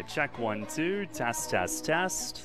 right, check 1, 2, test, test, test.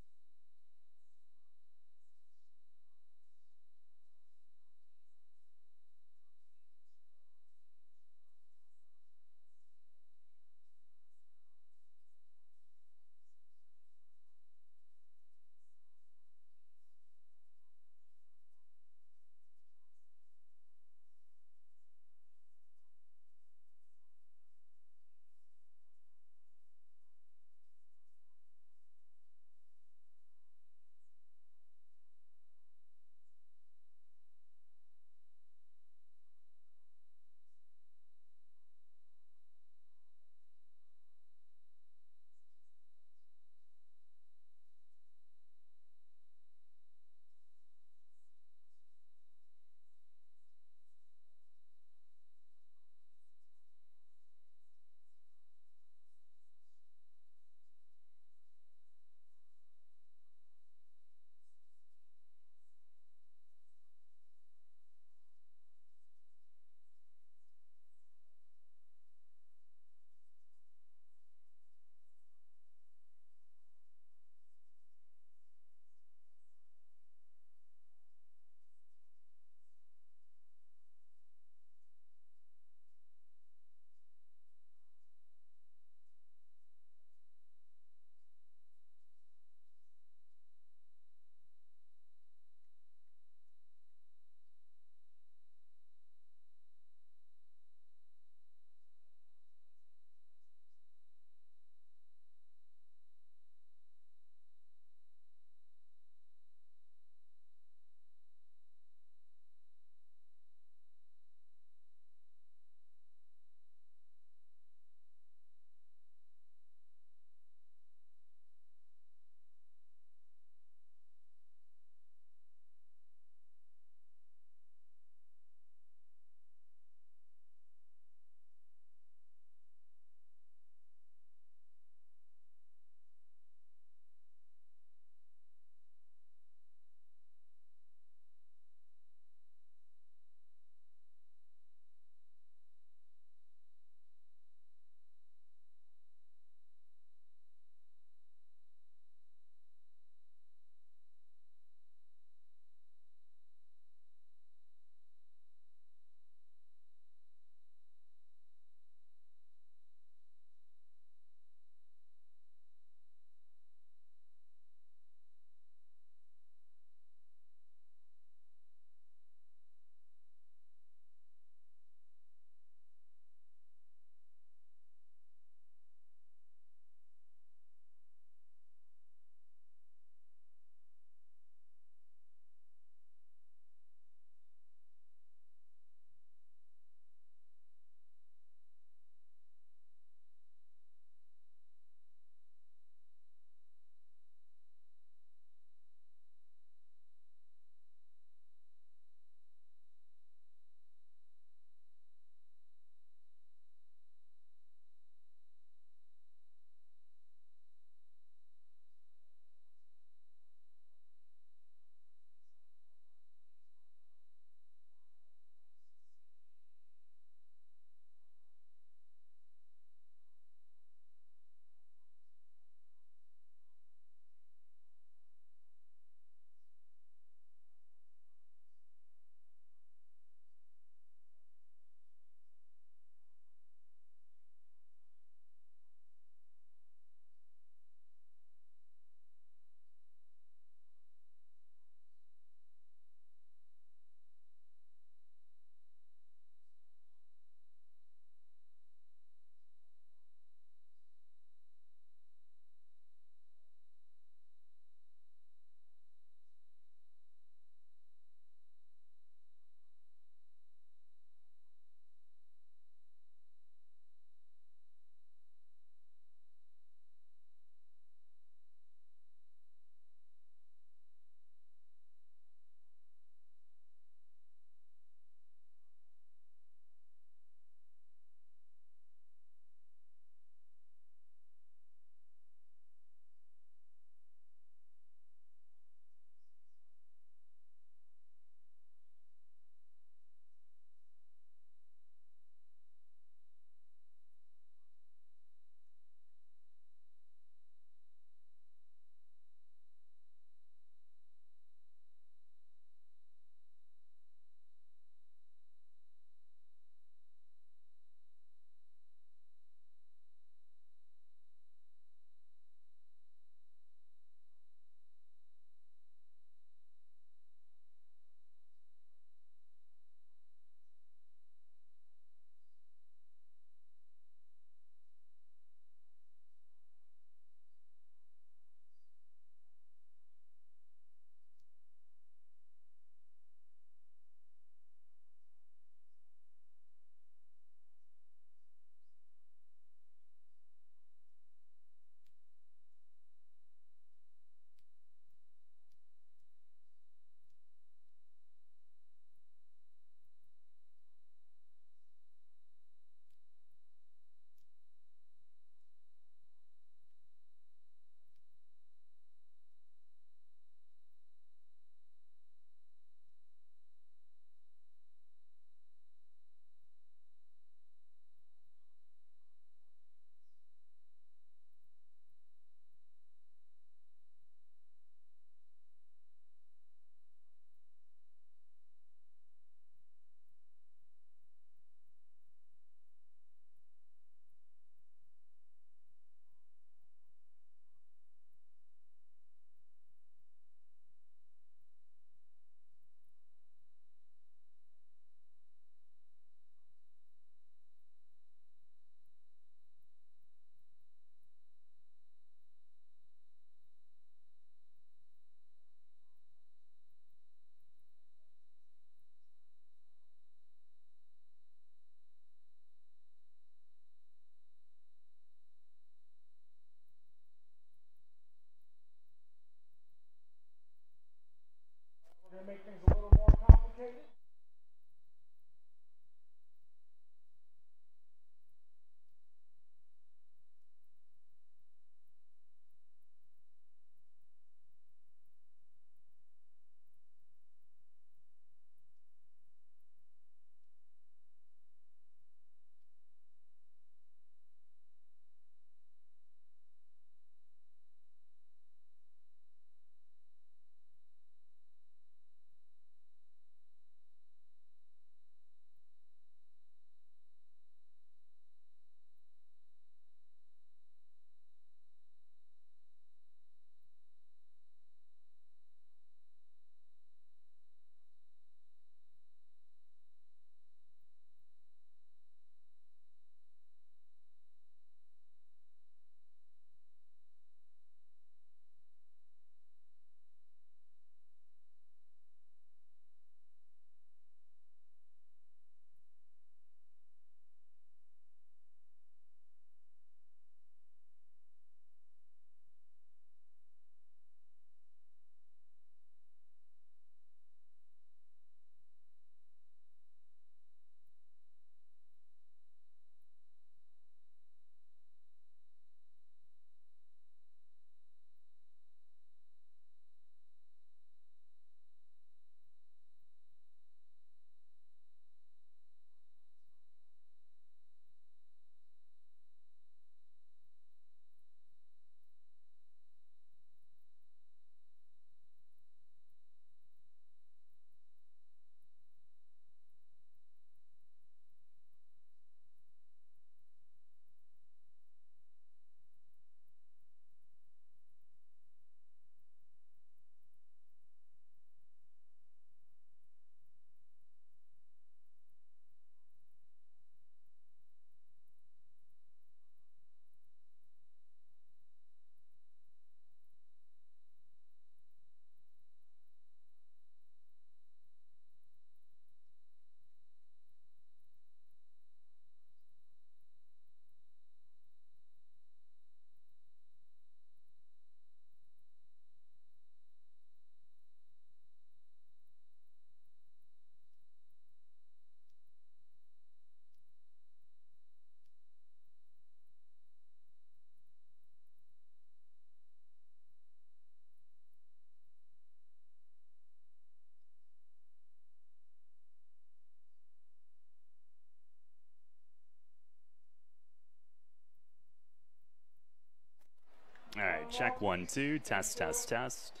Check 1, 2. Test, test, test.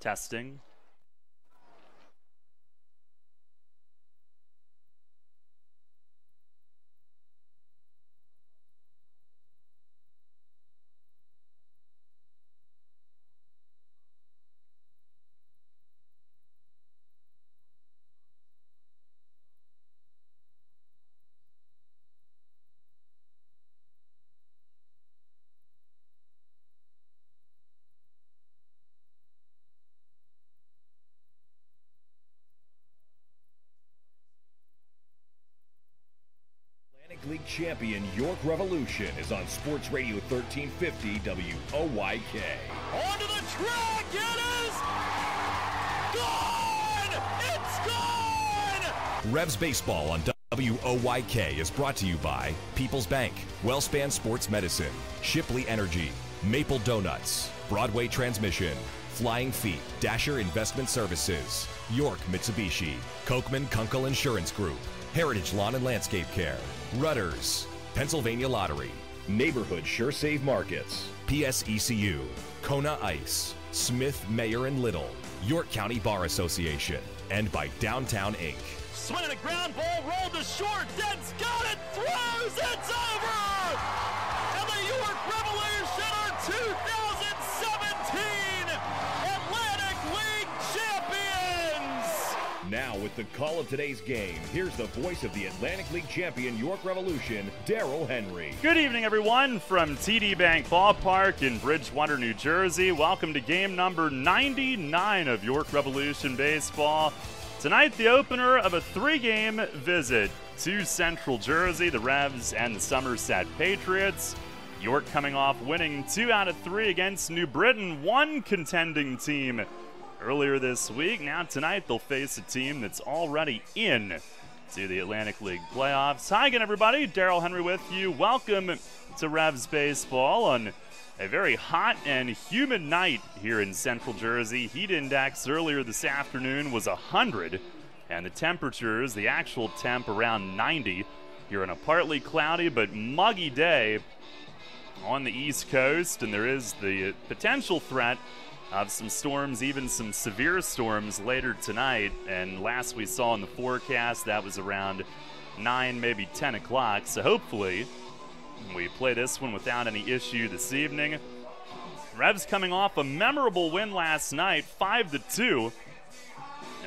Testing. League champion York Revolution is on Sports Radio 1350 WOYK. Onto the track, it is gone! It's gone! Revs Baseball on WOYK is brought to you by People's Bank, Wellspan Sports Medicine, Shipley Energy, Maple Donuts, Broadway Transmission, Flying Feet, Dasher Investment Services, York Mitsubishi, Kochman Kunkel Insurance Group, Heritage Lawn and Landscape Care, Rudders, Pennsylvania Lottery, Neighborhood Sure Save Markets, PSECU, Kona Ice, Smith, Mayer and Little, York County Bar Association, and by Downtown Inc. Swinging a ground ball, rolled to short, Dead's got it, throws, it's over! And the York Revolution are 2017 Atlantic League champions! Now with the call of today's game, here's the voice of the Atlantic League champion York Revolution, Daryl Henry. Good evening, everyone, from TD Bank Ballpark in Bridgewater, New Jersey. Welcome to game number 99 of York Revolution Baseball. Tonight, the opener of a three-game visit to Central Jersey, the Revs and the Somerset Patriots. York coming off winning 2 out of 3 against New Britain, one contending team earlier this week. Now tonight they'll face a team that's already in to the Atlantic League playoffs. Hi again, everybody. Daryl Henry with you. Welcome to Revs Baseball on a very hot and humid night here in Central Jersey. Heat index earlier this afternoon was 100, and the temperatures, the actual temp, around 90 here on a partly cloudy but muggy day on the East Coast, and there is the potential threat of some storms, even some severe storms later tonight. And last we saw in the forecast, that was around 9, maybe 10 o'clock. So hopefully we play this one without any issue this evening. Revs coming off a memorable win last night, 5-2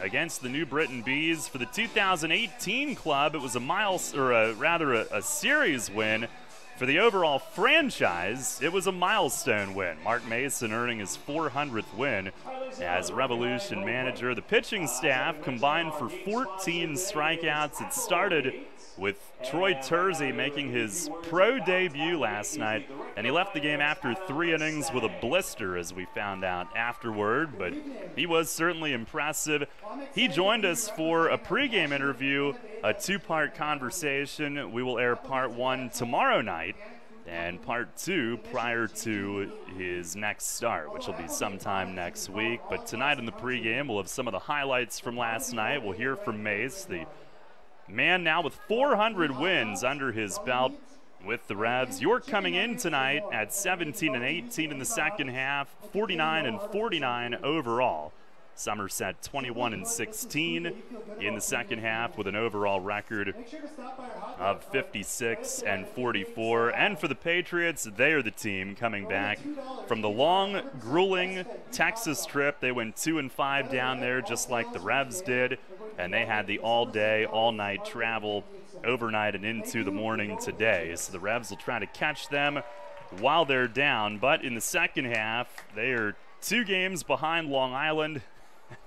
against the New Britain Bees. For the 2018 club, it was a series win. For the overall franchise, it was a milestone win. Mark Mason earning his 400th win as Revolution manager. The pitching staff combined for 14 strikeouts. It started with Troy Tersey making his pro debut last night, and he left the game after 3 innings with a blister, as we found out afterward, but he was certainly impressive. He joined us for a pregame interview, a 2-part conversation. We will air part 1 tomorrow night and part 2 prior to his next start, which will be sometime next week. But tonight in the pregame, we'll have some of the highlights from last night. We'll hear from Mace, the man now with 400 wins under his belt with the Revs. York coming in tonight at 17-18 in the second half, 49-49 overall. Somerset 21-16 in the second half with an overall record of 56-44. And for the Patriots, they are the team coming back from the long, grueling Texas trip. They went 2-5 down there, just like the Revs did, and they had the all-day, all-night travel overnight and into the morning today. So the Revs will try to catch them while they're down. But in the second half, they are 2 games behind Long Island,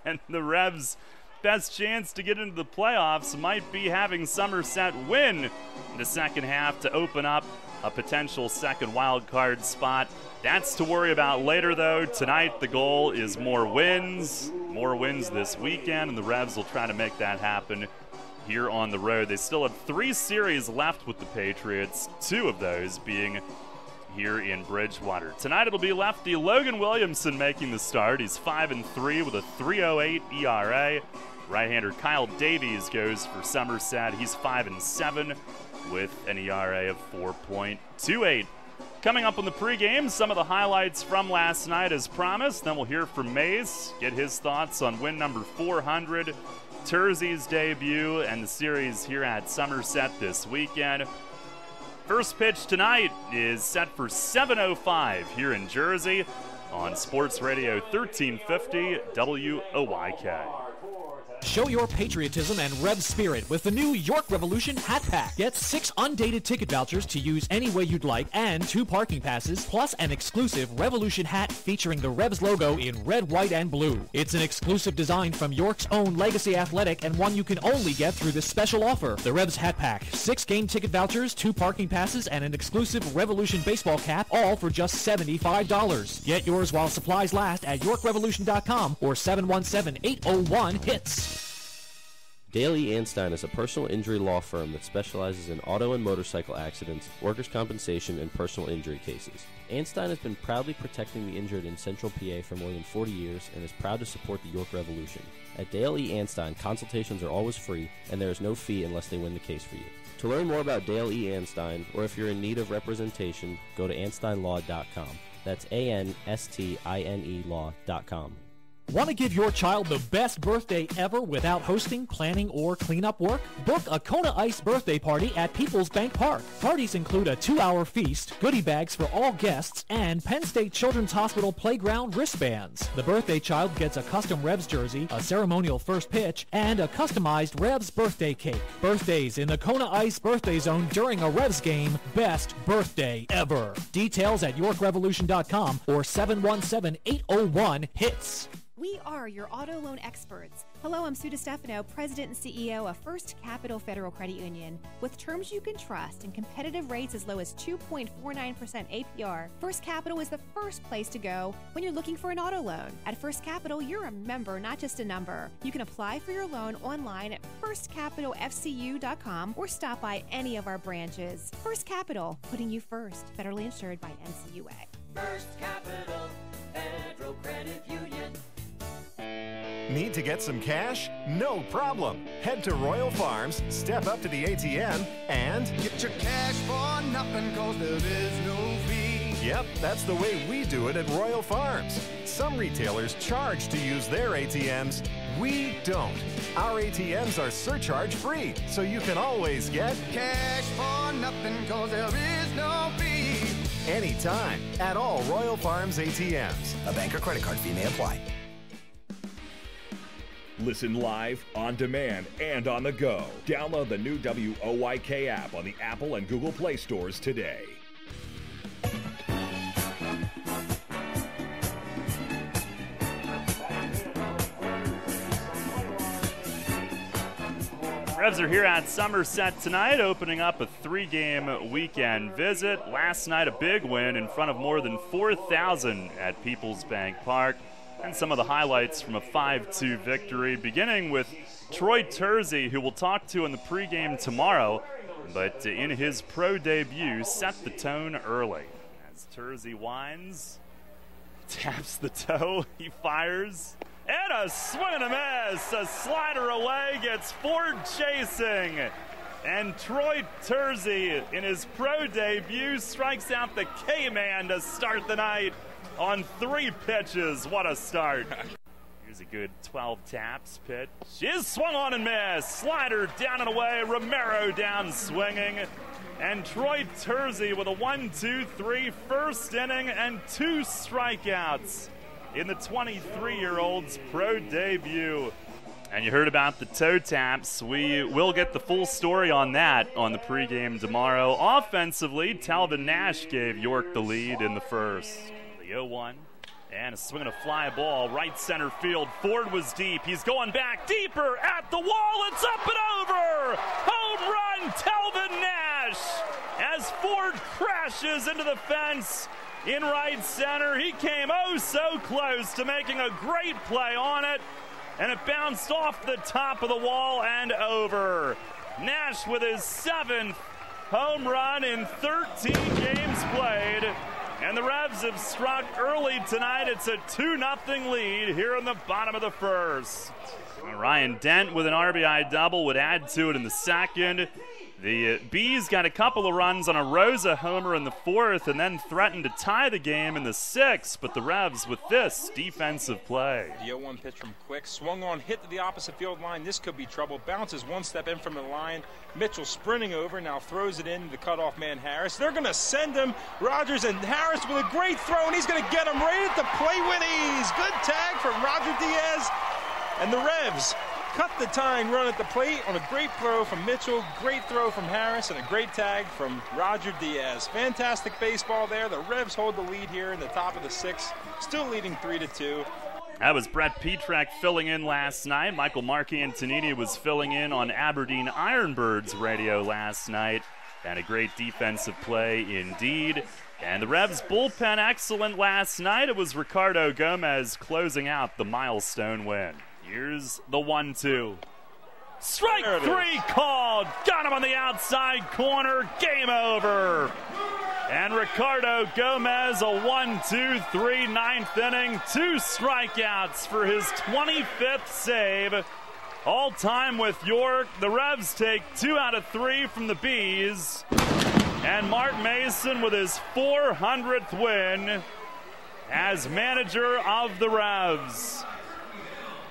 and the Revs' best chance to get into the playoffs might be having Somerset win the second half to open up a potential second wild card spot. That's to worry about later, though. Tonight, the goal is more wins this weekend, and the Revs will try to make that happen here on the road. They still have 3 series left with the Patriots, 2 of those being here in Bridgewater. Tonight it'll be lefty Logan Williamson making the start. He's 5-3 with a 3.08 ERA. Right-hander Kyle Davies goes for Somerset. He's 5-7 with an ERA of 4.28. Coming up on the pregame, some of the highlights from last night as promised. Then we'll hear from Mace, get his thoughts on win number 400, Terzi's debut, and the series here at Somerset this weekend. First pitch tonight is set for 7:05 here in Jersey on Sports Radio 1350 WOYK. Show your patriotism and Revs spirit with the new York Revolution Hat Pack. Get 6 undated ticket vouchers to use any way you'd like and 2 parking passes, plus an exclusive Revolution hat featuring the Revs logo in red, white, and blue. It's an exclusive design from York's own Legacy Athletic and one you can only get through this special offer. The Revs Hat Pack. 6 game ticket vouchers, 2 parking passes, and an exclusive Revolution baseball cap, all for just $75. Get yours while supplies last at YorkRevolution.com or 717-801-HITS. Daly Anstein is a personal injury law firm that specializes in auto and motorcycle accidents, workers' compensation, and personal injury cases. Anstein has been proudly protecting the injured in Central PA for more than 40 years and is proud to support the York Revolution. At Dale E. Anstein, consultations are always free, and there is no fee unless they win the case for you. To learn more about Dale E. Anstein, or if you're in need of representation, go to AnsteinLaw.com. That's ANSTINE law.com. Want to give your child the best birthday ever without hosting, planning, or cleanup work? Book a Kona Ice birthday party at People's Bank Park. Parties include a 2-hour feast, goodie bags for all guests, and Penn State Children's Hospital playground wristbands. The birthday child gets a custom Revs jersey, a ceremonial first pitch, and a customized Revs birthday cake. Birthdays in the Kona Ice birthday zone during a Revs game. Best birthday ever. Details at YorkRevolution.com or 717-801-HITS. We are your auto loan experts. Hello, I'm Sue DeStefano, President and CEO of First Capital Federal Credit Union. With terms you can trust and competitive rates as low as 2.49% APR, First Capital is the first place to go when you're looking for an auto loan. At First Capital, you're a member, not just a number. You can apply for your loan online at firstcapitalfcu.com or stop by any of our branches. First Capital, putting you first. Federally insured by NCUA. First Capital Federal Credit Union. Need to get some cash? No problem. Head to Royal Farms, step up to the ATM, and get your cash for nothing, cause there is no fee. Yep, that's the way we do it at Royal Farms. Some retailers charge to use their ATMs. We don't. Our ATMs are surcharge-free, so you can always get cash for nothing, cause there is no fee. Anytime, at all Royal Farms ATMs. A bank or credit card fee may apply. Listen live, on demand, and on the go. Download the new WOYK app on the Apple and Google Play stores today. Revs are here at Somerset tonight, opening up a 3-game weekend visit. Last night, a big win in front of more than 4,000 at People's Bank Park. And some of the highlights from a 5-2 victory, beginning with Troy Terzi, who we'll talk to in the pregame tomorrow, but in his pro debut, set the tone early. As Terzi winds, taps the toe, he fires, and a swing and a miss. A slider away, gets Ford chasing. And Troy Terzi, in his pro debut, strikes out the K-Man to start the night on 3 pitches. What a start. Here's a good 12 taps pitch. Is swung on and missed. Slider down and away. Romero down swinging. And Troy Terzi with a 1-2-3 first inning and 2 strikeouts in the 23-year-old's pro debut. And you heard about the toe taps. We will get the full story on that on the pregame tomorrow. Offensively, Talvin Nash gave York the lead in the first. The 0-1, and a swing and a fly ball, right center field. Ford was deep. He's going back deeper at the wall. It's up and over. Home run, Talvin Nash. As Ford crashes into the fence in right center, he came oh so close to making a great play on it, and it bounced off the top of the wall and over. Nash with his 7th home run in 13 games played. And the Revs have struck early tonight. It's a 2-0 lead here in the bottom of the first. Ryan Dent with an RBI double would add to it in the second. The Bees got a couple of runs on a Rosa homer in the 4th and then threatened to tie the game in the 6th, but the Revs with this defensive play. The 0-1 pitch from Quick, swung on, hit to the opposite field line. This could be trouble. Bounces one step in from the line. Mitchell sprinting over, now throws it in to the cutoff man Harris. They're going to send him. Rogers and Harris with a great throw, and he's going to get him right at the plate with ease. Good tag from Roger Diaz, and the Revs cut the tying run at the plate on a great throw from Mitchell, great throw from Harris, and a great tag from Roger Diaz. Fantastic baseball there. The Revs hold the lead here in the top of the 6th, still leading 3-2. That was Brett Petrak filling in last night. Michael Marcantonini was filling in on Aberdeen Ironbirds radio last night. And a great defensive play indeed. And the Revs bullpen excellent last night. It was Ricardo Gomez closing out the milestone win. Here's the 1-2. Strike 3 called. Got him on the outside corner. Game over. And Ricardo Gomez, a 1-2-3 9th inning. 2 strikeouts for his 25th save. All time with York. The Revs take 2 out of 3 from the Bees. And Mark Mason with his 400th win as manager of the Revs.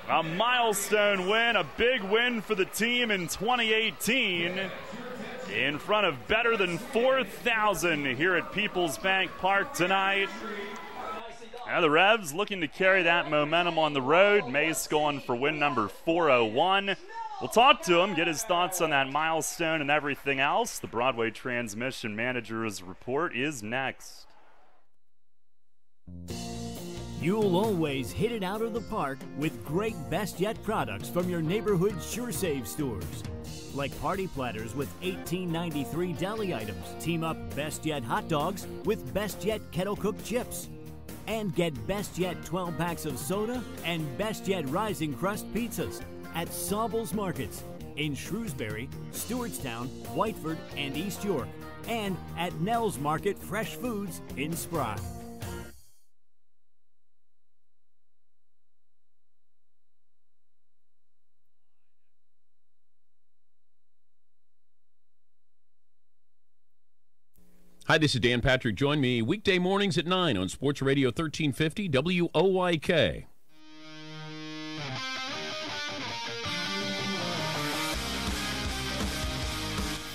A milestone win, a big win for the team in 2018 in front of better than 4,000 here at People's Bank Park tonight. Now the Revs looking to carry that momentum on the road. Mace going for win number 401. We'll talk to him, get his thoughts on that milestone and everything else. The Broadway Transmission Manager's Report is next. You'll always hit it out of the park with great Best Yet products from your neighborhood Sure Save stores. Like party platters with $18.93 deli items. Team up Best Yet hot dogs with Best Yet kettle cooked chips. And get Best Yet 12 packs of soda and Best Yet Rising Crust pizzas at Sobel's Markets in Shrewsbury, Stewartstown, Whiteford, and East York. And at Nell's Market Fresh Foods in Spry. Hi, this is Dan Patrick. Join me weekday mornings at 9 on Sports Radio 1350 WOYK.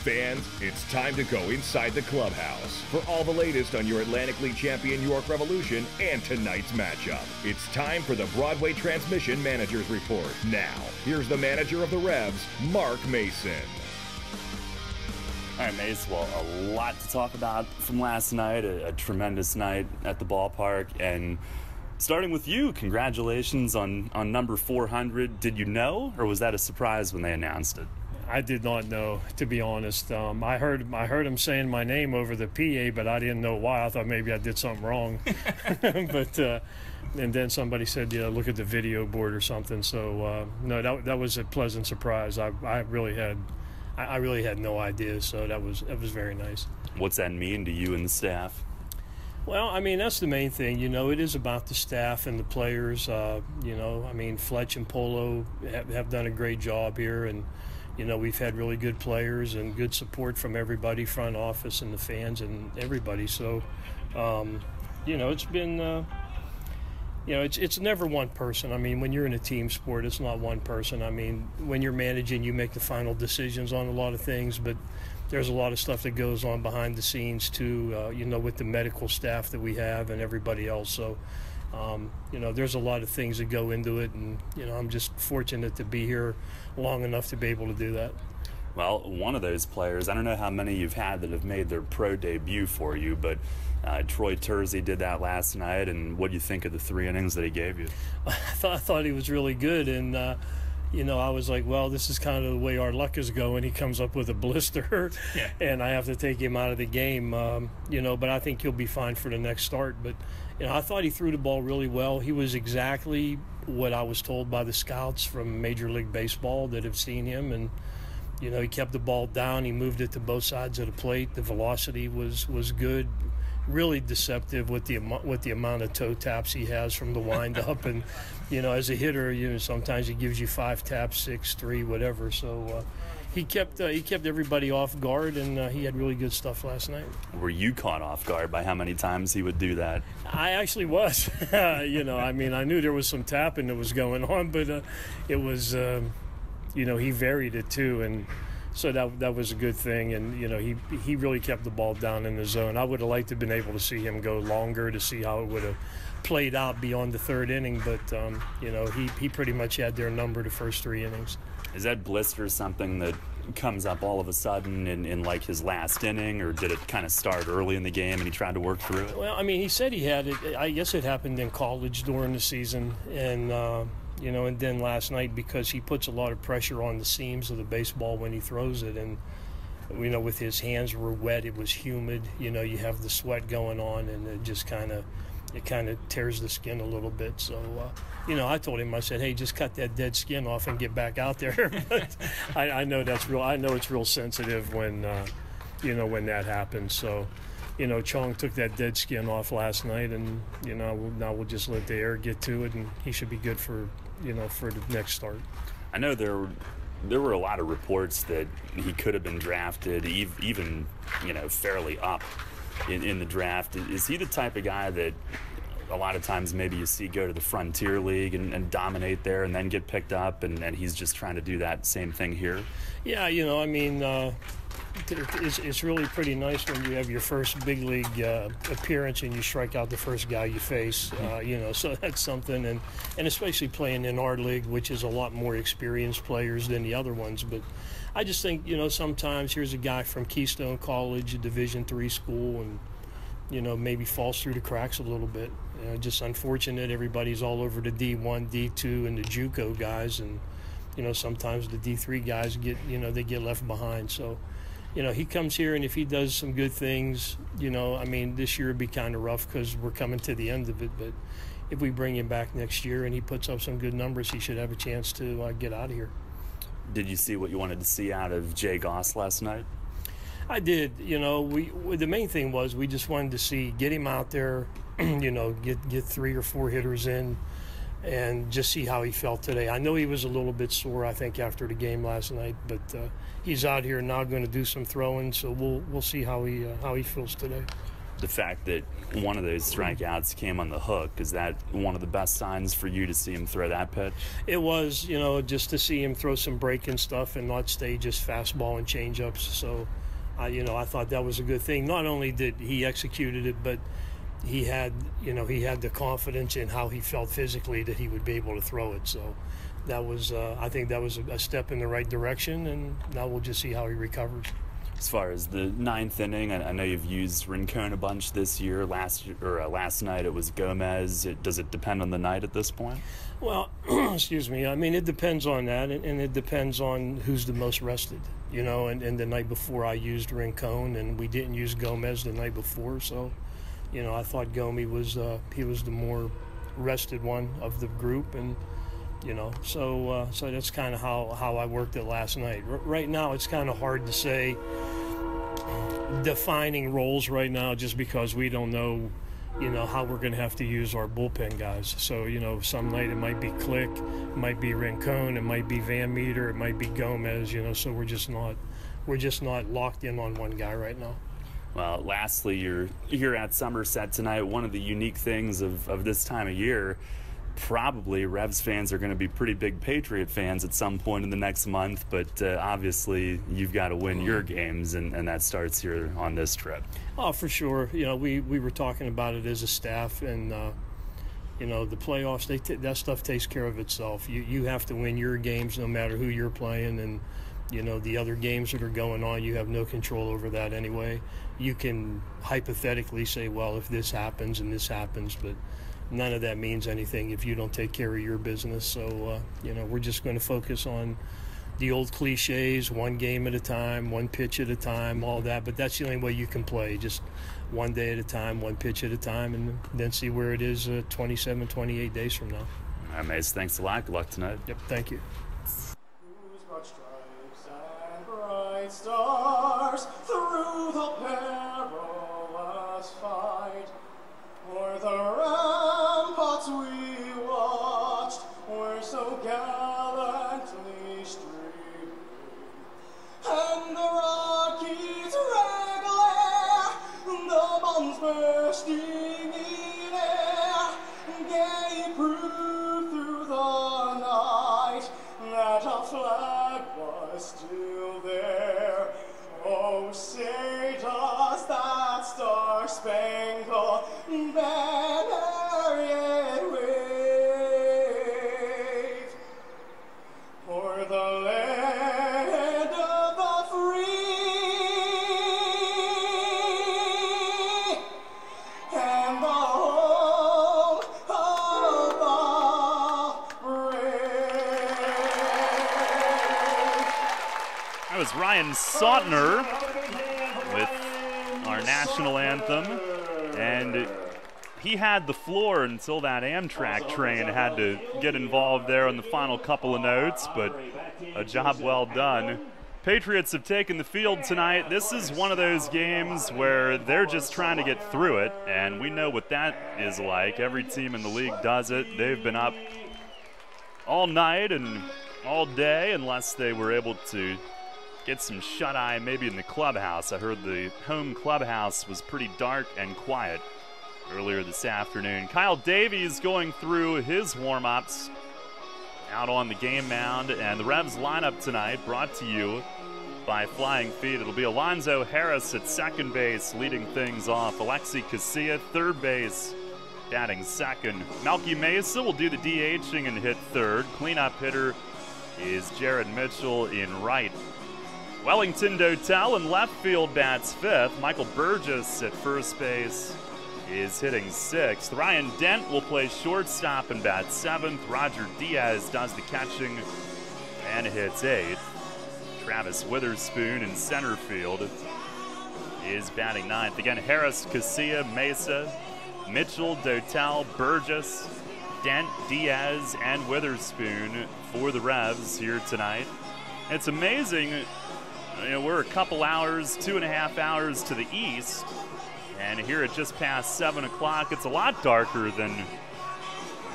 Fans, it's time to go inside the clubhouse for all the latest on your Atlantic League champion York Revolution and tonight's matchup. It's time for the Broadway Transmission Manager's Report. Now, here's the manager of the Revs, Mark Mason. All right, Mace, well, a lot to talk about from last night, a tremendous night at the ballpark, and starting with you, congratulations on number 400. Did you know, or was that a surprise when they announced it? I did not know, to be honest. I heard him saying my name over the PA, but I didn't know why. I thought maybe I did something wrong. But and then somebody said, yeah, look at the video board or something. So no, that was a pleasant surprise. I really had no idea. So that was very nice. What's that mean to you and the staff? Well, I mean, that's the main thing. You know, it is about the staff and the players. You know, I mean, Fletch and Polo have done a great job here, and you know, we've had really good players and good support from everybody, front office and the fans and everybody. So, you know, it's been, you know, it's never one person. I mean, when you're in a team sport, it's not one person. I mean, when you're managing, you make the final decisions on a lot of things, but there's a lot of stuff that goes on behind the scenes too, you know, with the medical staff that we have and everybody else. So, you know, there's a lot of things that go into it, and, you know, I'm just fortunate to be here long enough to be able to do that. Well, one of those players, I don't know how many you've had that have made their pro debut for you, but Troy Tersey did that last night, and what do you think of the 3 innings that he gave you? I thought he was really good, and you know, I was like, well, this is kind of the way our luck is going. He comes up with a blister, and I have to take him out of the game, you know, but I think he'll be fine for the next start. But, you know, I thought he threw the ball really well. He was exactly what I was told by the scouts from Major League Baseball that have seen him, and, you know, he kept the ball down. He moved it to both sides of the plate. The velocity was good. Really deceptive with the amount of toe taps he has from the wind up, and you know, as a hitter, you know, sometimes he gives you 5 taps, 6, 3, whatever. So he kept everybody off guard, and he had really good stuff last night. Were you caught off guard by how many times he would do that? I actually was. I mean, I knew there was some tapping that was going on, but it was, he varied it too, and so that was a good thing. And he really kept the ball down in the zone. I would have liked to have been able to see him go longer to see how it would have played out beyond the third inning, but he pretty much had their number the first 3 innings. Is that blister something that comes up all of a sudden in like his last inning, or did it kind of start early in the game and he tried to work through it? Well, I mean, he said he had it. I guess it happened in college during the season, and and then last night, because he puts a lot of pressure on the seams of the baseball when he throws it, and with his hands were wet, it was humid. You have the sweat going on, and it just kind of tears the skin a little bit. So, I told him, I said, hey, just cut that dead skin off and get back out there. But I know that's real. I know it's real sensitive when, when that happens. So, Chong took that dead skin off last night, and, now we'll just let the air get to it, and he should be good for the next start. I know there were a lot of reports that he could have been drafted even, fairly up in the draft. Is he the type of guy that a lot of times maybe you see go to the Frontier League and dominate there and then get picked up, and he's just trying to do that same thing here? Yeah, it's really pretty nice when you have your first big league appearance and you strike out the first guy you face, so that's something, and especially playing in our league, which is a lot more experienced players than the other ones. But I just think, sometimes here's a guy from Keystone College, a Division III school, and, maybe falls through the cracks a little bit. Just unfortunate. Everybody's all over the D1, D2, and the JUCO guys, and, sometimes the D3 guys they get left behind. So, he comes here, and if he does some good things, this year would be kind of rough because we're coming to the end of it. But if we bring him back next year and he puts up some good numbers, he should have a chance to get out of here. Did you see what you wanted to see out of Jay Goss last night? I did. The main thing was we just wanted to get him out there, get 3 or 4 hitters in, and just see how he felt today. I know he was a little bit sore, I think, after the game last night, but he's out here now going to do some throwing, so we'll see how he feels today. The fact that one of those strikeouts came on the hook, is that one of the best signs for you to see him throw that pitch? It was, just to see him throw some breaking stuff and not stay just fastball and changeups. So, I thought that was a good thing. Not only did he executed it, but he had the confidence in how he felt physically that he would be able to throw it. So that was, I think that was a step in the right direction, and now we'll just see how he recovers. As far as the 9th inning, I know you've used Rincon a bunch this year. Last night it was Gomez. Does it depend on the night at this point? Well, excuse me. I mean, it depends on that, and it depends on who's the most rested. And the night before I used Rincon, and we didn't use Gomez the night before. So, I thought Gomi was he was the more rested one of the group, and so that's kind of how I worked it last night. Right now, it's kind of hard to say defining roles right now, just because we don't know, how we're going to have to use our bullpen guys. So, some night it might be Click, it might be Rincon, it might be Van Meter, it might be Gomez. So we're just not locked in on one guy right now. Well, lastly, you're here at Somerset tonight. One of the unique things of this time of year, probably Revs fans are going to be pretty big Patriot fans at some point in the next month, but obviously you've got to win your games, and that starts here on this trip. Oh, for sure. We were talking about it as a staff, and the playoffs, that stuff takes care of itself. You have to win your games no matter who you're playing, and the other games that are going on, you have no control over that anyway. You can hypothetically say, well, if this happens and this happens, but none of that means anything if you don't take care of your business. So, we're just going to focus on the old cliches, one game at a time, one pitch at a time, all that. But that's the only way you can play, just one day at a time, one pitch at a time, and then see where it is 27, 28 days from now. All right, Mace, thanks a lot. Good luck tonight. Yep, thank you. Bright stars through the perilous fight, o'er the ramparts we watched, were so gallantly streaming, was Ryan Sautner with our national anthem, and he had the floor until that Amtrak train had to get involved there on the final couple of notes, but a job well done. Patriots have taken the field tonight. This is one of those games where they're just trying to get through it, and we know what that is like. Every team in the league does it. They've been up all night and all day unless they were able to get some shut-eye maybe in the clubhouse. I heard the home clubhouse was pretty dark and quiet earlier this afternoon. Kyle Davies going through his warm-ups out on the game mound, and the Revs lineup tonight brought to you by Flying Feet. It'll be Alonzo Harris at second base leading things off. Alexi Casilla, third base, batting second. Melky Mesa will do the DHing and hit third. Cleanup hitter is Jared Mitchell in right. Wellington Dotel in left field bats fifth. Michael Burgess at first base is hitting sixth. Ryan Dent will play shortstop and bat seventh. Roger Diaz does the catching and hits eighth. Travis Witherspoon in center field is batting ninth. Again, Harris, Casilla, Mesa, Mitchell, Dotel, Burgess, Dent, Diaz, and Witherspoon for the Revs here tonight. It's amazing, we're a couple hours, 2.5 hours to the east, and here at just past 7 o'clock, it's a lot darker than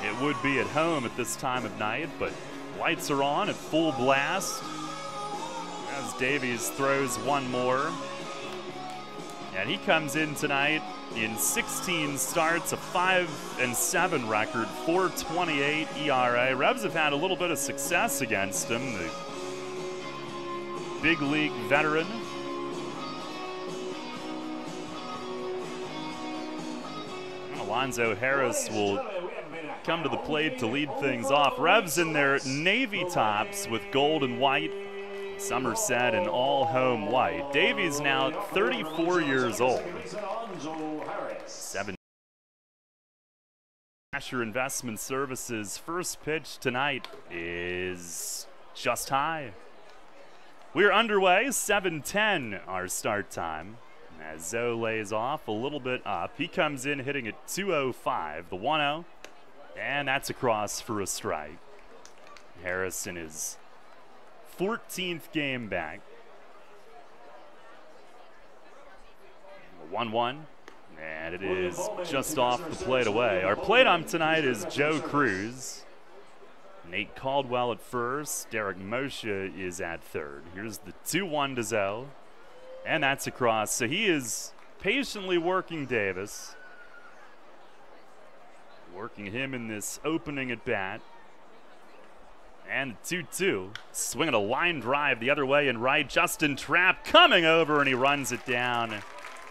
it would be at home at this time of night, but lights are on at full blast as Davies throws one more. And he comes in tonight in 16 starts, a 5-7 record, 4.28 ERA. Revs have had a little bit of success against him, the big league veteran. Alonzo Harris will come to the plate to lead things off. Revs in their navy tops with gold and white. Somerset in all home white. Davies now 34 years old. Asher Investment Services' first pitch tonight is just high. We're underway, 7:10 our start time. As Zoe lays off a little bit up. He comes in hitting at 205, the 1-0, and that's across for a strike. Harris in his 14th game back. 1-1, and it is just off the plate away. Our plate ump tonight is Joe Cruz. Nate Caldwell at first. Derek Moshe is at third. Here's the 2-1 to Zoe. And that's across. So he is patiently working Davis. Working him in this opening at bat. And the 2-2. Swinging a line drive the other way in right. Justin Trapp coming over and he runs it down.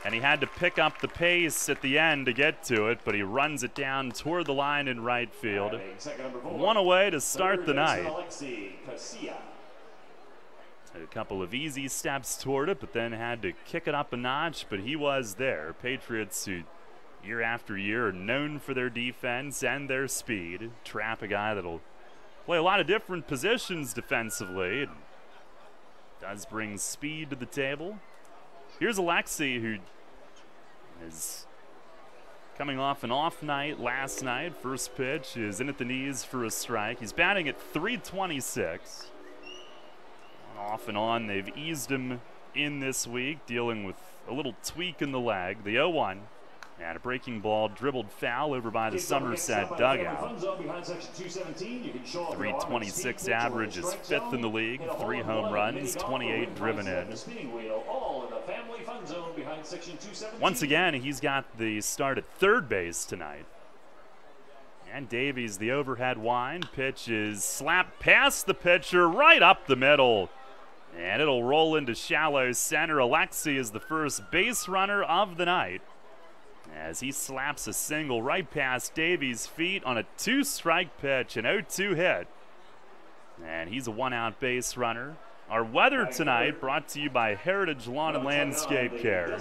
And he had to pick up the pace at the end to get to it, but he runs it down toward the line in right field. One away to start the night. A couple of easy steps toward it, but then had to kick it up a notch, but he was there. Patriots, who year after year are known for their defense and their speed. Trapp, a guy that'll play a lot of different positions defensively. It does bring speed to the table. Here's Alexi, who is coming off an off night last night. First pitch is in at the knees for a strike. He's batting at .326. Off and on, they've eased him in this week, dealing with a little tweak in the leg. The 0-1, and a breaking ball dribbled foul over by the Somerset dugout. 326 average is fifth in the league, 3 home runs, 28 driven in. Once again, he's got the start at third base tonight. And Davies, the overhead wind, pitch is slapped past the pitcher, right up the middle. And it'll roll into shallow center. Alexi is the first base runner of the night as he slaps a single right past Davies' feet on a 2-strike pitch, an 0-2 hit. And he's a 1-out base runner. Our weather tonight brought to you by Heritage Lawn and Landscape Care.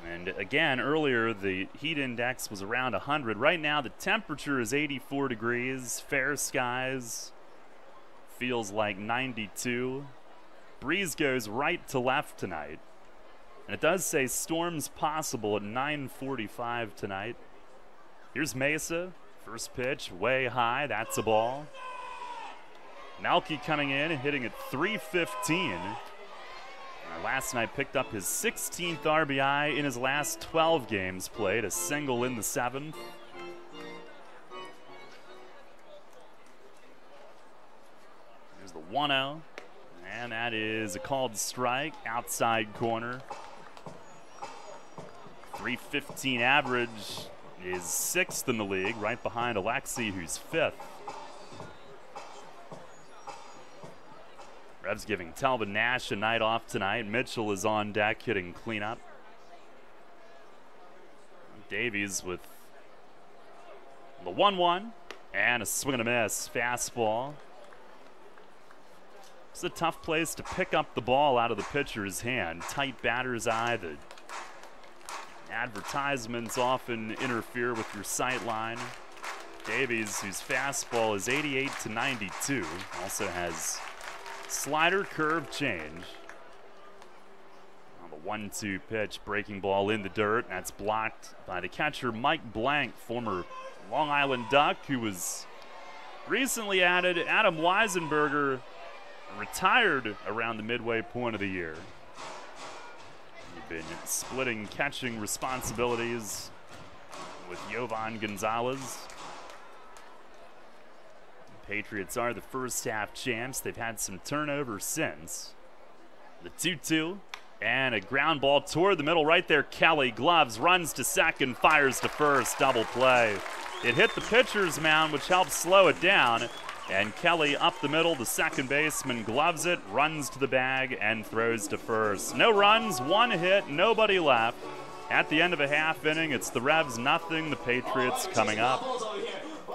And again, earlier the heat index was around 100. Right now the temperature is 84 degrees, fair skies, feels like 92. Breeze goes right to left tonight. And it does say storms possible at 9:45 tonight. Here's Mesa. First pitch, way high. That's a ball. Melky coming in and hitting at 315. Last night picked up his 16th RBI in his last 12 games played, a single in the 7th. Here's the 1-0, and that is a called strike, outside corner. 315 average is 6th in the league, right behind Alexi, who's 5th. Revs giving Talbot Nash a night off tonight. Mitchell is on deck hitting cleanup. Davies with the 1-1 and a swing and a miss. Fastball. It's a tough place to pick up the ball out of the pitcher's hand. Tight batter's eye. The advertisements often interfere with your sight line. Davies, whose fastball is 88 to 92, also has slider, curve, change. On the 1-2 pitch, breaking ball in the dirt. That's blocked by the catcher, Mike Blank, former Long Island Duck, who was recently added. Adam Weisenberger retired around the midway point of the year. He'd been splitting catching responsibilities with Jovan Gonzalez. Patriots are the first half champs. They've had some turnover since. The 2-2 and a ground ball toward the middle right there. Kelly gloves, runs to second, fires to first, double play. It hit the pitcher's mound, which helped slow it down. And Kelly up the middle, the second baseman gloves it, runs to the bag, and throws to first. No runs, one hit, nobody left. At the end of a half inning, it's the Revs nothing, the Patriots coming up.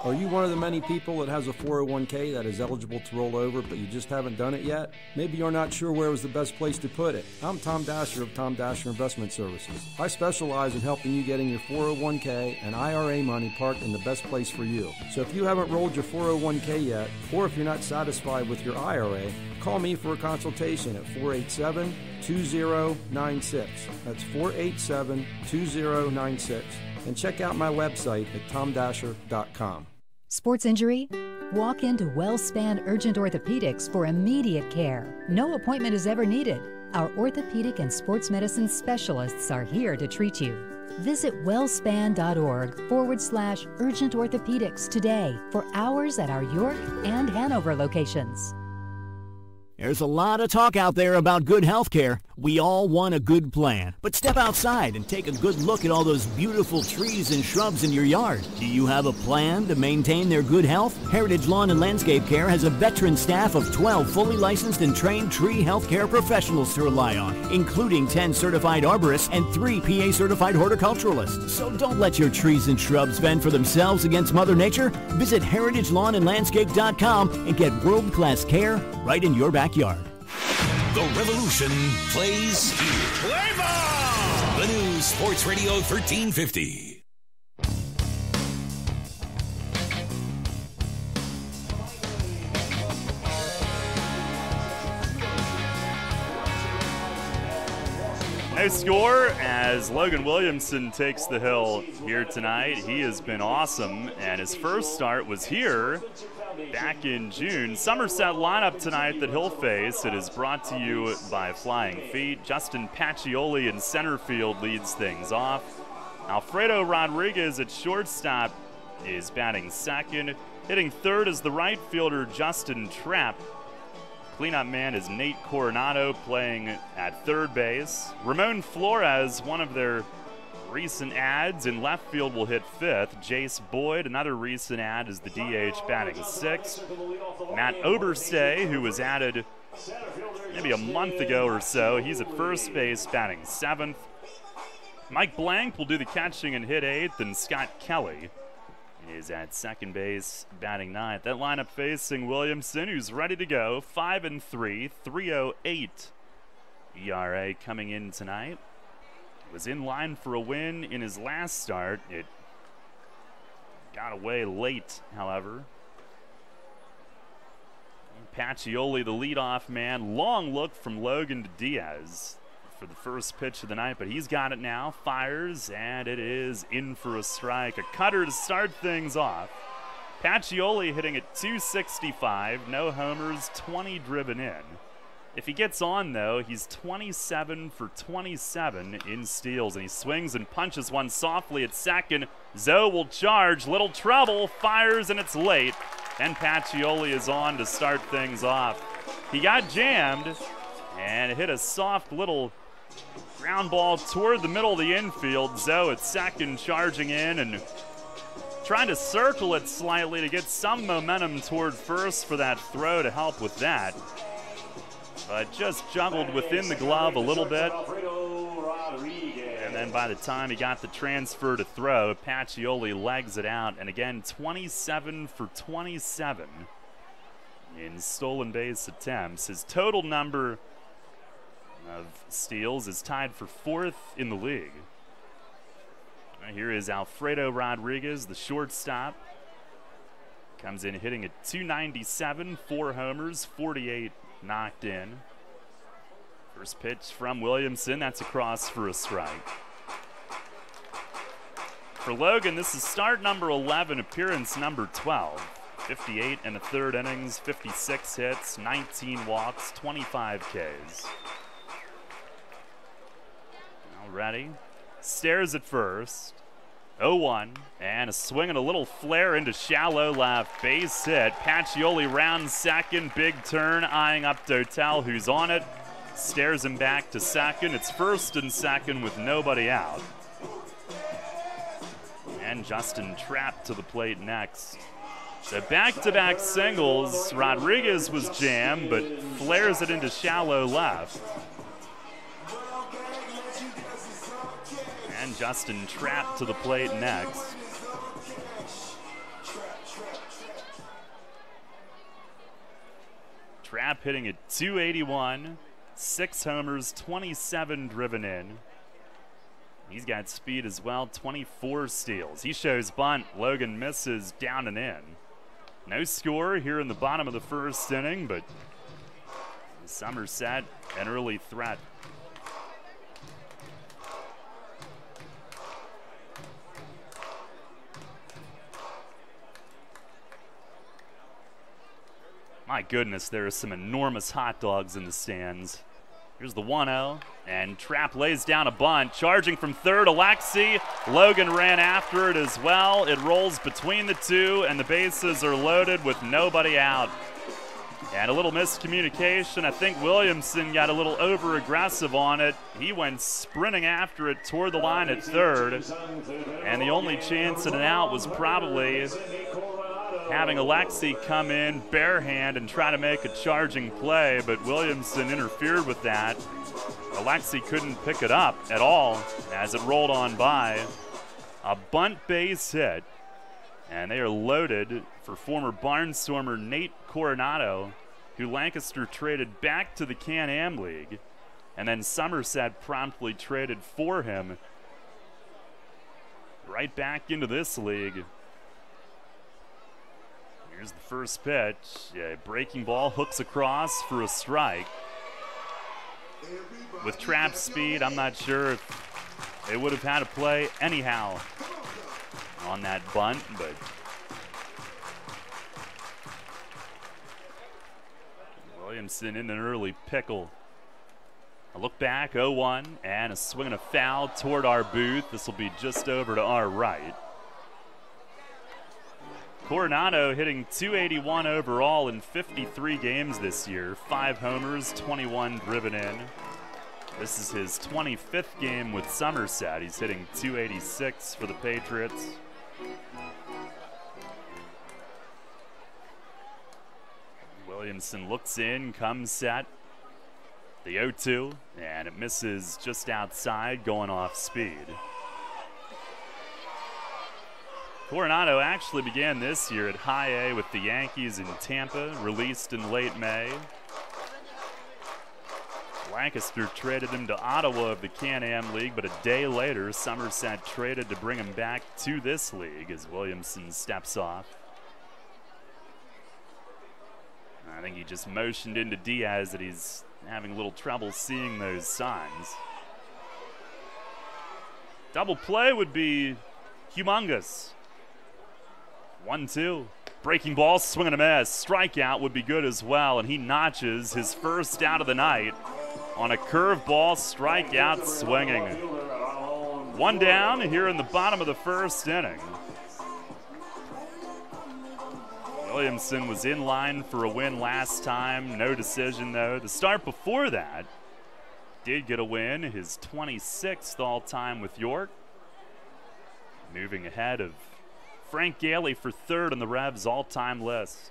Are you one of the many people that has a 401k that is eligible to roll over, but you just haven't done it yet? Maybe you're not sure where was the best place to put it. I'm Tom Dasher of Tom Dasher Investment Services. I specialize in helping you getting your 401k and IRA money parked in the best place for you. So if you haven't rolled your 401k yet, or if you're not satisfied with your IRA, call me for a consultation at 487-2096. That's 487-2096. And check out my website at tomdasher.com. Sports injury? Walk into WellSpan Urgent Orthopedics for immediate care. No appointment is ever needed. Our orthopedic and sports medicine specialists are here to treat you. Visit wellspan.org/urgent orthopedics today for hours at our York and Hanover locations. There's a lot of talk out there about good health care. We all want a good plan. But step outside and take a good look at all those beautiful trees and shrubs in your yard. Do you have a plan to maintain their good health? Heritage Lawn and Landscape Care has a veteran staff of 12 fully licensed and trained tree health care professionals to rely on, including 10 certified arborists and 3 PA certified horticulturalists. So don't let your trees and shrubs fend for themselves against Mother Nature. Visit heritagelawnandlandscape.com and get world-class care right in your backyard. The Revolution plays here. Play ball! The new Sports Radio 1350. No score as Logan Williamson takes the hill here tonight. He has been awesome, and his first start was here back in June. Somerset lineup tonight that he'll face. It is brought to you by Flying Feet. Justin Pacioli in center field leads things off. Alfredo Rodriguez at shortstop is batting second. Hitting third is the right fielder Justin Trapp. Cleanup man is Nate Coronado playing at third base. Ramon Flores, one of their recent ads in left field, will hit fifth. Jace Boyd, another recent ad, is the DH batting sixth. Matt Oberstay, who was added maybe a month ago or so, he's at first base batting seventh. Mike Blank will do the catching and hit eighth, and Scott Kelly is at second base batting ninth. That lineup facing Williamson, who's ready to go. 5-3, 3.08 ERA coming in tonight. Was in line for a win in his last start. It got away late, however. Pacioli, the leadoff man. Long look from Logan to Diaz for the first pitch of the night, but he's got it now. Fires, and it is in for a strike. A cutter to start things off. Pacioli hitting at 265, no homers, 20 driven in. If he gets on, though, he's 27 for 27 in steals, and he swings and punches one softly at second. Zoe will charge, little trouble, fires, and it's late, and Pacioli is on to start things off. He got jammed and hit a soft little ground ball toward the middle of the infield. Zoe at second charging in and trying to circle it slightly to get some momentum toward first for that throw to help with that. But just juggled within the glove a little bit. And then by the time he got the transfer to throw, Pacioli legs it out. And again, 27 for 27 in stolen base attempts. His total number of steals is tied for 4th in the league. Here is Alfredo Rodriguez, the shortstop. Comes in hitting at 297, 4 homers, 48 knocked in. First pitch from Williamson, that's across for a strike. For Logan, this is start number 11, appearance number 12. 58 and a third innings, 56 hits, 19 walks, 25 Ks. Already stares at first. 0-1, and a swing and a little flare into shallow left. Base hit. Pacioli rounds second. Big turn, eyeing up Dotel, who's on it. Stares him back to second. It's first and second with nobody out. And Justin Trapp to the plate next. So back-to-back singles. Rodriguez was jammed, but flares it into shallow left. And Justin Trapp to the plate next. Trapp hitting at 281, 6 homers, 27 driven in. He's got speed as well, 24 steals. He shows bunt. Logan misses, down and in. No score here in the bottom of the first inning, but Somerset, an early threat. My goodness, there are some enormous hot dogs in the stands. Here's the 1-0, and Trapp lays down a bunt. Charging from third, Alexi. Logan ran after it as well. It rolls between the two, and the bases are loaded with nobody out. And a little miscommunication. I think Williamson got a little over-aggressive on it. He went sprinting after it toward the line at third. And the only chance at an out was probably having Alexi come in barehand and try to make a charging play, but Williamson interfered with that. Alexi couldn't pick it up at all as it rolled on by. A bunt base hit, and they are loaded for former Barnstormer Nate Coronado, who Lancaster traded back to the Can-Am League, and then Somerset promptly traded for him right back into this league. Here's the first pitch. Yeah, breaking ball, hooks across for a strike. With Trapp's speed, I'm not sure if they would have had a play anyhow on that bunt, but Williamson in an early pickle. A look back, 0-1, and a swing and a foul toward our booth. This will be just over to our right. Coronado hitting 281 overall in 53 games this year. 5 homers, 21 driven in. This is his 25th game with Somerset. He's hitting 286 for the Patriots. Williamson looks in, comes set. The 0-2, and it misses just outside, going off speed. Coronado actually began this year at High A with the Yankees in Tampa, released in late May. Lancaster traded him to Ottawa of the Can-Am League, but a day later, Somerset traded to bring him back to this league as Williamson steps off. I think he just motioned into Diaz that he's having a little trouble seeing those signs. Double play would be humongous. 1-2. Breaking ball, swing and a miss. Strikeout would be good as well, and he notches his first out of the night on a curveball strikeout swinging. One down here in the bottom of the first inning. Williamson was in line for a win last time. No decision, though. The start before that did get a win, his 26th all-time with York. Moving ahead of Frank Gailey for third on the Revs all-time list.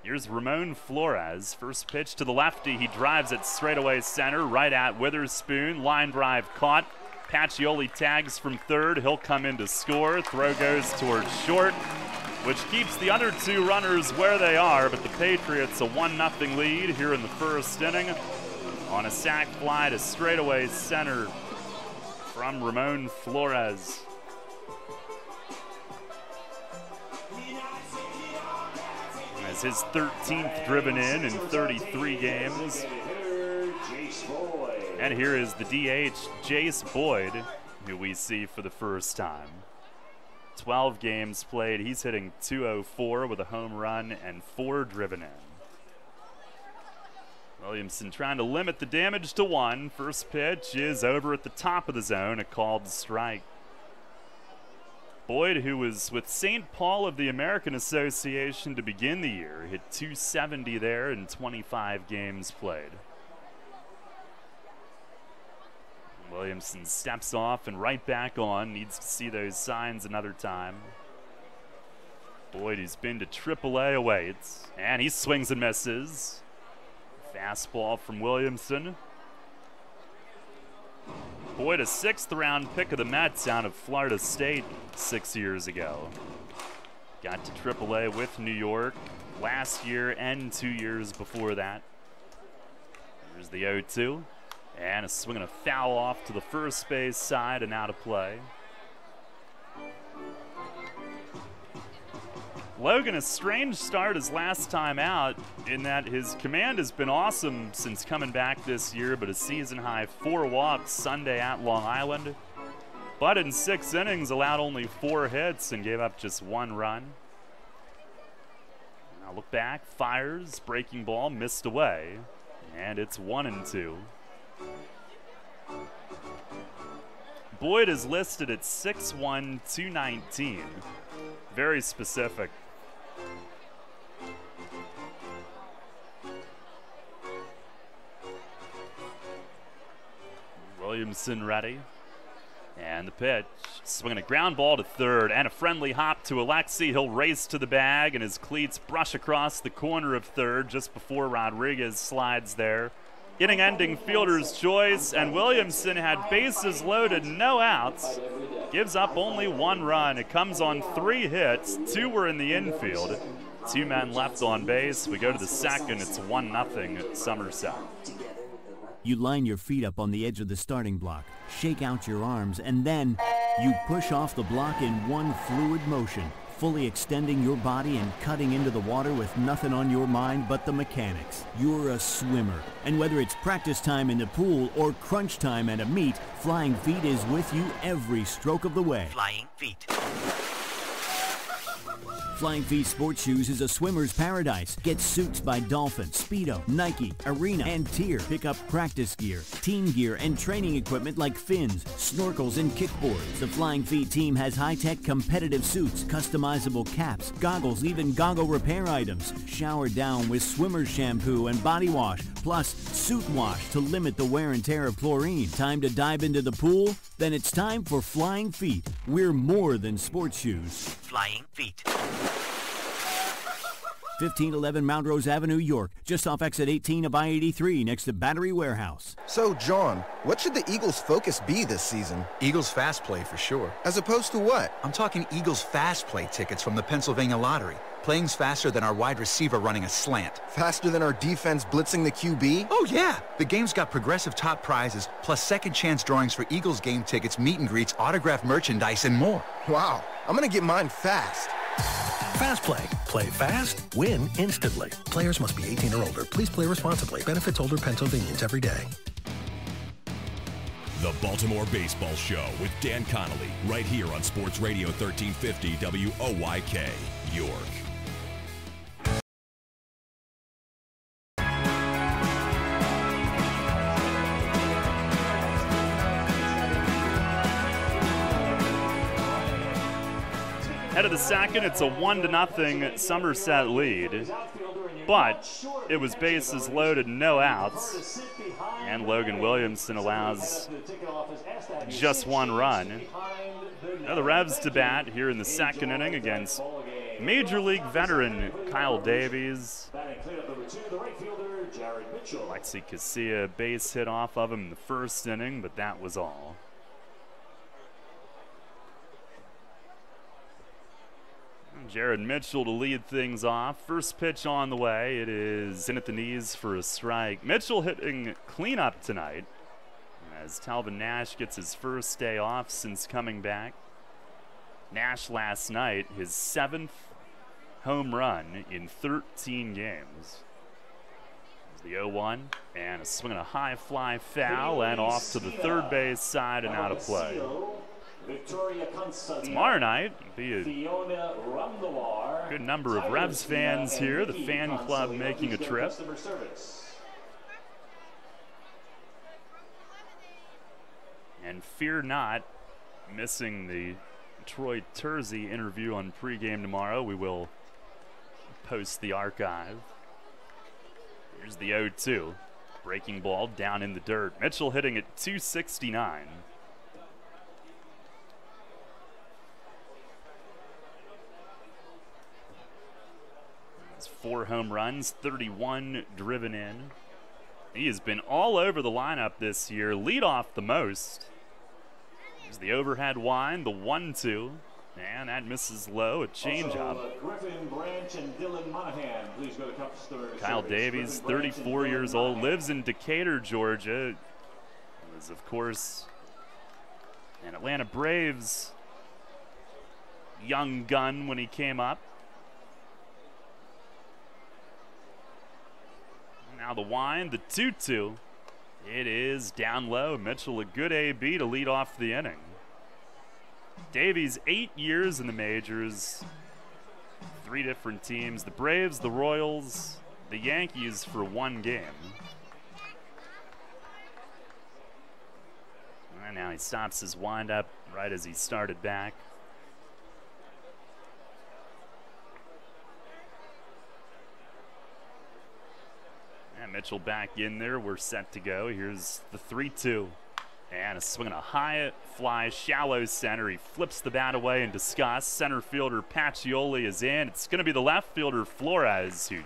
Here's Ramon Flores. First pitch to the lefty. He drives it straightaway center, right at Witherspoon. Line drive caught. Pacioli tags from third. He'll come in to score. Throw goes towards short, which keeps the other two runners where they are, but the Patriots a 1-0 lead here in the first inning on a sac fly to straightaway center from Ramon Flores. As his 13th driven in 33 games. And here is the DH, Jace Boyd, who we see for the first time. 12 games played. He's hitting .204 with a home run and 4 driven in. Williamson trying to limit the damage to 1. First pitch is over at the top of the zone, a called strike. Boyd, who was with St. Paul of the American Association to begin the year, hit .270 there in 25 games played. Williamson steps off and right back on. Needs to see those signs another time. Boyd, who's been to AAA, awaits. And he swings and misses. Fastball from Williamson. Boyd, a 6th round pick of the Mets out of Florida State 6 years ago. Got to AAA with New York last year and 2 years before that. There's the 0-2. And a swing and a foul off to the first base side and out of play. Logan, a strange start his last time out in that his command has been awesome since coming back this year, but a season-high 4 walks Sunday at Long Island. But in 6 innings, allowed only 4 hits and gave up just 1 run. Now look back, fires, breaking ball, missed away, and it's 1-2. Boyd is listed at 6'1", 219. Very specific. Williamson ready. And the pitch. Swinging a ground ball to third and a friendly hop to Alexi. He'll race to the bag and his cleats brush across the corner of third just before Rodriguez slides there. Inning-ending fielder's choice, and Williamson had bases loaded, no outs. Gives up only 1 run. It comes on 3 hits. 2 were in the infield. 2 men left on base. We go to the second. It's 1-0 at Somerset. You line your feet up on the edge of the starting block, shake out your arms, and then you push off the block in one fluid motion, fully extending your body and cutting into the water with nothing on your mind but the mechanics. You're a swimmer, and whether it's practice time in the pool or crunch time at a meet, Flying Feet is with you every stroke of the way. Flying Feet. Flying Feet Sports Shoes is a swimmer's paradise. Get suits by Dolphin, Speedo, Nike, Arena, and Tier. Pick up practice gear, team gear, and training equipment like fins, snorkels, and kickboards. The Flying Feet team has high-tech competitive suits, customizable caps, goggles, even goggle repair items. Shower down with swimmer's shampoo and body wash, plus suit wash to limit the wear and tear of chlorine. Time to dive into the pool? Then it's time for Flying Feet. We're more than sports shoes. Flying Feet. 1511 Mount Rose Avenue, York, just off exit 18 of I-83 next to Battery Warehouse. So, John, what should the Eagles' focus be this season? Eagles Fast Play for sure. As opposed to what? I'm talking Eagles Fast Play tickets from the Pennsylvania Lottery. Playing's faster than our wide receiver running a slant. Faster than our defense blitzing the QB? Oh, yeah. The game's got progressive top prizes, plus second chance drawings for Eagles game tickets, meet and greets, autographed merchandise, and more. Wow. I'm going to get mine fast. Fast Play. Play fast, win instantly. Players must be 18 or older. Please play responsibly. Benefits older Pennsylvanians every day. The Baltimore Baseball Show with Dan Connolly, right here on Sports Radio 1350 WOYK, York. Head of the second, it's a 1-0 Somerset lead, but it was bases loaded, no outs, and Logan Williamson allows just one run. Now the Revs to bat here in the second inning against Major League veteran Kyle Davies. Lexi Casilla base hit off of him in the first inning, but that was all. Jared Mitchell to lead things off. First pitch on the way. It is in at the knees for a strike. Mitchell hitting cleanup tonight as Talvin Nash gets his first day off since coming back. Nash last night, his 7th home run in 13 games. The 0-1 and a swing and a high fly foul and off to the third base side and out of play. Tomorrow night, be a good number of Revs fans here. The fan club making a trip. And fear not missing the Troy Tersey interview on pregame tomorrow. We will post the archive. Here's the 0-2. Breaking ball down in the dirt. Mitchell hitting at 269. That's 4 home runs, 31 driven in. He has been all over the lineup this year. Lead off the most. Here's the overhead wind, the 1-2. And that misses low, a changeup. Kyle Davies, 34 years old, lives in Decatur, Georgia. Was, of course, an Atlanta Braves young gun when he came up. Now the wind, the 2-2. It is down low. Mitchell, a good AB to lead off the inning. Davies, 8 years in the majors. 3 different teams. The Braves, the Royals, the Yankees for 1 game. And now he stops his windup right as he started back. And Mitchell back in there. We're set to go. Here's the 3-2. And a swing and a high fly, shallow center. He flips the bat away in disgust. Center fielder Pacioli is in. It's going to be the left fielder Flores who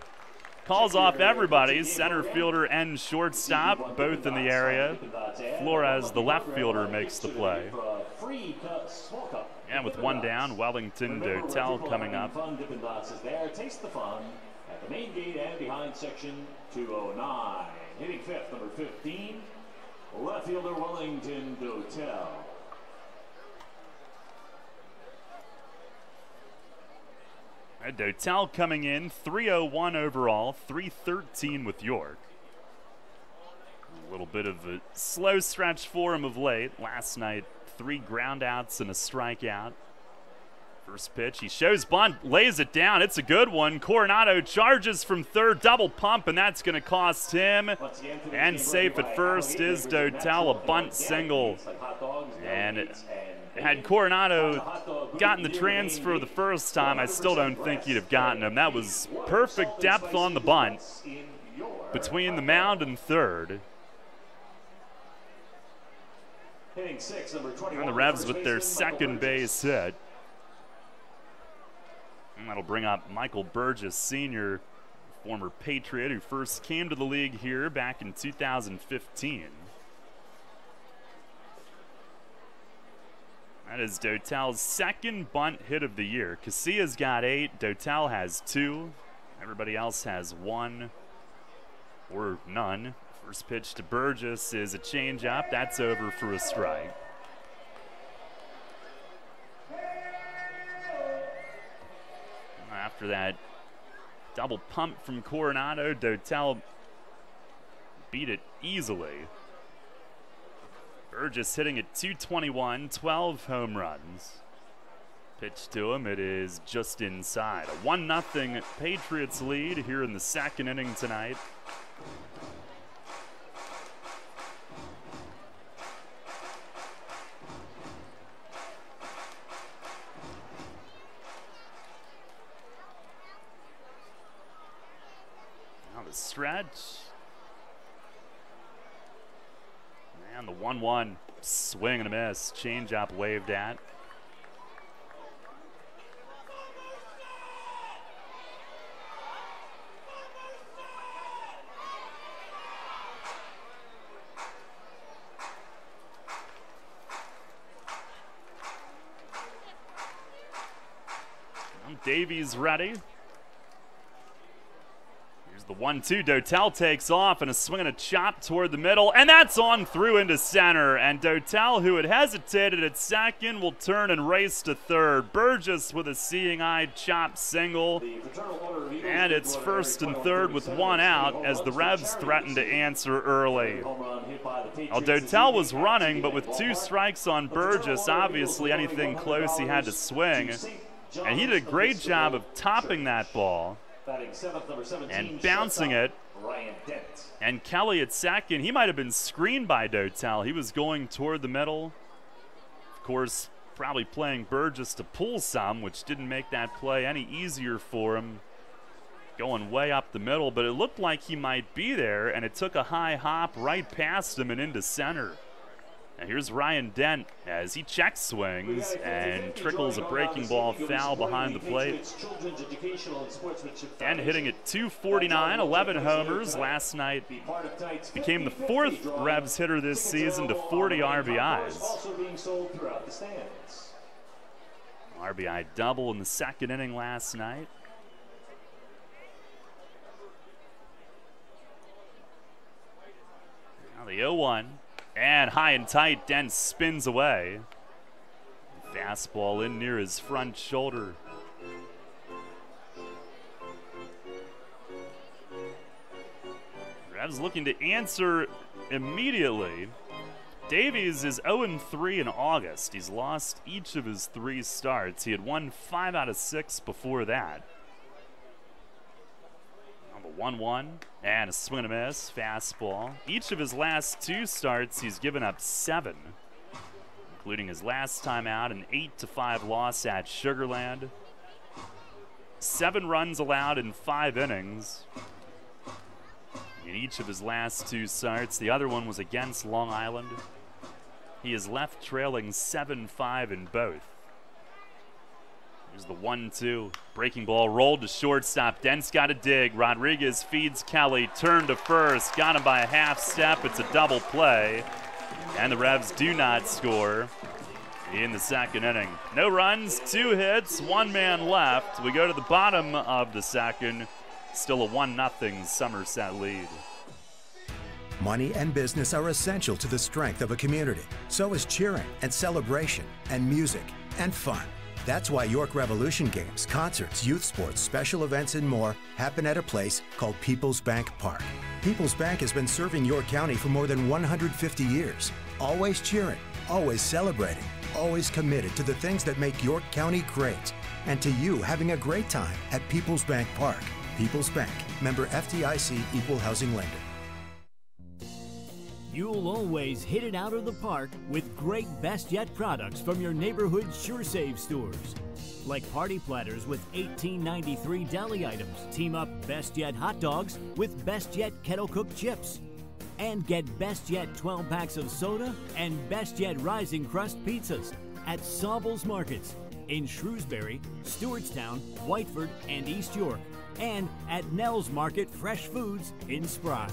calls off everybody. Center fielder and shortstop, both in the area. Flores, the left fielder, makes the play. And with 1 down, Wellington Dotel coming up. Taste the fun at the main gate and behind section 209. Hitting 5th, number 15. Left fielder Wellington Dotel. Dotel coming in, 301 overall, 313 with York. A little bit of a slow stretch for him of late. Last night, 3 ground outs and a strikeout. First pitch, he shows bunt, lays it down. It's a good one. Coronado charges from third, double pump, and that's going to cost him. And safe at first is Dotel, a bunt single. And had Coronado gotten the transfer the first time, I still don't think he'd have gotten him. That was perfect depth on the bunt between the mound and third. And the Revs with their second base hit. And that'll bring up Michael Burgess Sr., former Patriot who first came to the league here back in 2015. That is Dotel's second bunt hit of the year. Casilla's got 8, Dotel has 2. Everybody else has 1 or none. First pitch to Burgess is a changeup. That's over for a strike. After that double pump from Coronado, Dotel beat it easily. Burgess hitting at 221, 12 home runs. Pitch to him, it is just inside. A 1-0 Patriots lead here in the second inning tonight. Now the stretch. And the 1-1 swing and a miss. Changeup waved at. Davies ready. Here's the 1-2. Dotel takes off and a swing and a chop toward the middle, and that's on through into center. And Dotel, who had hesitated at second, will turn and race to third. Burgess with a seeing-eyed chop single, and it's first and third with one out as the Revs threatened to answer early. Well, Dotel was running, but with 2 strikes on Burgess, obviously anything close he had to swing. And he did a great job of topping that ball and bouncing it. And Kelly at second, he might have been screened by Dotel. He was going toward the middle. Of course, probably playing Burgess to pull some, which didn't make that play any easier for him. Going way up the middle, but it looked like he might be there, and it took a high hop right past him and into center. And here's Ryan Dent as he check swings and trickles a breaking ball foul behind the plate. Dent hitting at 249, 11 homers last night. Became the 4th Revs hitter this season to 40 RBIs. RBI double in the second inning last night. Now the 0-1. And high and tight, Dent spins away. Fastball in near his front shoulder. Revs looking to answer immediately. Davies is 0-3 in August. He's lost each of his 3 starts. He had won 5 out of 6 before that. 1-1 and a swing and a miss, fastball. Each of his last 2 starts, he's given up 7, including his last time out, an 8-5 loss at Sugarland. 7 runs allowed in 5 innings in each of his last 2 starts. The other one was against Long Island. He is left trailing 7-5 in both. Here's the 1-2. Breaking ball rolled to shortstop. Dent's got a dig. Rodriguez feeds Kelly. Turn to first. Got him by a half step. It's a double play. And the Revs do not score in the second inning. No runs, 2 hits, 1 man left. We go to the bottom of the second. Still a 1-0 Somerset lead. Money and business are essential to the strength of a community. So is cheering and celebration and music and fun. That's why York Revolution games, concerts, youth sports, special events, and more happen at a place called People's Bank Park. People's Bank has been serving York County for more than 150 years. Always cheering, always celebrating, always committed to the things that make York County great. And to you having a great time at People's Bank Park. People's Bank, member FDIC, equal housing lender. You'll always hit it out of the park with great Best Yet products from your neighborhood SureSave stores. Like party platters with $18.93 deli items. Team up Best Yet hot dogs with Best Yet kettle cooked chips. And get Best Yet 12 packs of soda and Best Yet Rising Crust pizzas at Saubles Markets in Shrewsbury, Stewartstown, Whiteford, and East York. And at Nell's Market Fresh Foods in Spry.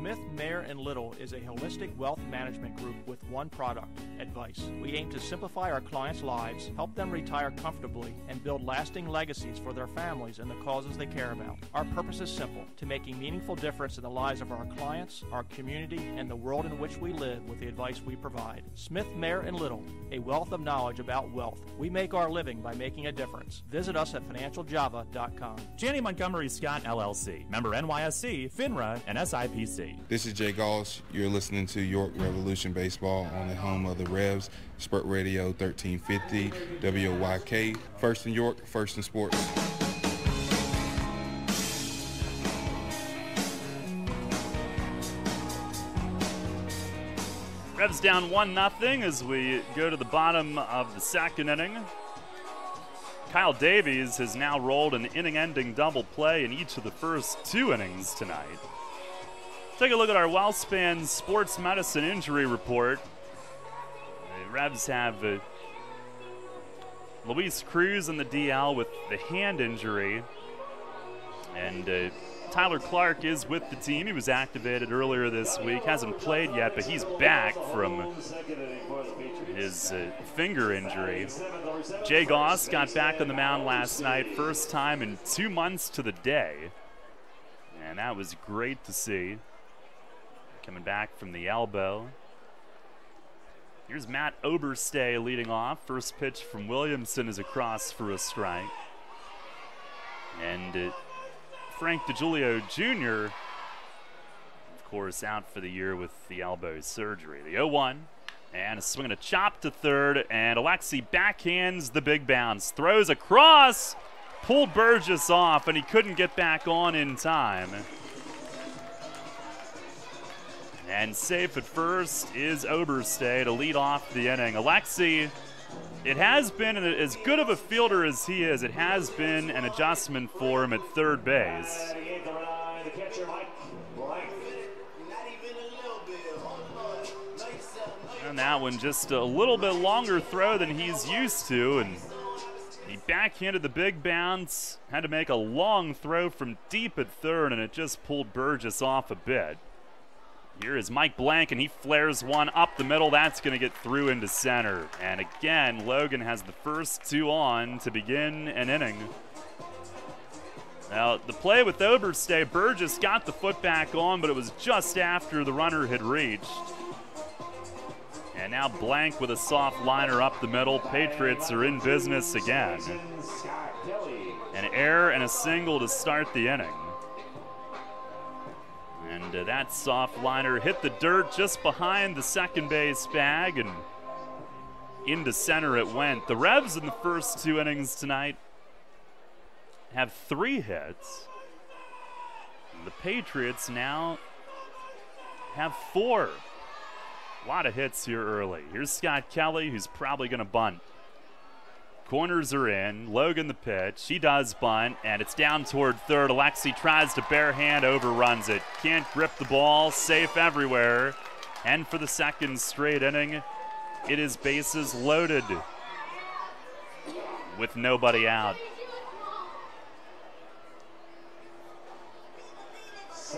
Smith, Mayer & Little is a holistic wealth management group with one product, advice. We aim to simplify our clients' lives, help them retire comfortably, and build lasting legacies for their families and the causes they care about. Our purpose is simple, to make a meaningful difference in the lives of our clients, our community, and the world in which we live with the advice we provide. Smith, Mayer & Little, a wealth of knowledge about wealth. We make our living by making a difference. Visit us at financialjava.com. Janney Montgomery Scott LLC, member NYSE, FINRA, and SIPC. This is Jay Gaush. You're listening to York Revolution Baseball on the home of the Revs, Spurt Radio 1350, WOYK. First in York, first in sports. Revs down 1-0 as we go to the bottom of the second inning. Kyle Davies has now rolled an inning-ending double play in each of the first 2 innings tonight. Take a look at our WellSpan Sports Medicine Injury Report. The Revs have Luis Cruz in the DL with the hand injury. And Tyler Clark is with the team. He was activated earlier this week. Hasn't played yet, but he's back from his finger injury. Jay Goss got back on the mound last night, first time in 2 months to the day. And that was great to see. Coming back from the elbow. Here's Matt Oberstay leading off. First pitch from Williamson is across for a strike. And Frank DeGiulio Jr., of course, out for the year with the elbow surgery. The 0-1, and a swing and a chop to third, and Alexi backhands the big bounce. Throws across, pulled Burgess off, and he couldn't get back on in time. And safe at first is Oberstay to lead off the inning. Alexi, it has been, as good of a fielder as he is, it has been an adjustment for him at third base. And that one just a little bit longer throw than he's used to, and he backhanded the big bounce, had to make a long throw from deep at third, and it just pulled Burgess off a bit. Here is Mike Blank, and he flares one up the middle. That's going to get through into center. And again, Logan has the first 2 on to begin an inning. Now, the play with Oberstay, Burgess got the foot back on, but it was just after the runner had reached. And now Blank with a soft liner up the middle. Patriots are in business again. An error and a single to start the inning. And that soft liner hit the dirt just behind the second base bag, and into center it went. The Revs in the first 2 innings tonight have 3 hits. And the Patriots now have 4. A lot of hits here early. Here's Scott Kelly, who's probably going to bunt. Corners are in. Logan the pitch. He does bunt, and it's down toward third. Alexi tries to bare hand, overruns it. Can't grip the ball. Safe everywhere. And for the second straight inning, it is bases loaded with nobody out.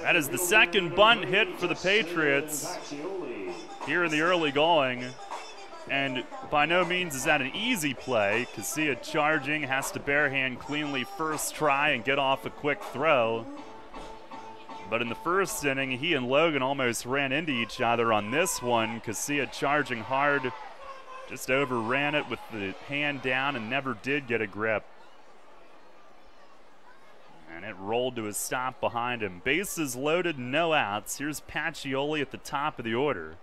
That is the second bunt hit for the Patriots here in the early going. And by no means is that an easy play. Casilla charging, has to barehand cleanly first try and get off a quick throw. But in the first inning, he and Logan almost ran into each other on this one. Casilla charging hard, just overran it with the hand down and never did get a grip. And it rolled to a stop behind him. Bases loaded, no outs. Here's Pacioli at the top of the order.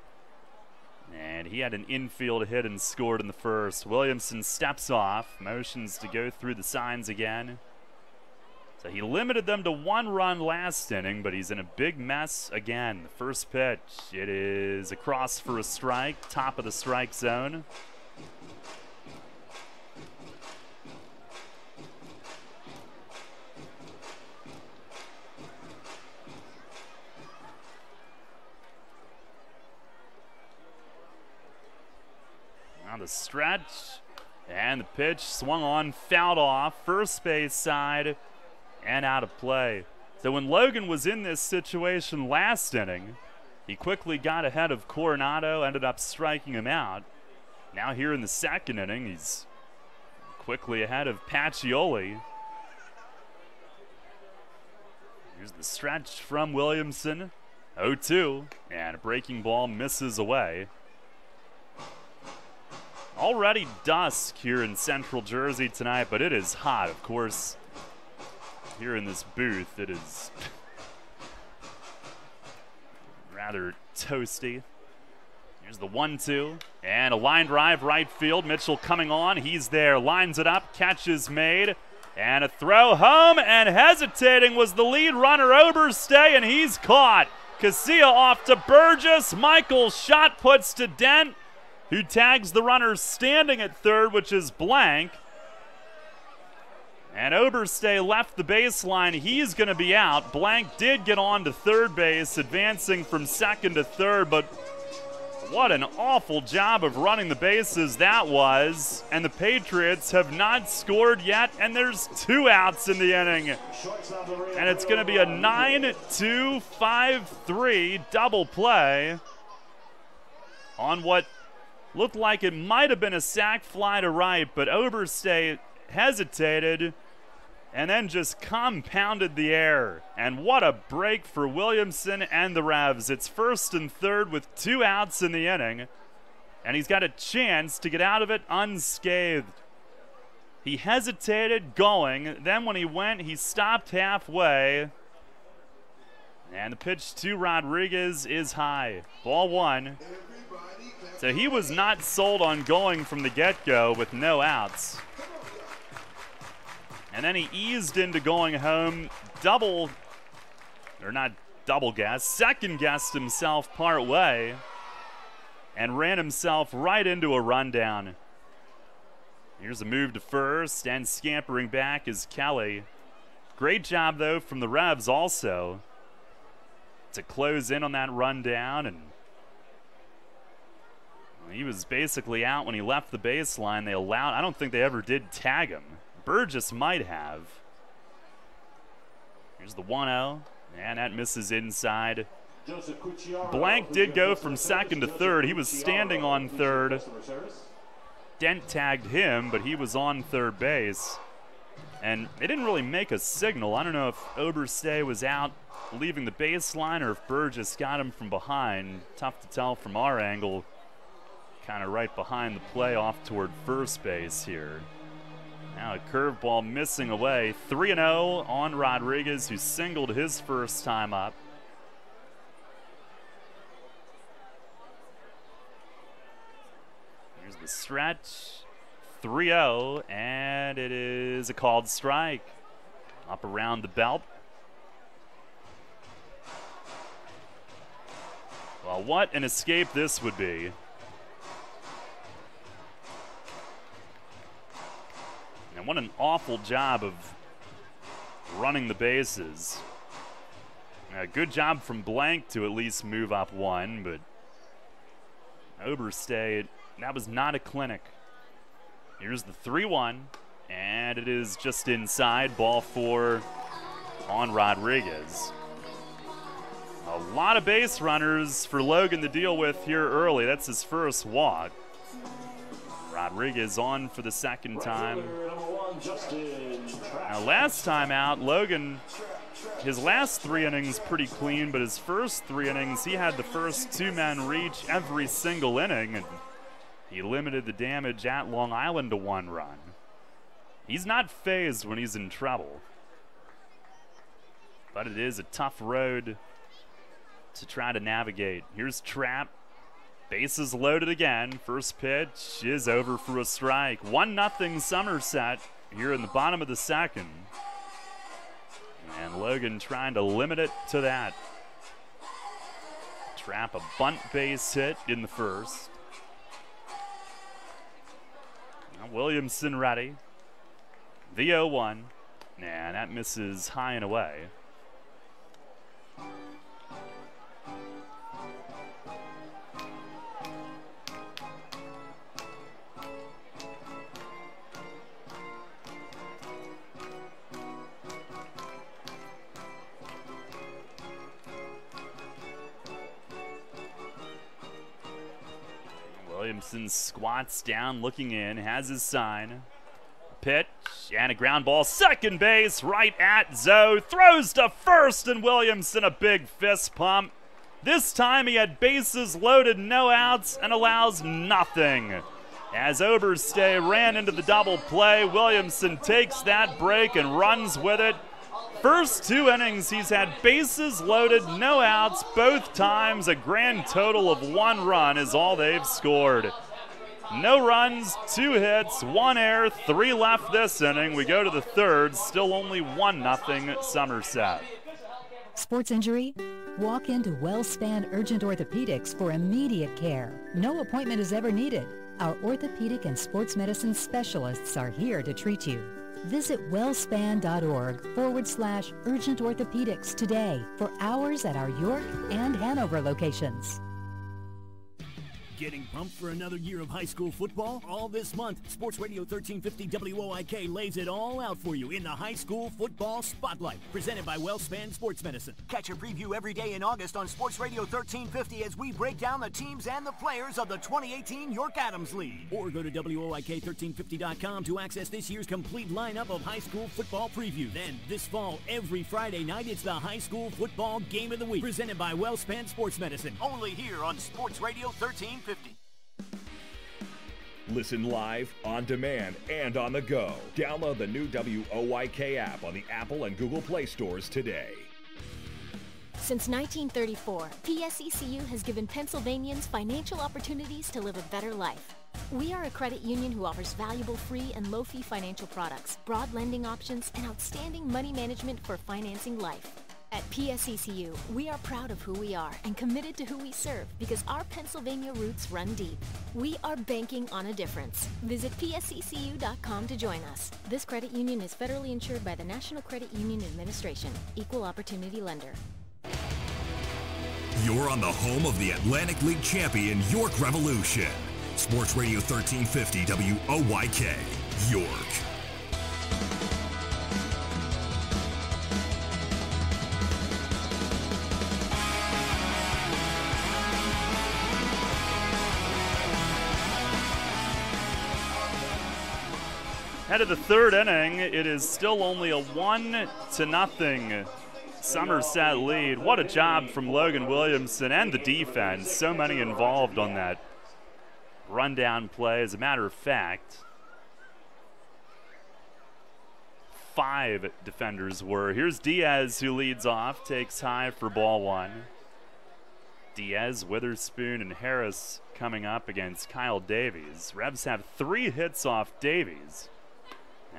And he had an infield hit and scored in the first. Williamson steps off, motions to go through the signs again. So he limited them to 1 run last inning, but he's in a big mess again. The first pitch, it is across for a strike, top of the strike zone. On the stretch, and the pitch swung on, fouled off, first base side, and out of play. So when Logan was in this situation last inning, he quickly got ahead of Coronado, ended up striking him out. Now here in the second inning, he's quickly ahead of Pacioli. Here's the stretch from Williamson. 0-2, and a breaking ball misses away. Already dusk here in Central Jersey tonight, but it is hot, of course. Here in this booth, it is rather toasty. Here's the 1-2, and a line drive right field. Mitchell coming on, he's there, lines it up, catch is made, and a throw home, and hesitating was the lead runner Oberstay, and he's caught. Casilla off to Burgess. Michael's shot puts to Dent, who tags the runner standing at third, which is Blank. And Oberstay left the baseline. He's going to be out. Blank did get on to third base, advancing from second to third, but what an awful job of running the bases that was. And the Patriots have not scored yet, and there's 2 outs in the inning. And it's going to be a 9-2-5-3 double play on what looked like it might have been a sac fly to right, but Oberstay hesitated and then just compounded the error. And what a break for Williamson and the Revs. It's first and third with 2 outs in the inning, and he's got a chance to get out of it unscathed. He hesitated going, then when he went, he stopped halfway, and the pitch to Rodriguez is high. Ball 1. So he was not sold on going from the get-go with no outs. And then he eased into going home, second-guessed himself part way, and ran himself right into a rundown. Here's a move to first, and scampering back is Kelly. Great job, though, from the Revs also to close in on that rundown, and he was basically out when he left the baseline. I don't think they ever did tag him. Burgess might have. Here's the 1-0, and that misses inside. Blank did go from second to third. He was standing on third. Dent tagged him, but he was on third base. And they didn't really make a signal. I don't know if Oberstay was out leaving the baseline or if Burgess got him from behind. Tough to tell from our angle. Kind of right behind the play off toward first base here. Now a curveball missing away. 3-0 on Rodriguez, who singled his first time up. Here's the stretch. 3-0, and it is a called strike. Up around the belt. Well, what an escape this would be. And what an awful job of running the bases. A good job from Blank to at least move up 1, but Oberstay, that was not a clinic. Here's the 3-1, and it is just inside. Ball 4 on Rodriguez. A lot of base runners for Logan to deal with here early. That's his first walk. Rodriguez on for the second time. Now, last time out, Logan, his last 3 innings pretty clean, but his first 3 innings, he had the first 2 men reach every single inning, and he limited the damage at Long Island to 1 run. He's not phased when he's in trouble, but it is a tough road to try to navigate. Here's Trapp. Bases loaded again. First pitch is over for a strike. 1-0 Somerset here in the bottom of the second. And Logan trying to limit it to that. Trapp a bunt base hit in the first. Now Williamson ready. The 0-1. And that misses high and away. Williamson squats down, looking in, has his sign. Pitch, and a ground ball, second base, right at Zoe. Throws to first, and Williamson a big fist pump. This time he had bases loaded, no outs, and allows nothing. As Oberstay ran into the double play, Williamson takes that break and runs with it. First 2 innings, he's had bases loaded, no outs, both times. A grand total of 1 run is all they've scored. No runs, 2 hits, 1 error, 3 left this inning. We go to the third, still only 1-0 Somerset. Sports injury? Walk into WellSpan Urgent Orthopedics for immediate care. No appointment is ever needed. Our orthopedic and sports medicine specialists are here to treat you. Visit wellspan.org/urgent orthopedics today for hours at our York and Hanover locations. Getting pumped for another year of high school football? All this month, Sports Radio 1350 WOIK lays it all out for you in the High School Football Spotlight, presented by WellSpan Sports Medicine. Catch a preview every day in August on Sports Radio 1350 as we break down the teams and the players of the 2018 York Adams League. Or go to WOIK1350.com to access this year's complete lineup of high school football preview. Then, this fall, every Friday night, it's the High School Football Game of the Week, presented by WellSpan Sports Medicine. Only here on Sports Radio 1350. Listen live, on demand, and on the go. Download the new WOYK app on the Apple and Google Play stores today. Since 1934, PSECU has given Pennsylvanians financial opportunities to live a better life. We are a credit union who offers valuable free and low-fee financial products, broad lending options, and outstanding money management for financing life. At PSECU, we are proud of who we are and committed to who we serve because our Pennsylvania roots run deep. We are banking on a difference. Visit pseccu.com to join us. This credit union is federally insured by the National Credit Union Administration. Equal Opportunity Lender. You're on the home of the Atlantic League champion York Revolution. Sports Radio 1350 WOYK, York. Head of the third inning, it is still only a 1-0 Somerset lead. What a job from Logan Williamson and the defense. So many involved on that rundown play. As a matter of fact, 5 defenders were. Here's Diaz, who leads off, takes high for ball 1. Diaz, Witherspoon, and Harris coming up against Kyle Davies. Revs have 3 hits off Davies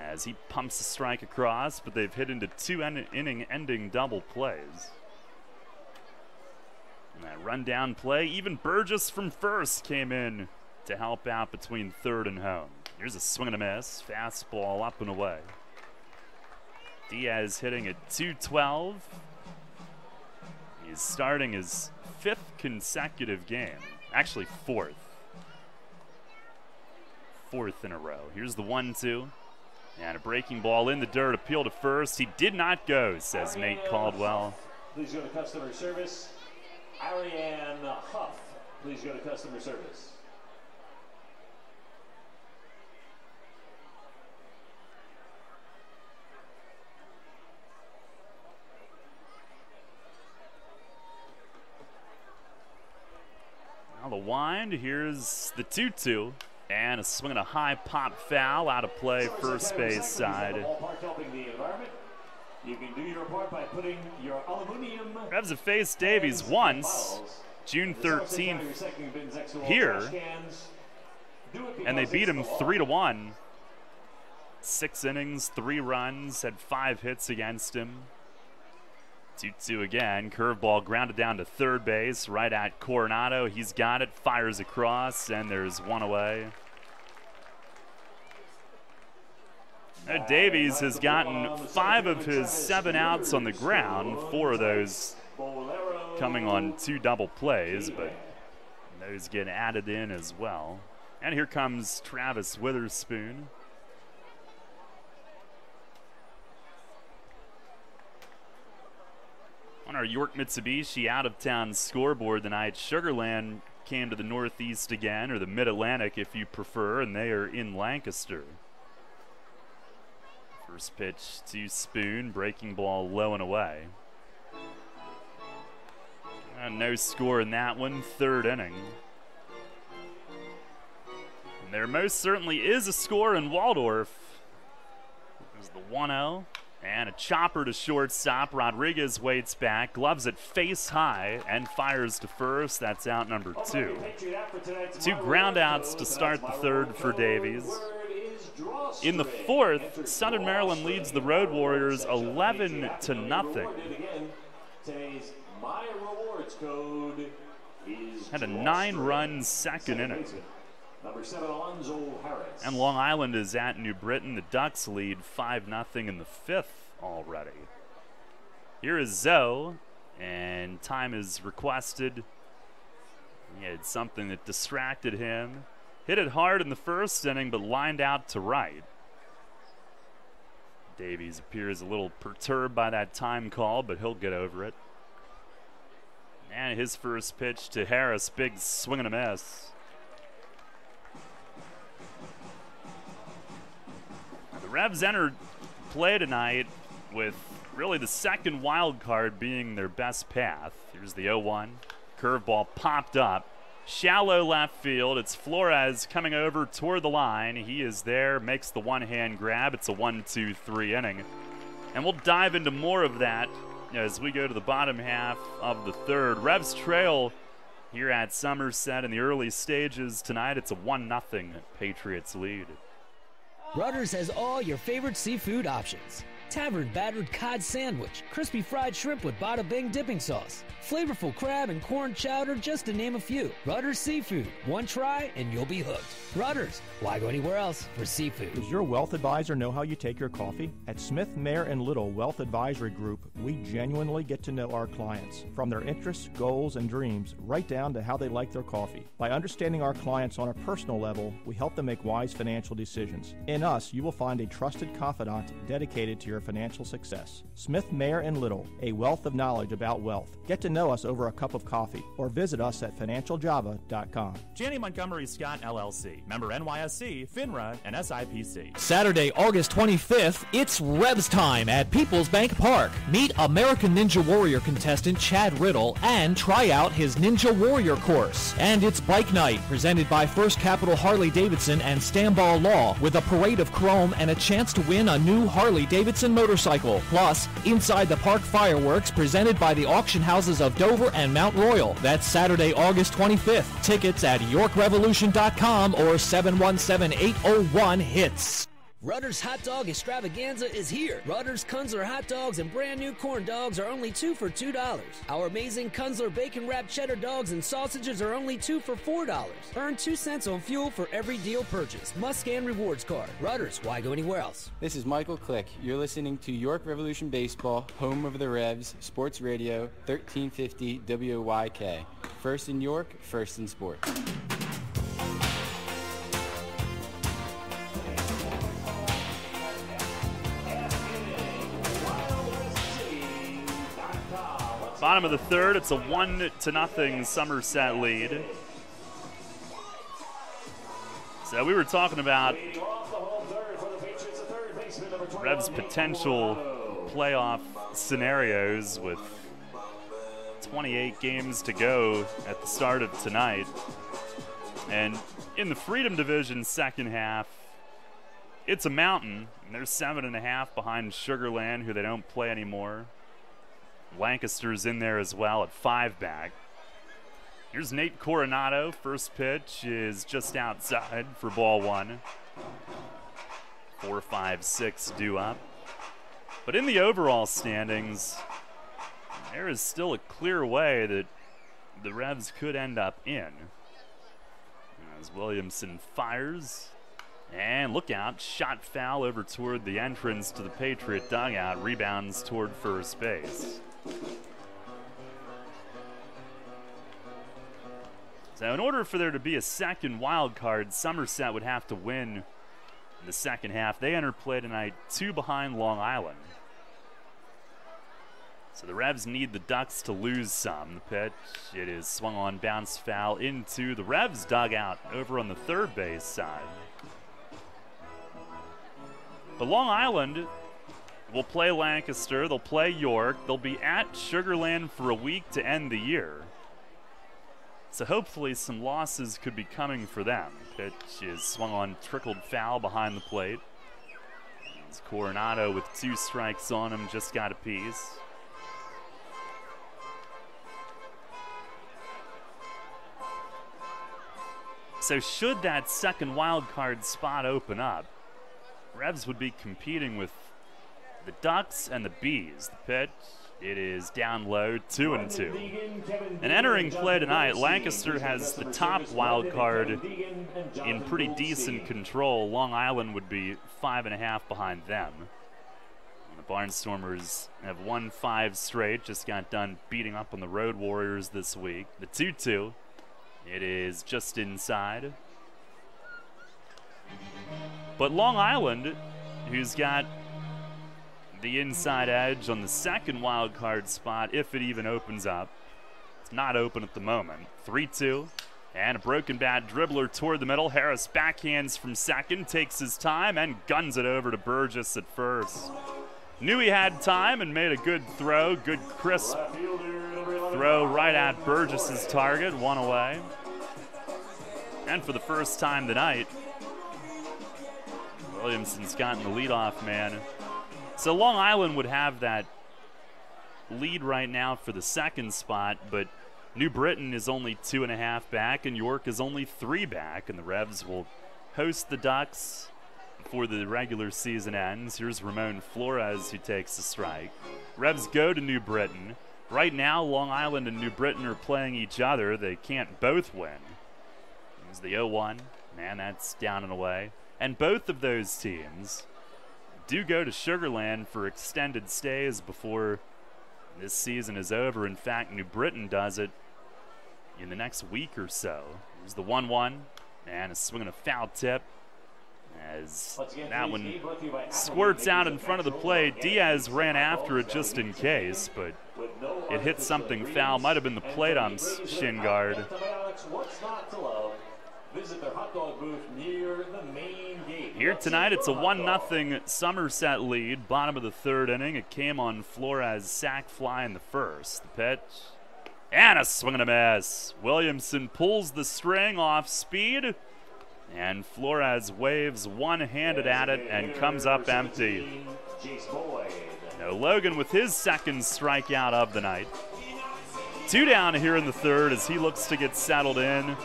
as he pumps a strike across, but they've hit into 2 inning-ending double plays. And that rundown play, even Burgess from first came in to help out between third and home. Here's a swing and a miss, fastball up and away. Diaz hitting at .212. He's starting his 5th consecutive game, actually 4th. 4th in a row. Here's the 1-2. And a breaking ball in the dirt, appeal to first. He did not go, says Nate Caldwell. Please go to customer service. Ariane Huff, please go to customer service. Now the wind, here's the 2-2. And a swing and a high pop foul out of play, first base side. You can do your part by putting your aluminum. Revs have faced Davies once, June 13th, here, and they beat him 3-1. 6 innings, 3 runs, had 5 hits against him. 2-2 again, curveball grounded down to third base, right at Coronado. He's got it, fires across, and there's 1 away. Davies has gotten 5 of his 7 outs on the ground, 4 of those coming on 2 double plays, but those get added in as well. And here comes Travis Witherspoon. On our York Mitsubishi out-of-town scoreboard tonight, Sugarland came to the Northeast again, or the Mid-Atlantic if you prefer, and they are in Lancaster. First pitch to Spoon, breaking ball low and away. No score in that one, third inning. And there most certainly is a score in Waldorf. There's the 1-0, and a chopper to shortstop. Rodriguez waits back, gloves it face high, and fires to first. That's out number 2. 2 groundouts to start the third for Davies. In the fourth, Southern Maryland leads the Road Warriors 11-0. Had a 9-run second inning. Number 7, Alonzo Harris. And Long Island is at New Britain. The Ducks lead 5-0 in the fifth already. Here is Zoe, and time is requested. He had something that distracted him. Hit it hard in the first inning, but lined out to right. Davies appears a little perturbed by that time call, but he'll get over it. And his first pitch to Harris, big swing and a miss. The Revs entered play tonight with really the second wild card being their best path. Here's the 0-1. Curveball popped up. Shallow left field. It's Flores coming over toward the line. He is there, makes the one-hand grab. It's a 1-2-3 inning. And we'll dive into more of that as we go to the bottom half of the third. Revs trail here at Somerset in the early stages tonight. It's a 1-0 Patriots lead. Rutter's has all your favorite seafood options. Tavern battered cod sandwich, crispy fried shrimp with bada bing dipping sauce, flavorful crab and corn chowder, just to name a few. Rutter's Seafood. One try and you'll be hooked. Rutter's. Why go anywhere else for seafood? Does your wealth advisor know how you take your coffee? At Smith, Mayer & Little Wealth Advisory Group, we genuinely get to know our clients, from their interests, goals, and dreams, right down to how they like their coffee. By understanding our clients on a personal level, we help them make wise financial decisions. In us, you will find a trusted confidant dedicated to your financial success. Smith, Mayer & Little, a wealth of knowledge about wealth. Get to know us over a cup of coffee or visit us at financialjava.com. Janney Montgomery Scott LLC, member NYSE, FINRA, and SIPC. Saturday, August 25th, it's Revs time at People's Bank Park. Meet American Ninja Warrior contestant Chad Riddle and try out his Ninja Warrior course. And it's Bike Night, presented by First Capital Harley-Davidson and Stanball Law, with a parade of chrome and a chance to win a new Harley-Davidson motorcycle. Plus, Inside the Park fireworks presented by the auction houses of Dover and Mount Royal. That's Saturday, August 25th. Tickets at YorkRevolution.com or 717-801-HITS. Rutter's Hot Dog Extravaganza is here. Rutter's Kunzler hot dogs and brand new corn dogs are only 2 for $2. Our amazing Kunzler bacon wrapped cheddar dogs and sausages are only 2 for $4. Earn 2 cents on fuel for every deal purchased. Must scan rewards card. Rutter's, why go anywhere else? This is Michael Click. You're listening to York Revolution Baseball, home of the Revs, Sports Radio, 1350 WYK. First in York, first in sports. Bottom of the third, it's a 1-0 Somerset lead. So we were talking about Revs' potential playoff scenarios with 28 games to go at the start of tonight. And in the Freedom Division second half, it's a mountain. And they're 7.5 behind Sugarland, who they don't play anymore. Lancaster's in there as well at 5 back. Here's Nate Coronado. First pitch is just outside for ball 1. 4, 5, 6 due up. But in the overall standings, there is still a clear way that the Revs could end up in. As Williamson fires. And look out, shot foul over toward the entrance to the Patriot dugout. Rebounds toward first base. So in order for there to be a second wild card, Somerset would have to win in the second half. They enter play tonight 2 behind Long Island. So the Revs need the Ducks to lose some. The pitch, it is swung on, bounce foul into the Revs dugout over on the third base side. But Long Island will play Lancaster, they'll play York, they'll be at Sugarland for a week to end the year. So hopefully some losses could be coming for them. Pitch is swung on, trickled foul behind the plate. It's Coronado with 2 strikes on him, just got a piece. So should that second wild card spot open up, Revs would be competing with the Ducks and the Bees. The pitch, it is down low, 2-2. And entering play tonight, Lancaster has the top wild card in pretty decent control. Long Island would be 5.5 behind them. And the Barnstormers have won 5 straight, just got done beating up on the Road Warriors this week. The 2-2, it is just inside. But Long Island, who's got the inside edge on the second wild card spot, if it even opens up. It's not open at the moment. 3-2, and a broken bat dribbler toward the middle. Harris backhands from second, takes his time, and guns it over to Burgess at first. Knew he had time and made a good throw, good crisp throw right at Burgess's target, 1 away. And for the first time tonight, Williamson's gotten the leadoff man. So Long Island would have that lead right now for the second spot, but New Britain is only 2.5 back, and York is only 3 back, and the Revs will host the Ducks before the regular season ends. Here's Ramon Flores, who takes the strike. Revs go to New Britain. Right now, Long Island and New Britain are playing each other. They can't both win. There's the 0-1. Man, that's down and away. And both of those teams do go to Sugarland for extended stays before this season is over. In fact, New Britain does it in the next week or so. There's the 1-1, and a swing and a foul tip as that one squirts out in front of the plate. Diaz ran after it just in case, but it hit something foul. Might have been the plate ump's shin guard. Visit their hot dog booth near the main gate. Here tonight, it's a 1-0 Somerset lead. Bottom of the third inning. It came on Flores' sac fly in the first. The pitch, and a swing and a miss. Williamson pulls the string off speed, and Flores waves one-handed at it and comes up empty. Now Logan with his second strikeout of the night. 2 down here in the third as he looks to get settled in.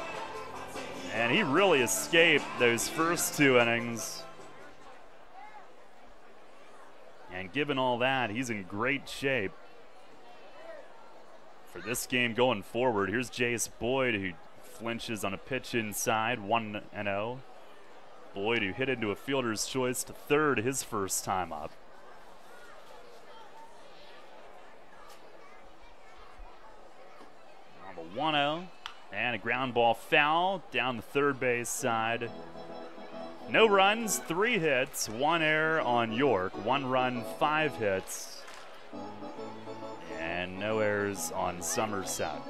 And he really escaped those first 2 innings. And given all that, he's in great shape for this game going forward. Here's Jace Boyd, who flinches on a pitch inside, 1-0. Boyd, who hit into a fielder's choice to third his first time up. On the 1-0. And a ground ball foul down the third base side. No runs, 3 hits, 1 error on York. 1 run, 5 hits. And no errors on Somerset.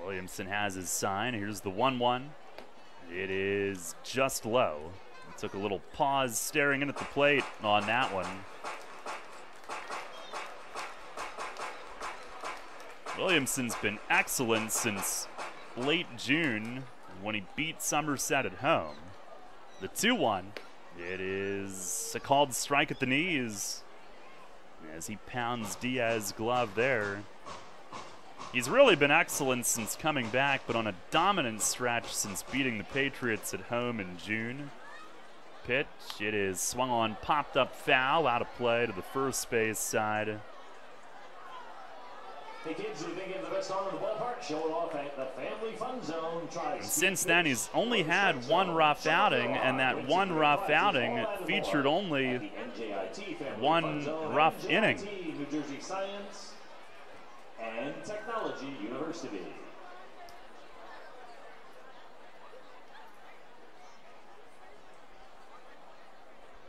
Williamson has his sign. Here's the 1-1. It is just low. Took a little pause staring in at the plate on that one. Williamson's been excellent since late June when he beat Somerset at home. The 2-1, it is a called strike at the knees as he pounds Diaz's glove there. He's really been excellent since coming back, but on a dominant stretch since beating the Patriots at home in June. Pitch, it is swung on, popped up foul, out of play to the first base side. The kids who think the best arm in the ballpark show it off at the Family Fun Zone. And since then, he's only had 1 rough outing, and that 1 rough outing featured only 1 rough inning. New Jersey Science and Technology University.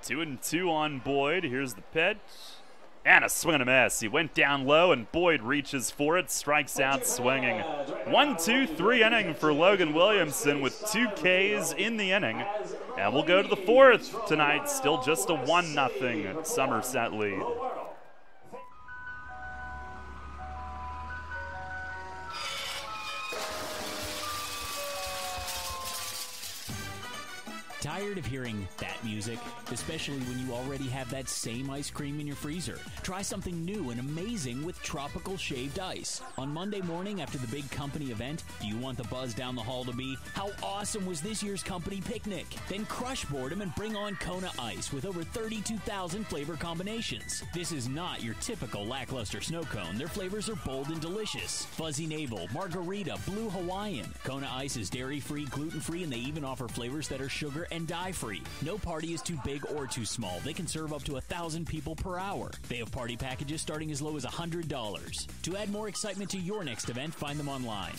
2-2 on Boyd. Here's the pitch. And a swing and a miss. He went down low, and Boyd reaches for it, strikes out swinging. 1-2-3 inning for Logan Williamson with 2 Ks in the inning. And we'll go to the 4th tonight. Still just a 1-0 Somerset lead. Tired of hearing that music? Especially when you already have that same ice cream in your freezer. Try something new and amazing with tropical shaved ice. On Monday morning after the big company event, do you want the buzz down the hall to be, how awesome was this year's company picnic? Then crush boredom and bring on Kona Ice with over 32,000 flavor combinations. This is not your typical lackluster snow cone. Their flavors are bold and delicious. Fuzzy Navel, Margarita, Blue Hawaiian. Kona Ice is dairy-free, gluten-free, and they even offer flavors that are sugar and dye-free. No party is too big or too small. They can serve up to 1,000 people per hour. They have party packages starting as low as $100. To add more excitement to your next event, find them online.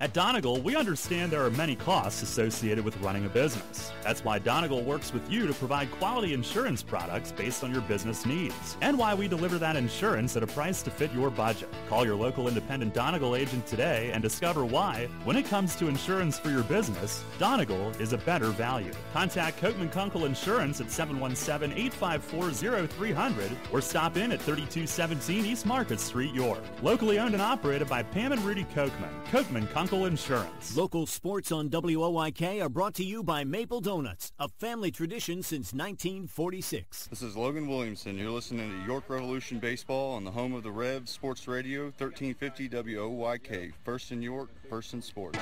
At Donegal, we understand there are many costs associated with running a business. That's why Donegal works with you to provide quality insurance products based on your business needs, and why we deliver that insurance at a price to fit your budget. Call your local independent Donegal agent today and discover why, when it comes to insurance for your business, Donegal is a better value. Contact Kochman Kunkel Insurance at 717-854-0300 or stop in at 3217 East Market Street, York. Locally owned and operated by Pam and Rudy Kochman. Kochman Kunkel Insurance. Local sports on WOYK are brought to you by Maple Donuts, a family tradition since 1946. This is Logan Williamson. You're listening to York Revolution Baseball on the home of the Revs, Sports Radio, 1350 WOYK. First in York, first in sports.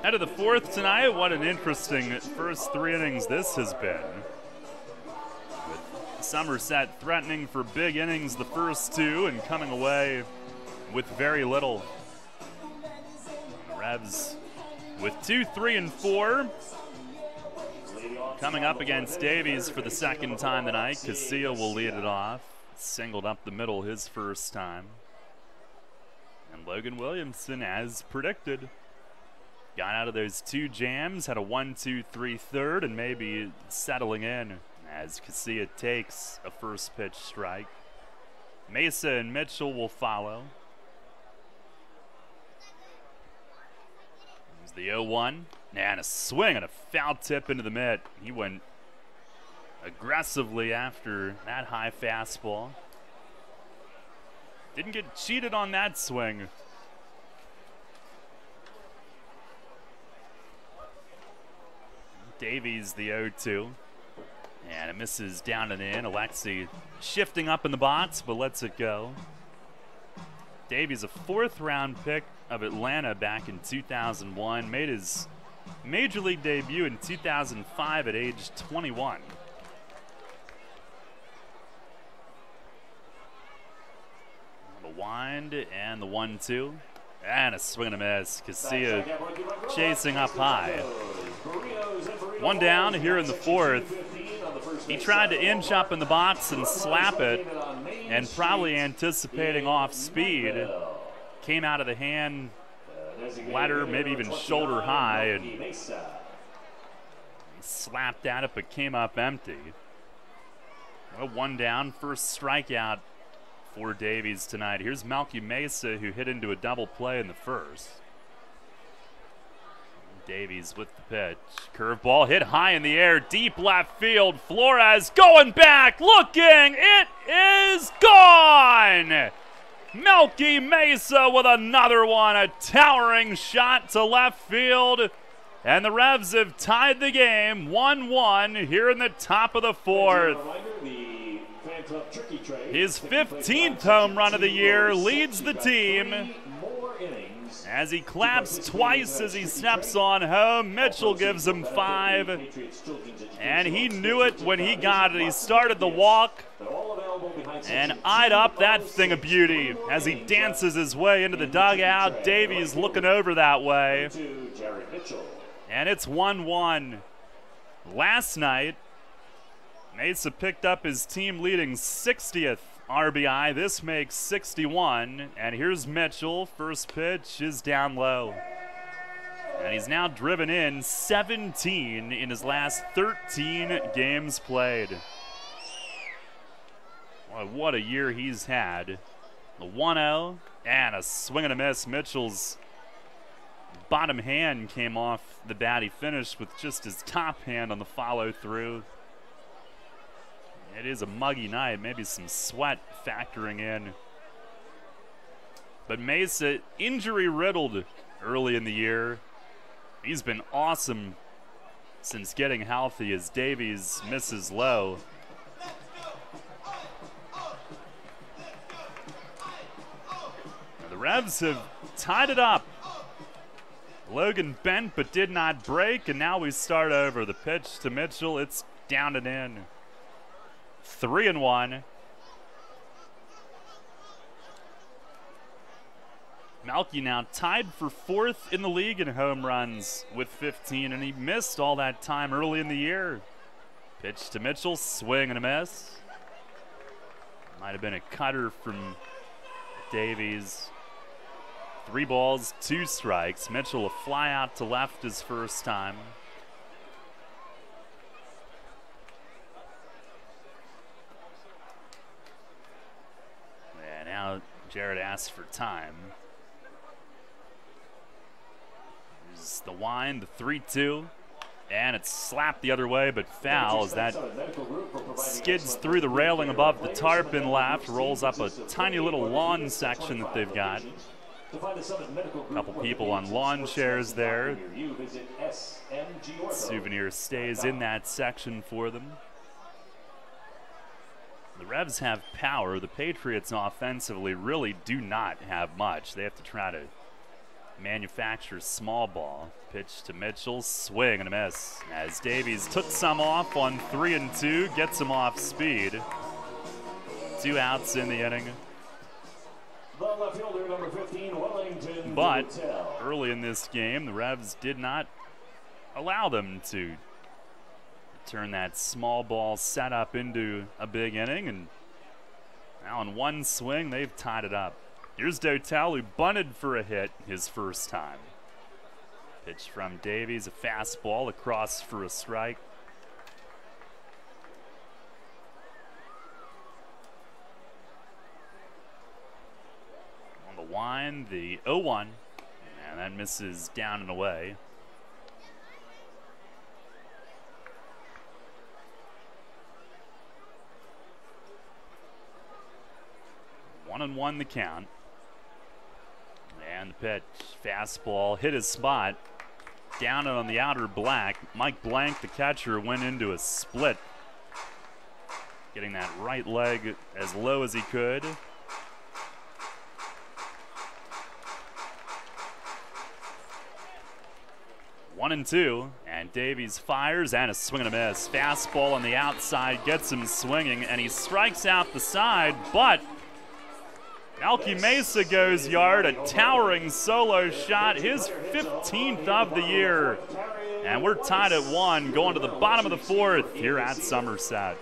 Out of the 4th tonight, what an interesting first 3 innings this has been. With Somerset threatening for big innings the first 2 and coming away with very little. Revs with 2, 3, and 4. Coming up against Davies for the second time tonight. Casilla will lead it off. Singled up the middle his first time. And Logan Williamson, as predicted, got out of those 2 jams, had a 1-2-3 third, and maybe settling in as Casilla takes a first pitch strike. Mesa and Mitchell will follow. There's the 0-1, and a swing and a foul tip into the mitt. He went aggressively after that high fastball. Didn't get cheated on that swing. Davies the 0-2, and it misses down and in. Alexi shifting up in the box, but lets it go. Davies, a 4th round pick of Atlanta back in 2001, made his major league debut in 2005 at age 21. The wind and the 1-2, and a swing and a miss. Casilla chasing up high. 1 down here in the 4th. He tried to inch up in the box and slap it, and probably anticipating off speed, came out of the hand ladder, maybe even shoulder high, and he slapped at it but came up empty. Well, 1 down, first strikeout for Davies tonight. Here's Malky Mesa, who hit into a double play in the first. Davies with the pitch. Curveball hit high in the air, deep left field. Flores going back, looking. It is gone! Malky Mesa with another one. A towering shot to left field. And the Revs have tied the game 1-1 here in the top of the 4th. His 15th home run of the year leads the team. As he claps twice as he steps on home, Mitchell gives him 5. And he knew it when he got it. He started the walk and eyed up that thing of beauty as he dances his way into the dugout. Davies looking over that way. And it's 1-1. Last night, Mesa picked up his team-leading 60th RBI. This makes 61. And here's Mitchell. First pitch is down low. And he's now driven in 17 in his last 13 games played. Boy, what a year he's had. The 1-0 and a swing and a miss. Mitchell's bottom hand came off the bat. He finished with just his top hand on the follow through. It is a muggy night, maybe some sweat factoring in. But Mesa, injury riddled early in the year. He's been awesome since getting healthy as Davies misses low. The Revs have tied it up. Logan bent but did not break, and now we start over. The pitch to Mitchell, it's down and in. 3-1. Melky now tied for 4th in the league in home runs with 15, and he missed all that time early in the year. Pitch to Mitchell, swing and a miss. Might have been a cutter from Davies. 3 balls, 2 strikes. Mitchell a fly out to left his first time. And now Jared asks for time. Here's the wind, the 3-2. And it's slapped the other way, but foul as that skids through the railing above the tarpon left, rolls up a tiny little lawn section that they've got. A couple people on lawn chairs there. Souvenir stays in that section for them. The Revs have power. The Patriots offensively really do not have much. They have to try to manufacture small ball. Pitch to Mitchell, swing and a miss. As Davies took some off on 3-2, gets him off speed. 2 outs in the inning. The left fielder, number 15, Wellington. But early in this game, the Revs did not allow them to turn that small ball setup into a big inning. And now in one swing, they've tied it up. Here's Dotel, who bunted for a hit his first time. Pitch from Davies, a fastball across for a strike. On the wind, the 0-1, and that misses down and away. One and one the count. And the pitch, fastball, hit his spot. Down on the outer black. Mike Blank, the catcher, went into a split. Getting that right leg as low as he could. One and two, and Davies fires and a swing and a miss. Fastball on the outside gets him swinging, and he strikes out the side, but Melky Mesa goes yard, a towering solo shot, his 15th of the year. And we're tied at 1, going to the bottom of the 4th here at Somerset.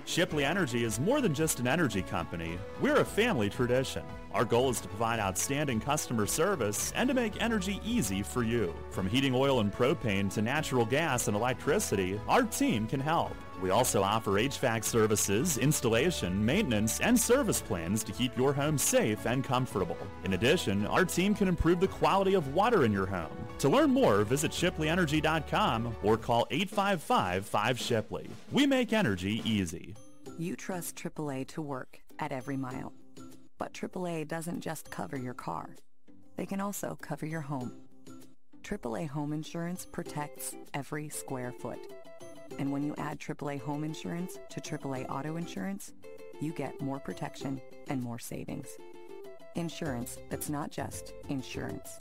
Shipley Energy is more than just an energy company. We're a family tradition. Our goal is to provide outstanding customer service and to make energy easy for you. From heating oil and propane to natural gas and electricity, our team can help. We also offer HVAC services, installation, maintenance, and service plans to keep your home safe and comfortable. In addition, our team can improve the quality of water in your home. To learn more, visit ShipleyEnergy.com or call 855-5-SHIPLEY. We make energy easy. You trust AAA to work at every mile. But AAA doesn't just cover your car. They can also cover your home. AAA Home Insurance protects every square foot. And when you add AAA Home Insurance to AAA Auto Insurance, you get more protection and more savings. Insurance that's not just insurance.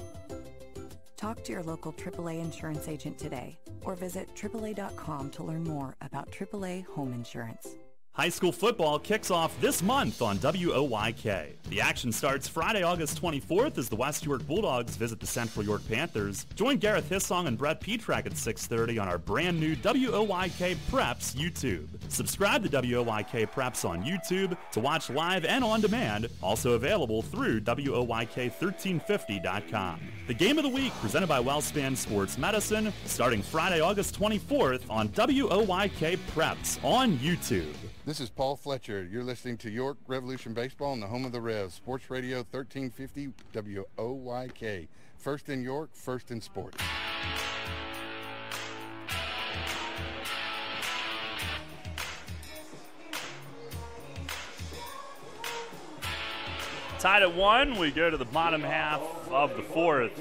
Talk to your local AAA insurance agent today or visit AAA.com to learn more about AAA Home Insurance. High school football kicks off this month on WOYK. The action starts Friday, August 24th as the West York Bulldogs visit the Central York Panthers. Join Gareth Hissong and Brett Petrak at 6:30 on our brand new WOYK Preps YouTube. Subscribe to WOYK Preps on YouTube to watch live and on demand, also available through WOYK1350.com. The Game of the Week presented by WellSpan Sports Medicine starting Friday, August 24th on WOYK Preps on YouTube. This is Paul Fletcher. You're listening to York Revolution Baseball on the home of the Revs, Sports Radio 1350 WOYK. First in York, first in sports. Tied at 1, we go to the bottom half of the 4th.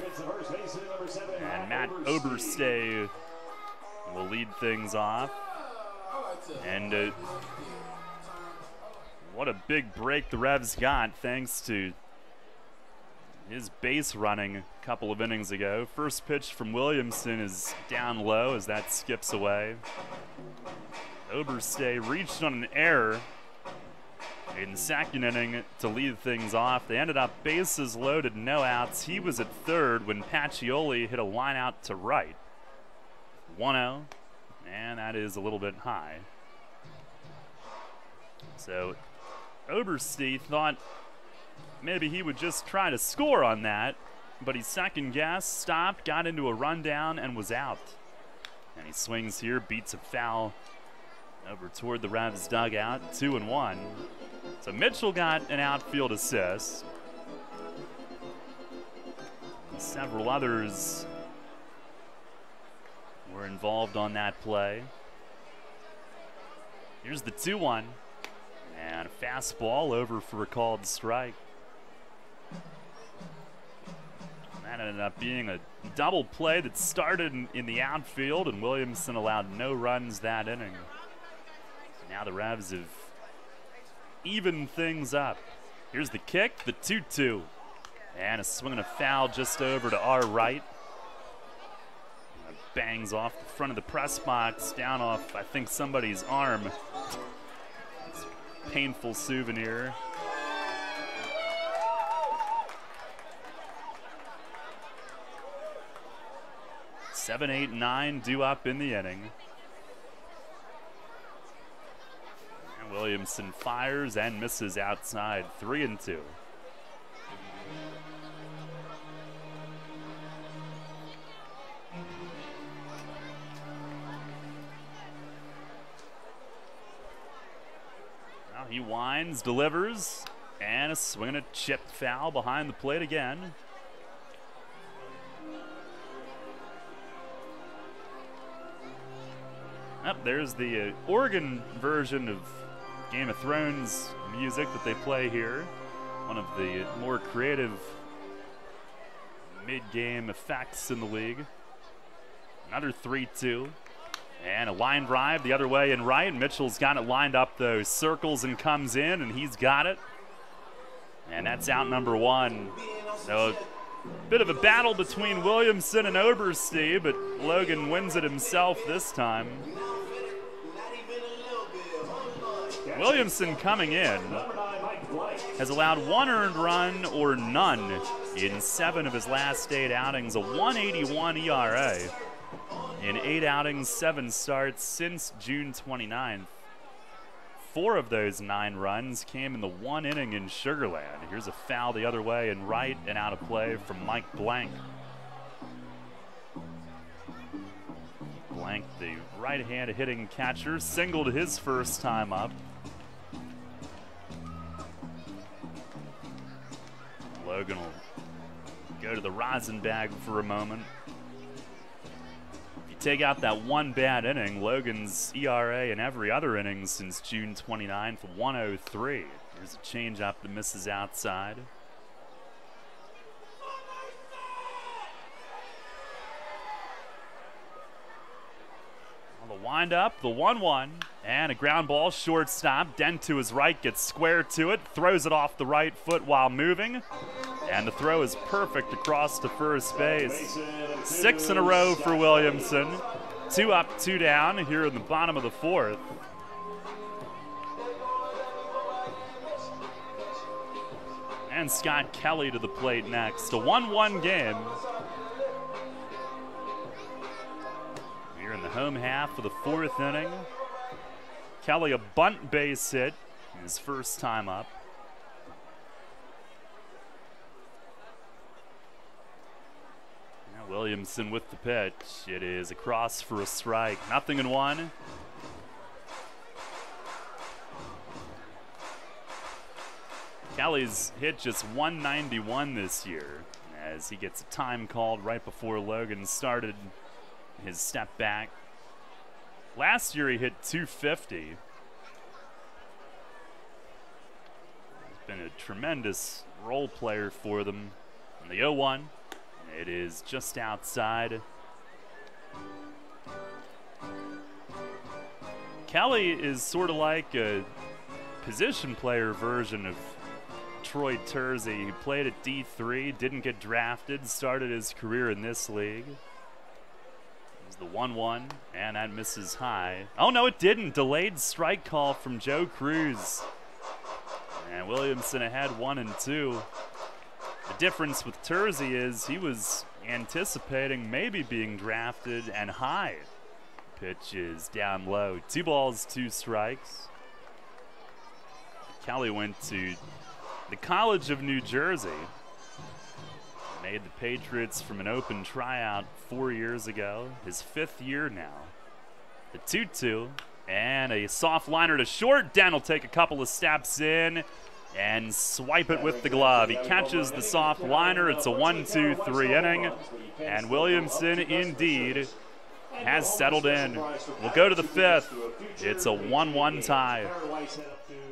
And Matt Oberstay will lead things off. And what a big break the Revs got thanks to his base running a couple of innings ago. First pitch from Williamson is down low as that skips away. Oberstay reached on an error in the second inning to lead things off. They ended up bases loaded, no outs. He was at third when Pacioli hit a line out to right. 1-0, and that is a little bit high. So Oberstee thought maybe he would just try to score on that, but he second-guessed, stopped, got into a rundown, and was out. And he swings here, beats a foul over toward the Revs dugout, 2-1. So Mitchell got an outfield assist. And several others were involved on that play. Here's the 2-1. And a fastball over for a called strike. That ended up being a double play that started in the outfield, and Williamson allowed no runs that inning. Now the Revs have evened things up. Here's the kick, the 2-2. And a swing and a foul just over to our right. And it bangs off the front of the press box, down off, I think, somebody's arm. Painful souvenir. Seven, 8, 9 due up in the inning. And Williamson fires and misses outside, 3-2. He winds, delivers, and a swing and a chip foul behind the plate again. There's the organ version of Game of Thrones music that they play here. One of the more creative mid-game effects in the league. Another 3-2. And a line drive the other way and right. Mitchell's got it lined up, though. Circles and comes in, and he's got it. And that's out number 1. So a bit of a battle between Williamson and Oberstee, but Logan wins it himself this time. Williamson coming in has allowed 1 earned run or none in 7 of his last 8 outings, a 1.81 ERA. In 8 outings, 7 starts since June 29th. 4 of those 9 runs came in the 1 inning in Sugar Land. Here's a foul the other way and right and out of play from Mike Blank. Blank, the right-hand hitting catcher, singled his first time up. Logan will go to the rosin bag for a moment. Take out that 1 bad inning, Logan's ERA in every other inning since June 29th, 103. Here's a changeup that misses outside. On the windup, the 1-1, and a ground ball, shortstop. Dent to his right, gets square to it, throws it off the right foot while moving, and the throw is perfect across to first base. 6 in a row for Williamson. 2 up, 2 down here in the bottom of the 4th. And Scott Kelly to the plate next. A 1-1 game. Here in the home half of the 4th inning. Kelly a bunt base hit, his first time up. Now Williamson with the pitch. It is across for a strike. 0-1. Kelly's hit just 191 this year as he gets a time called right before Logan started his step back. Last year he hit 250. He's been a tremendous role player for them. And the 0-1, it is just outside. Kelly is sort of like a position player version of Troy Tersey. He played at D3, didn't get drafted, started his career in this league. The 1-1, and that misses high. Oh no, it didn't. Delayed strike call from Joe Cruz. And Williamson ahead 1-2. The difference with Tersey is he was anticipating maybe being drafted and high. Pitch is down low. 2 balls, 2 strikes. Kelly went to the College of New Jersey. Made the Patriots from an open tryout 4 years ago. His 5th year now. The 2-2 and a soft liner to short. Den will take a couple of steps in and swipe it with the glove. He catches the soft liner. It's a 1-2-3 inning. And Williamson indeed has settled in. We'll go to the 5th. It's a 1-1 tie.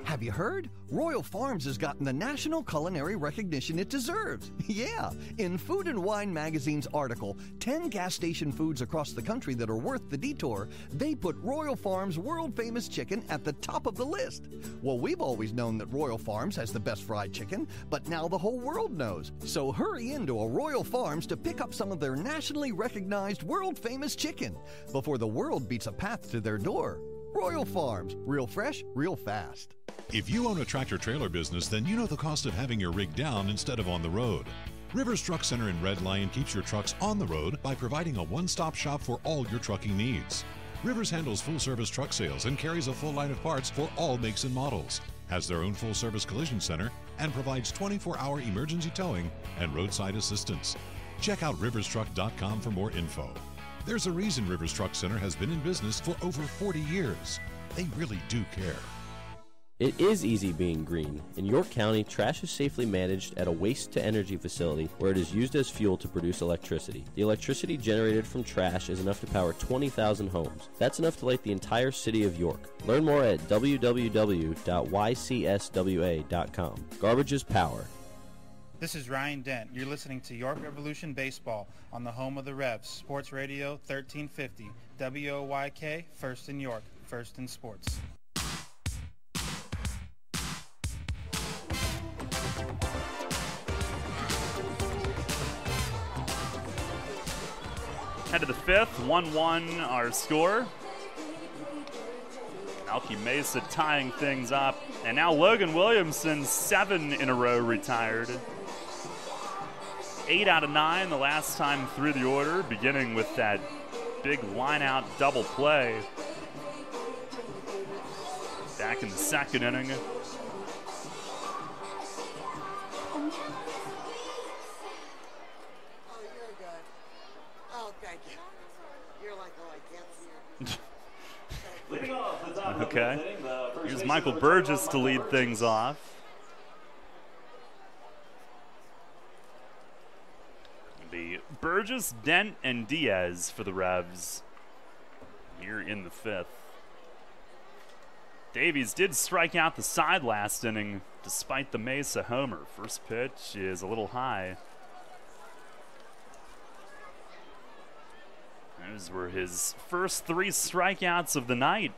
Have you heard? Royal Farms has gotten the national culinary recognition it deserves. Yeah, in Food and Wine magazine's article, 10 gas station foods across the country that are worth the detour, they put Royal Farms' world-famous chicken at the top of the list. Well, we've always known that Royal Farms has the best fried chicken, but now the whole world knows. So hurry into a Royal Farms to pick up some of their nationally recognized world-famous chicken before the world beats a path to their door. Royal Farms, real fresh, real fast. If you own a tractor-trailer business, then you know the cost of having your rig down instead of on the road. Rivers Truck Center in Red Lion keeps your trucks on the road by providing a one-stop shop for all your trucking needs. Rivers handles full-service truck sales and carries a full line of parts for all makes and models, has their own full-service collision center, and provides 24-hour emergency towing and roadside assistance. Check out riverstruck.com for more info. There's a reason Rivers Truck Center has been in business for over 40 years. They really do care. It is easy being green. In York County, trash is safely managed at a waste-to-energy facility where it is used as fuel to produce electricity. The electricity generated from trash is enough to power 20,000 homes. That's enough to light the entire city of York. Learn more at www.ycswa.com. Garbage is power. This is Ryan Dent. You're listening to York Revolution Baseball on the home of the Revs, Sports Radio 1350, WOYK, first in York, first in sports. Head to the 5th, 1-1 our score. Alki Mesa tying things up. And now Logan Williamson, 7 in a row retired. 8 out of 9 the last time through the order, beginning with that big line-out double play back in the 2nd inning. Okay. Here's Michael Burgess to lead things off. The Burgess, Dent, and Diaz for the Revs here in the 5th. Davies did strike out the side last inning despite the Mesa homer. First pitch is a little high. Those were his first 3 strikeouts of the night.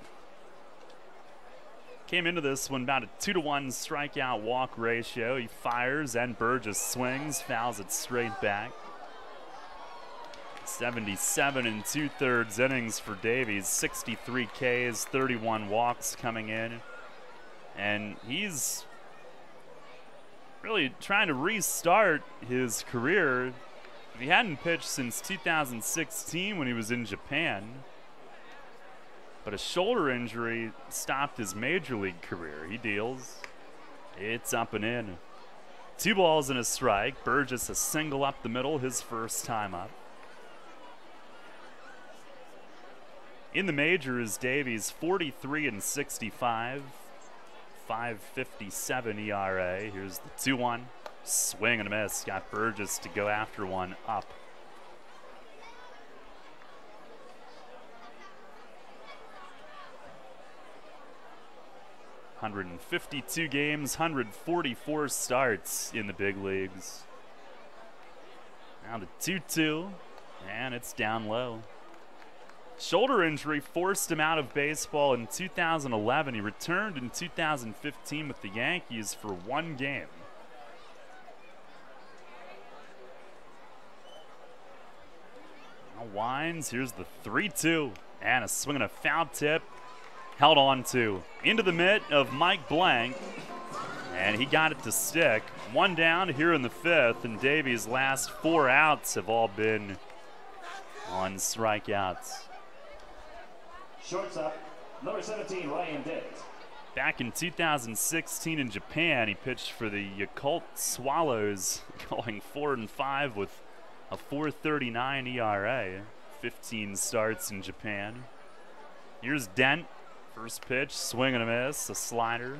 Came into this one about a 2-to-1 strikeout walk ratio. He fires and Burgess swings, fouls it straight back. 77 2/3 innings for Davies, 63 Ks, 31 walks coming in. And he's really trying to restart his career. He hadn't pitched since 2016 when he was in Japan. But a shoulder injury stopped his major league career. He deals. It's up and in. 2 balls and a strike. Burgess a single up the middle, his first time up. In the majors, Davies 43 and 65, 5.57 ERA. Here's the 2-1. Swing and a miss. Got Burgess to go after one up. .152 games, 144 starts in the big leagues. Now the 2-2, and it's down low. Shoulder injury forced him out of baseball in 2011. He returned in 2015 with the Yankees for 1 game. Now winds, here's the 3-2, and a swing and a foul tip. Held on to into the mitt of Mike Blank, and he got it to stick. 1 down here in the 5th, and Davies' last 4 outs have all been on strikeouts. Shortstop, number 17, Ryan Dent. Back in 2016 in Japan, he pitched for the Yakult Swallows, going 4-5 with a 4.39 ERA. 15 starts in Japan. Here's Dent. First pitch, swing and a miss, a slider.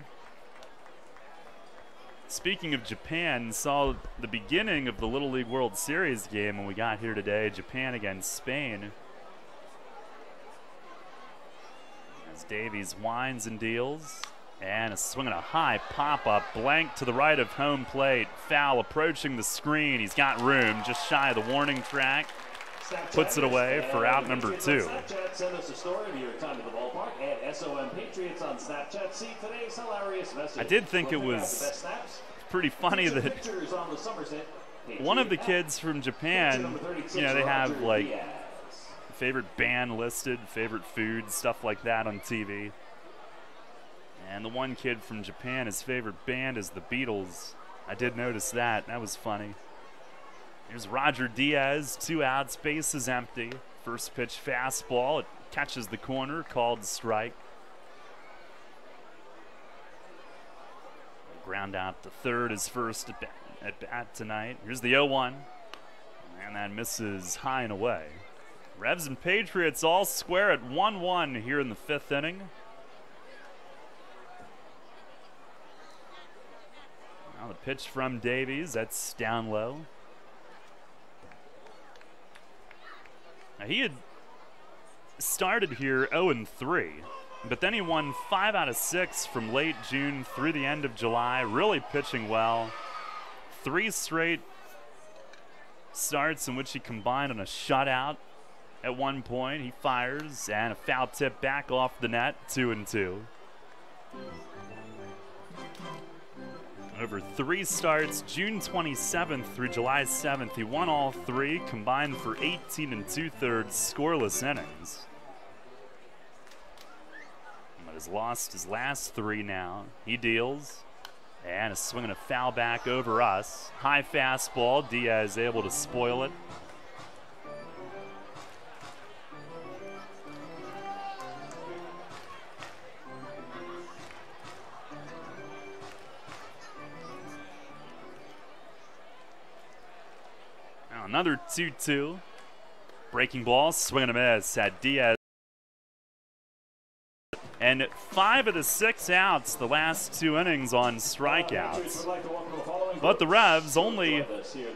Speaking of Japan, saw the beginning of the Little League World Series game when we got here today, Japan against Spain. As Davies winds and deals, and a swing and a high pop-up, Blank to the right of home plate, foul approaching the screen. He's got room, just shy of the warning track. Puts it away for out number 2. Send us a story of your time at the ballpark at SOM Patriots on Snapchat. See today's hilarious message. I did think it was pretty funny that one of the kids from Japan, you know, they have like favorite band listed, favorite food, stuff like that on TV. And the one kid from Japan, his favorite band is the Beatles. I did notice that. That was funny. Here's Roger Diaz, 2 outs, base is empty. First pitch fastball, it catches the corner, called strike. Ground out to third, his first at bat tonight. Here's the 0-1, and that misses high and away. Revs and Patriots all square at 1-1 here in the 5th inning. Now the pitch from Davies, that's down low. Now he had started here 0-3, but then he won 5 out of 6 from late June through the end of July, really pitching well. 3 straight starts in which he combined on a shutout at one point. He fires, and a foul tip back off the net, 2-2. Over 3 starts, June 27th through July 7th, he won all 3, combined for 18 2/3 scoreless innings. But has lost his last 3 now. He deals, and a swing and a foul back over us. High fastball, Diaz able to spoil it. Another 2-2. Breaking ball, swing and a miss at Diaz. And 5 of the 6 outs the last 2 innings on strikeouts. But the Revs only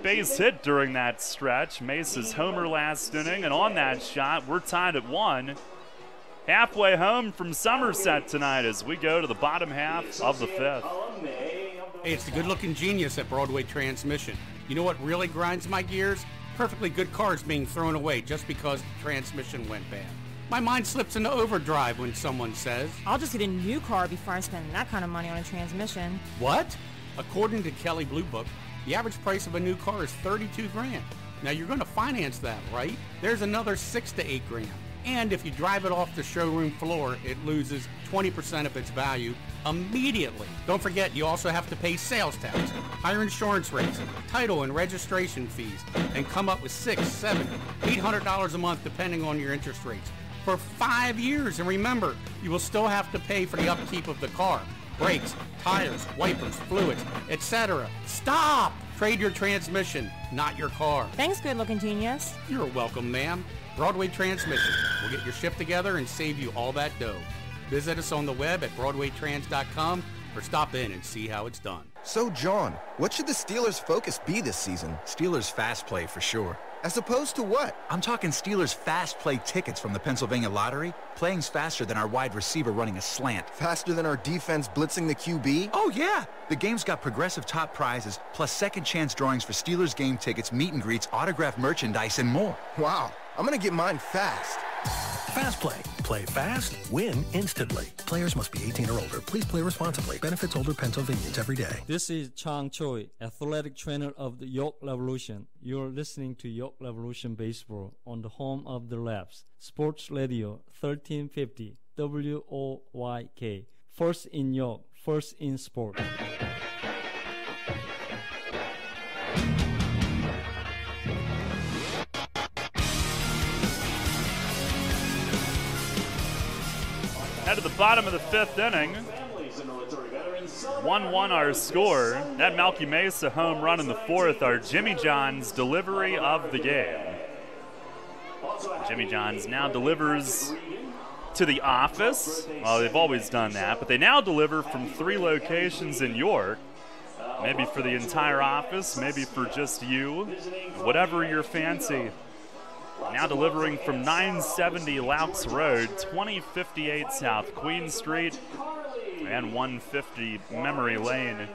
base hit during that stretch. Mesa's homer last inning, and on that shot, we're tied at 1. Halfway home from Somerset tonight as we go to the bottom half of the 5th. Hey, it's the good-looking genius at Broadway Transmission. You know what really grinds my gears? Perfectly good cars being thrown away just because the transmission went bad. My mind slips into overdrive when someone says, I'll just get a new car before I spend that kind of money on a transmission. What? According to Kelley Blue Book, the average price of a new car is $32 grand. Now you're going to finance that, right? There's another $6 to $8 grand. And if you drive it off the showroom floor, it loses 20% of its value immediately. Don't forget, you also have to pay sales tax, higher insurance rates, title and registration fees, and come up with $600, $700, $800 a month depending on your interest rates for 5 years. And remember, you will still have to pay for the upkeep of the car, brakes, tires, wipers, fluids, etc. Stop! Trade your transmission, not your car. Thanks, good-looking genius. You're welcome, ma'am. Broadway Transmission. We'll get your shift together and save you all that dough. Visit us on the web at BroadwayTrans.com or stop in and see how it's done. So, John, what should the Steelers' focus be this season? Steelers fast play for sure. As opposed to what? I'm talking Steelers fast play tickets from the Pennsylvania Lottery. Playing's faster than our wide receiver running a slant. Faster than our defense blitzing the QB? Oh, yeah. The game's got progressive top prizes, plus second chance drawings for Steelers game tickets, meet and greets, autographed merchandise, and more. Wow. I'm going to get mine fast. Fast Play. Play fast, win instantly. Players must be 18 or older. Please play responsibly. Benefits older Pennsylvanians every day. This is Chang Choi, athletic trainer of the York Revolution. You're listening to York Revolution Baseball on the home of the Revs. Sports Radio 1350 WOYK. First in York, first in sport. Head to the bottom of the fifth inning. 1-1 our score. That Malky Mesa home run in the fourth, our Jimmy John's delivery of the game. Jimmy John's now delivers to the office. Well, they've always done that, but they now deliver from 3 locations in York. Maybe for the entire office, maybe for just you, whatever your fancy. Now delivering from 970 Loucks Road, 2058 South Queen Street, and 150 Memory Lane.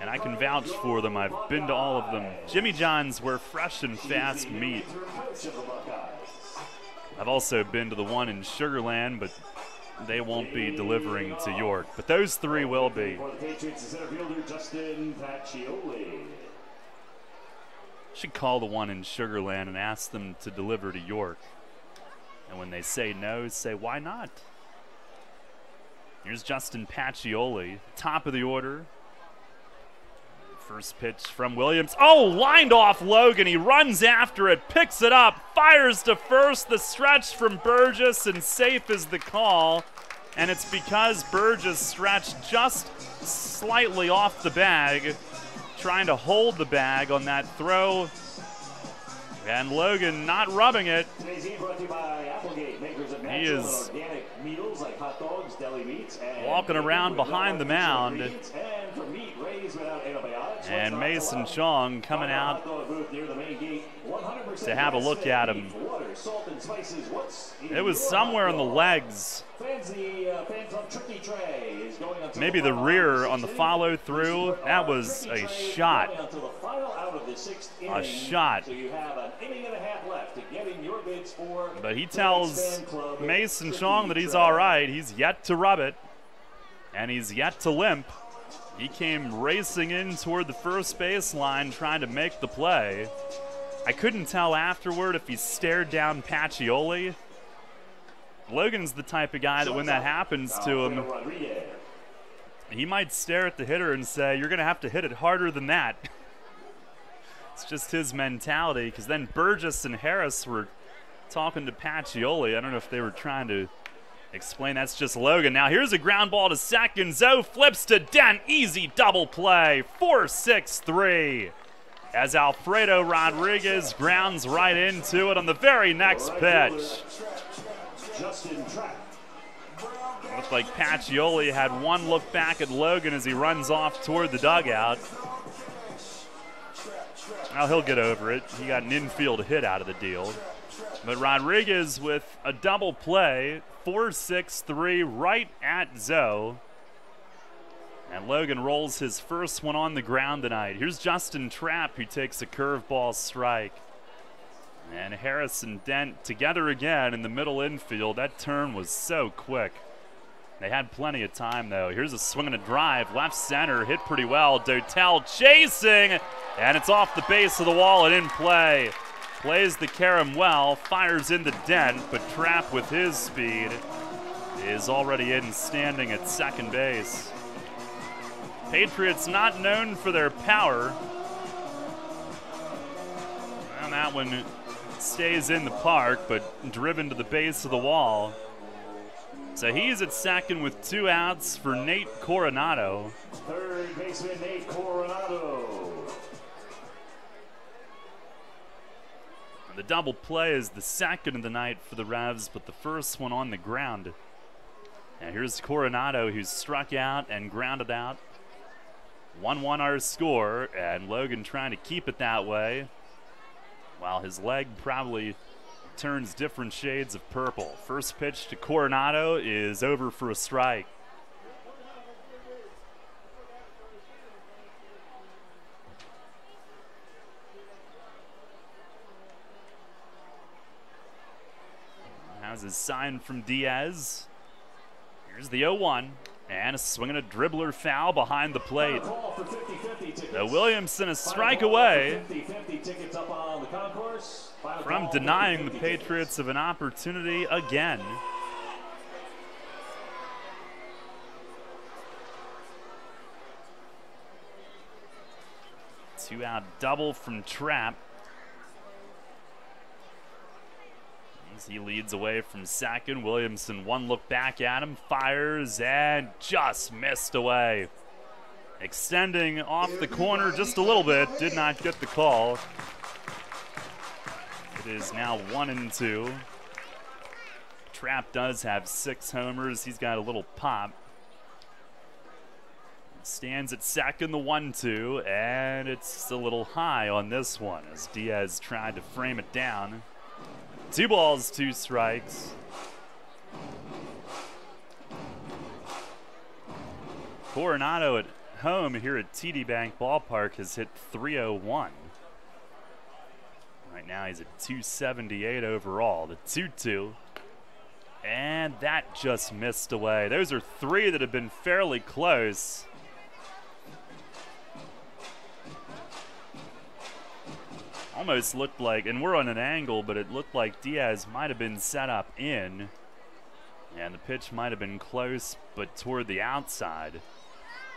And I can vouch for them. I've been to all of them. Jimmy John's, where fresh and fast meat. I've also been to the one in Sugar Land, but they won't be delivering to York. But those 3 will be. Should call the one in Sugar Land and ask them to deliver to York. And when they say no, say, why not? Here's Justin Pacioli, top of the order. First pitch from Williams. Oh, lined off Logan. He runs after it, picks it up, fires to first. The stretch from Burgess, and safe is the call. And it's because Burgess stretched just slightly off the bag, trying to hold the bag on that throw, and Logan not rubbing it. He is walking around behind the mound, and Mason Chong coming out to have a look at him. It was somewhere in the legs. Maybe the rear on the follow through. That was a shot. A shot. But he tells Mason Chong that he's all right. He's yet to rub it, and he's yet to limp. He came racing in toward the first baseline trying to make the play. I couldn't tell afterward if he stared down Pacioli. Logan's the type of guy that when that happens to him, he might stare at the hitter and say, you're going to have to hit it harder than that. It's just his mentality, because then Burgess and Harris were talking to Pacioli. I don't know if they were trying to explain that's just Logan. Now here's a ground ball to second. Zoe flips to Dent. Easy double play. 4-6-3. As Alfredo Rodriguez grounds right into it on the very next pitch. Looks like Pacioli had one look back at Logan as he runs off toward the dugout. Well, he'll get over it. He got an infield hit out of the deal. But Rodriguez with a double play, 4-6-3 right at Zoe. And Logan rolls his first one on the ground tonight. Here's Justin Trapp, who takes a curveball strike. And Harris and Dent together again in the middle infield. That turn was so quick. They had plenty of time, though. Here's a swing and a drive. Left center, hit pretty well. Dotel chasing, and it's off the base of the wall and in play. Plays the carom well, fires in the dent, but Trapp with his speed is already in standing at second base. Patriots not known for their power. And that one stays in the park, but driven to the base of the wall. So he's at second with 2 outs for Nate Coronado. Third baseman Nate Coronado. The double play is the second of the night for the Revs, but the first one on the ground. Now here's Coronado, who's struck out and grounded out. 1-1 our score, and Logan trying to keep it that way, while his leg probably turns different shades of purple. First pitch to Coronado is over for a strike. Has his sign from Diaz. Here's the 0-1, and a swing and a dribbler foul behind the plate. Now Williamson a strike away from denying the Patriots of an opportunity again. Two-out double from Trapp. As he leads away from second, Williamson one look back at him, fires, and just missed away. Extending off the corner just a little bit, did not get the call. It is now 1-2. Trapp does have 6 homers. He's got a little pop. Stands at second, the 1-2, and it's a little high on this one as Diaz tried to frame it down. 2 balls, 2 strikes. Coronado at home here at TD Bank Ballpark has hit .301. Right now he's at .278 overall. The 2-2. And that just missed away. Those are 3 that have been fairly close. Almost looked like, and we're on an angle, but it looked like Diaz might have been set up in. And the pitch might have been close, but toward the outside.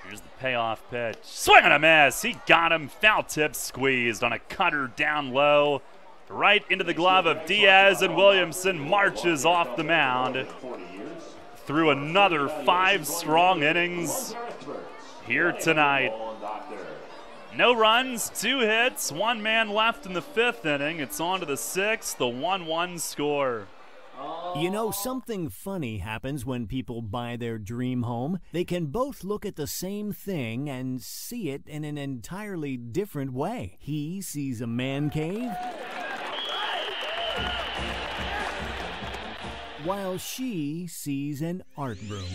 Here's the payoff pitch. Swing and a miss. He got him. Foul tip squeezed on a cutter down low. Right into the glove of Diaz, and Williamson marches off the mound through another 5 strong innings here tonight. No runs, 2 hits, 1 man left in the 5th inning. It's on to the 6th, the 1-1 score. You know, something funny happens when people buy their dream home. They can both look at the same thing and see it in an entirely different way. He sees a man cave, while she sees an art room.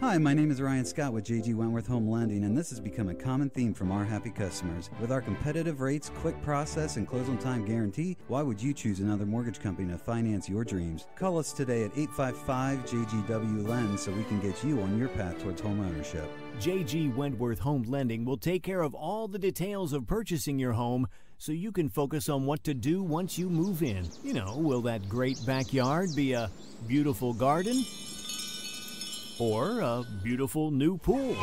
Hi, my name is Ryan Scott with J.G. Wentworth Home Lending, and this has become a common theme from our happy customers. With our competitive rates, quick process, and close-on-time guarantee, why would you choose another mortgage company to finance your dreams? Call us today at 855-JGW-LEND so we can get you on your path towards home ownership. J.G. Wentworth Home Lending will take care of all the details of purchasing your home so you can focus on what to do once you move in. You know, will that great backyard be a beautiful garden? Or a beautiful new pool?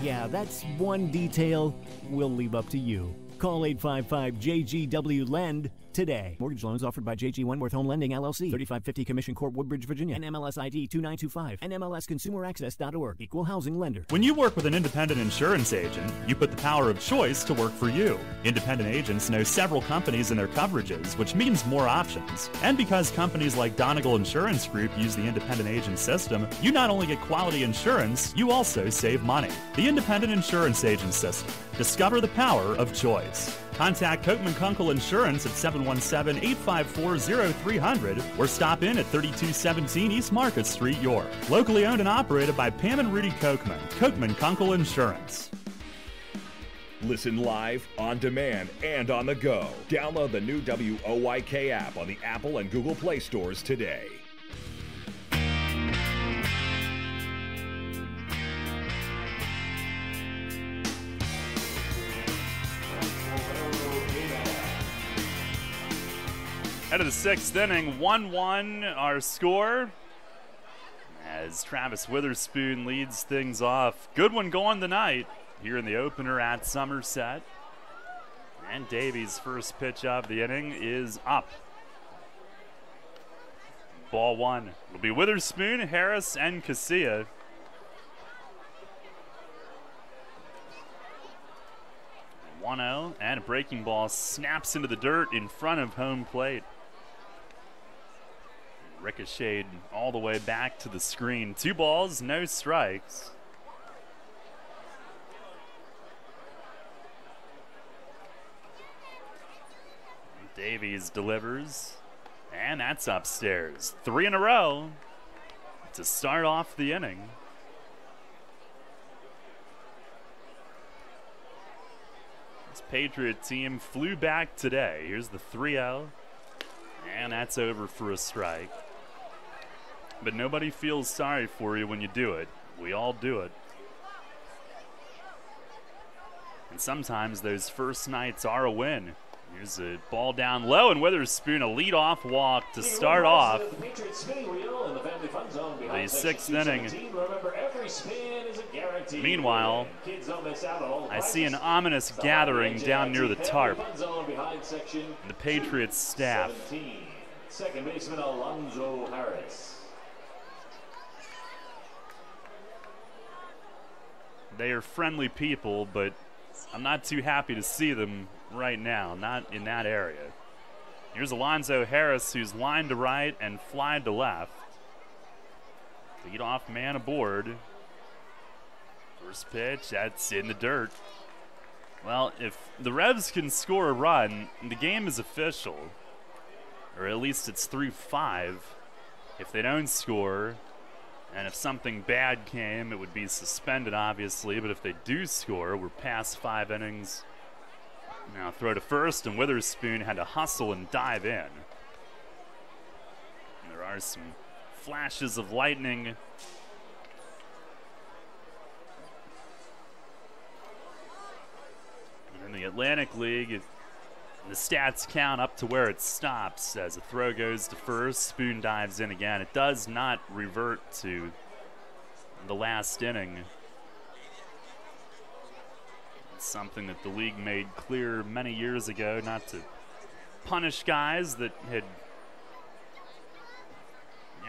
Yeah, that's one detail we'll leave up to you. Call 855-JGW-LEND today. Mortgage loans offered by J.G. Wentworth Home Lending, LLC, 3550 Commission Court, Woodbridge, Virginia, NMLS ID 2925, NMLSConsumerAccess.org, Equal Housing Lender. When you work with an independent insurance agent, you put the power of choice to work for you. Independent agents know several companies and their coverages, which means more options. And because companies like Donegal Insurance Group use the independent agent system, you not only get quality insurance, you also save money. The independent insurance agent system. Discover the power of choice. Contact Kochman Kunkel Insurance at 717-854-0300 or stop in at 3217 East Market Street, York. Locally owned and operated by Pam and Rudy Kochman. Kochman Kunkel Insurance. Listen live, on demand, and on the go. Download the new WOYK app on the Apple and Google Play stores today. Head of the 6th inning, 1-1 our score. As Travis Witherspoon leads things off. Good one going tonight here in the opener at Somerset. And Davies' first pitch of the inning is up. Ball 1. It'll be Witherspoon, Harris, and Casilla. (1-0) and a breaking ball snaps into the dirt in front of home plate. Ricocheted all the way back to the screen. 2 balls, no strikes. Davies delivers, and that's upstairs. 3 in a row to start off the inning. This Patriot team flew back today. Here's the 3-0, and that's over for a strike. But nobody feels sorry for you when you do it. We all do it. And sometimes those first nights are a win. Here's a ball down low, and Witherspoon a lead-off walk to start off the 6th inning. Meanwhile, I see an ominous gathering down near the tarp. The Patriots staff. Second baseman Alonzo Harris. They are friendly people, but I'm not too happy to see them right now, not in that area. Here's Alonzo Harris, who's lined to right and flied to left. Leadoff man aboard. First pitch, that's in the dirt. Well, if the Revs can score a run, the game is official. Or at least it's 3-5. If they don't score, and if something bad came, it would be suspended, obviously. But if they do score, we're past 5 innings. Now throw to first, and Witherspoon had to hustle and dive in. And there are some flashes of lightning. And in the Atlantic League, the stats count up to where it stops. As a throw goes to first, Spoon dives in again. It does not revert to the last inning. It's something that the league made clear many years ago, not to punish guys that had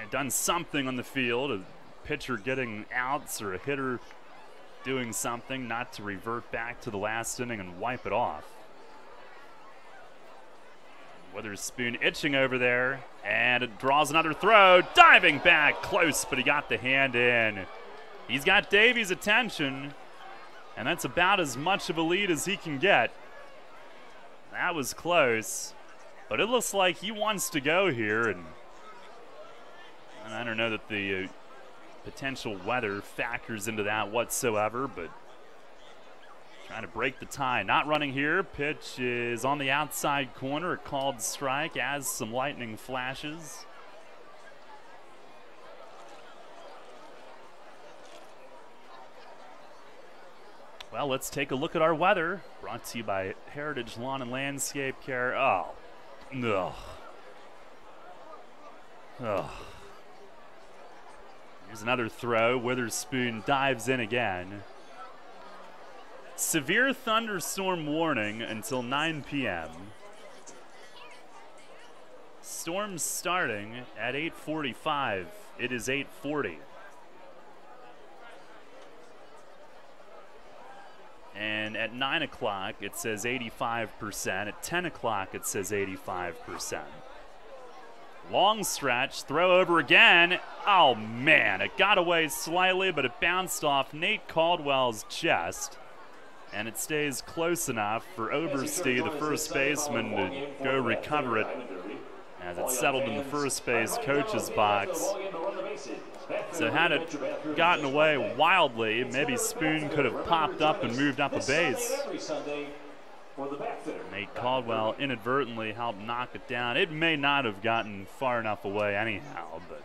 done something on the field, a pitcher getting outs or a hitter doing something, not to revert back to the last inning and wipe it off. Witherspoon itching over there, and it draws another throw, diving back, close, but he got the hand in. He's got Davies' attention, and that's about as much of a lead as he can get. That was close, but it looks like he wants to go here, and I don't know that the potential weather factors into that whatsoever, but trying to break the tie. Not running here. Pitch is on the outside corner. A called strike as some lightning flashes. Well, let's take a look at our weather. Brought to you by Heritage Lawn and Landscape Care. Oh, ugh. Ugh. Here's another throw. Witherspoon dives in again. Severe thunderstorm warning until 9 p.m. Storm starting at 8:45. It is 8:40. And at 9 o'clock, it says 85%. At 10 o'clock, it says 85%. Long stretch, throw over again. Oh, man, it got away slightly, but it bounced off Nate Caldwell's chest. And it stays close enough for Oberste, the first baseman, to go recover it as it settled in the first base coach's box. So had it gotten away wildly, maybe Spoon could have popped up and moved up a base. Nate Caldwell inadvertently helped knock it down. It may not have gotten far enough away anyhow, but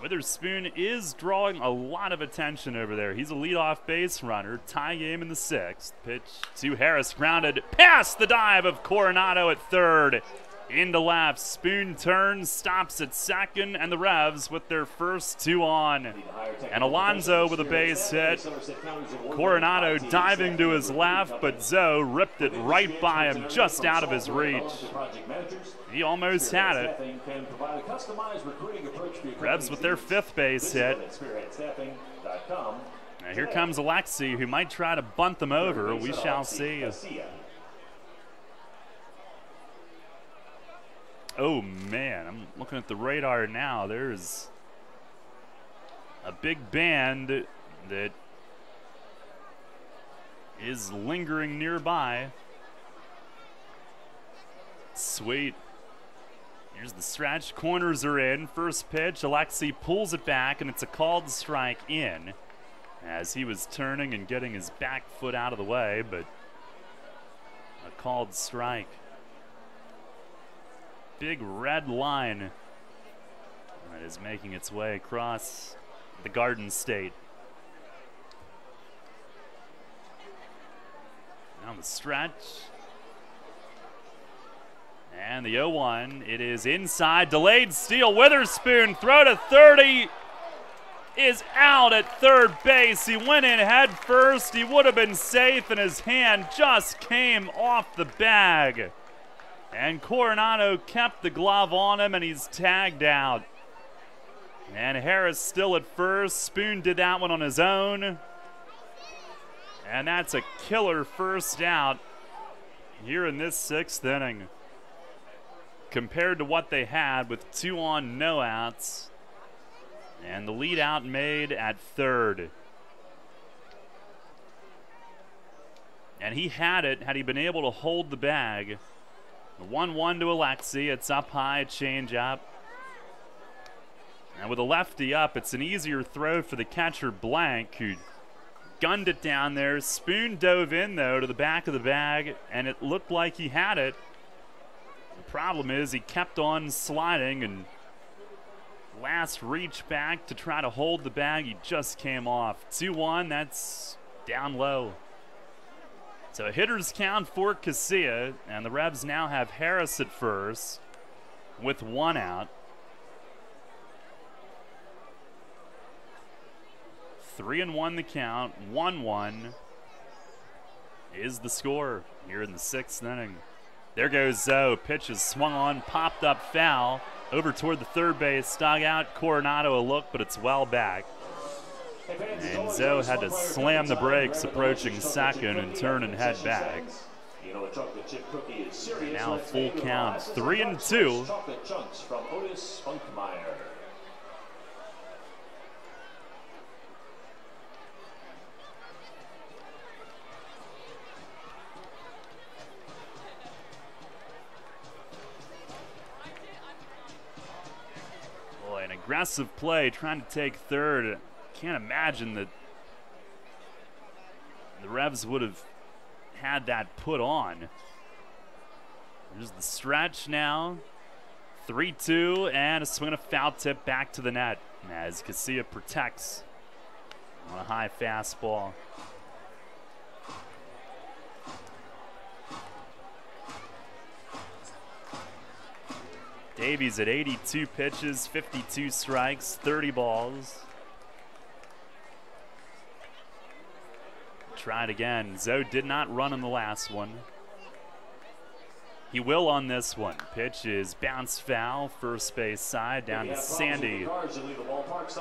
Witherspoon is drawing a lot of attention over there. He's a leadoff base runner. Tie game in the 6th. Pitch to Harris, grounded past the dive of Coronado at third. Into left, Spoon turns, stops at second, and the Revs with their first 2 on. And Alonso with a base hit. Coronado diving to his left, but Zoe ripped it right by him, just out of his reach. He almost had it. Revs with their 5th base hit. Now here comes Alexi, who might try to bunt them over. We shall see. Oh man, I'm looking at the radar now. There's a big band that is lingering nearby. Sweet. Here's the stretch. Corners are in. First pitch, Alexi pulls it back, and it's a called strike in as he was turning and getting his back foot out of the way, but a called strike. Big red line that is making its way across the Garden State. Now the stretch. And the 0-1. It is inside. Delayed steal. Witherspoon throw to 30. Is out at third base. He went in head first. He would have been safe, and his hand just came off the bag. And Coronado kept the glove on him, and he's tagged out. And Harris still at first. Spoon did that one on his own. And that's a killer first out here in this 6th inning. Compared to what they had with 2 on, no outs. And the lead out made at third. And he had it had he been able to hold the bag. The 1-1 to Alexi. It's up high, change up. And with a lefty up, it's an easier throw for the catcher Blank, who gunned it down there. Spoon dove in, though, to the back of the bag, and it looked like he had it. The problem is he kept on sliding, and last reach back to try to hold the bag, he just came off. 2-1, that's down low. So a hitter's count for Casilla, and the Revs now have Harris at first with 1 out. 3-1 the count, 1-1 is the score here in the 6th inning. There goes Zoe, pitch is swung on, popped up foul, over toward the third base dugout. Coronado a look, but it's well back. And Zoe had to slam the brakes approaching second and turn and head back. And now a full count, 3-2. Boy, an aggressive play trying to take third. Can't imagine that the Revs would have had that put on. There's the stretch now. 3-2 and a swing and a foul tip back to the net as Casilla protects on a high fastball. Davies at 82 pitches, 52 strikes, 30 balls. Try it again. Zoe did not run on the last one. He will on this one. Pitch is bounced foul, first base side, down to Sandy,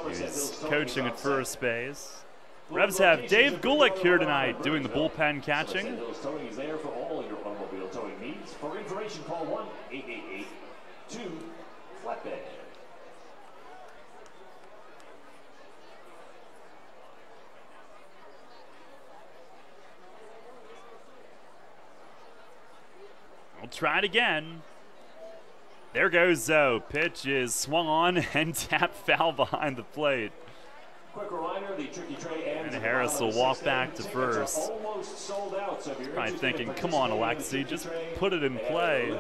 who's coaching at first base. Revs have Dave Gulick here tonight doing the bullpen catching. For information, call 1-888-2-FLATBED. We'll try it again. There goes Zoe. Pitch is swung on and tapped foul behind the plate. Quick reminder, the Tricky Tray and Harris will walk back to first. Probably thinking, come on, Alexi, just put it in play.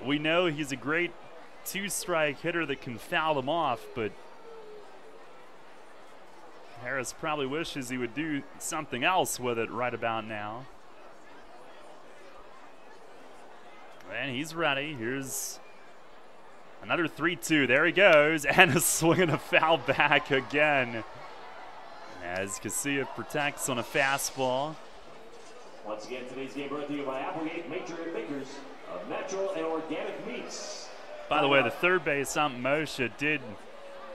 We know he's a great two-strike hitter that can foul them off, but Harris probably wishes he would do something else with it right about now. And he's ready. Here's another 3-2. There he goes. And a swing and a foul back again. As Casilla protects on a fastball. Once again, today's game brought to you by Applegate, makers of natural and organic meats. By the way, the third base ump Moshe did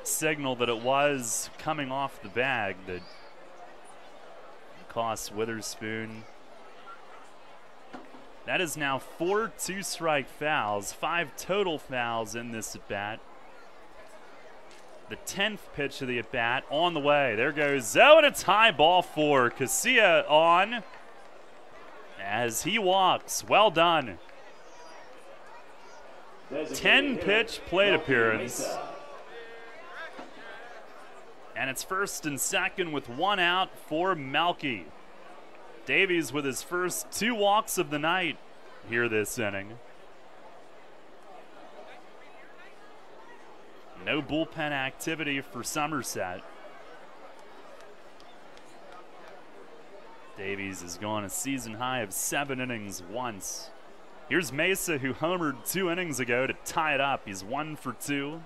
signal that it was coming off the bag that cost Witherspoon. That is now 4 two-strike fouls, 5 total fouls in this at-bat. The 10th pitch of the at-bat on the way. There goes Zoe, and it's high ball 4. Casilla on as he walks. Well done. 10-pitch plate appearance. And it's first and second with 1 out for Melky. Davies with his first 2 walks of the night here this inning. No bullpen activity for Somerset. Davies has gone a season high of 7 innings once. Here's Mesa, who homered 2 innings ago to tie it up. He's 1 for 2.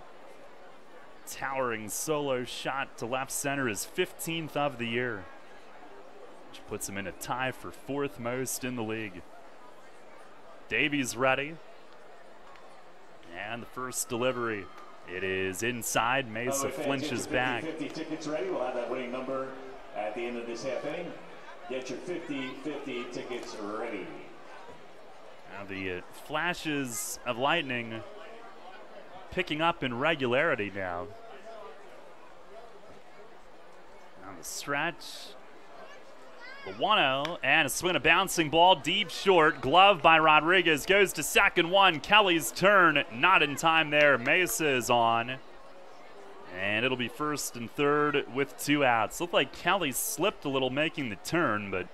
Towering solo shot to left center, his 15th of the year, which puts him in a tie for 4th most in the league. Davies ready. And the first delivery. It is inside. Mesa flinches back. 50 tickets ready. We'll have that winning number at the end of this half inning. Get your 50 tickets ready. Now the flashes of lightning picking up in regularity now. On the stretch. The 1-0 and a swing, a bouncing ball deep short. Glove by Rodriguez goes to second one. Kelly's turn, not in time there. Mesa is on. And it'll be first and third with 2 outs. Looked like Kelly slipped a little making the turn, but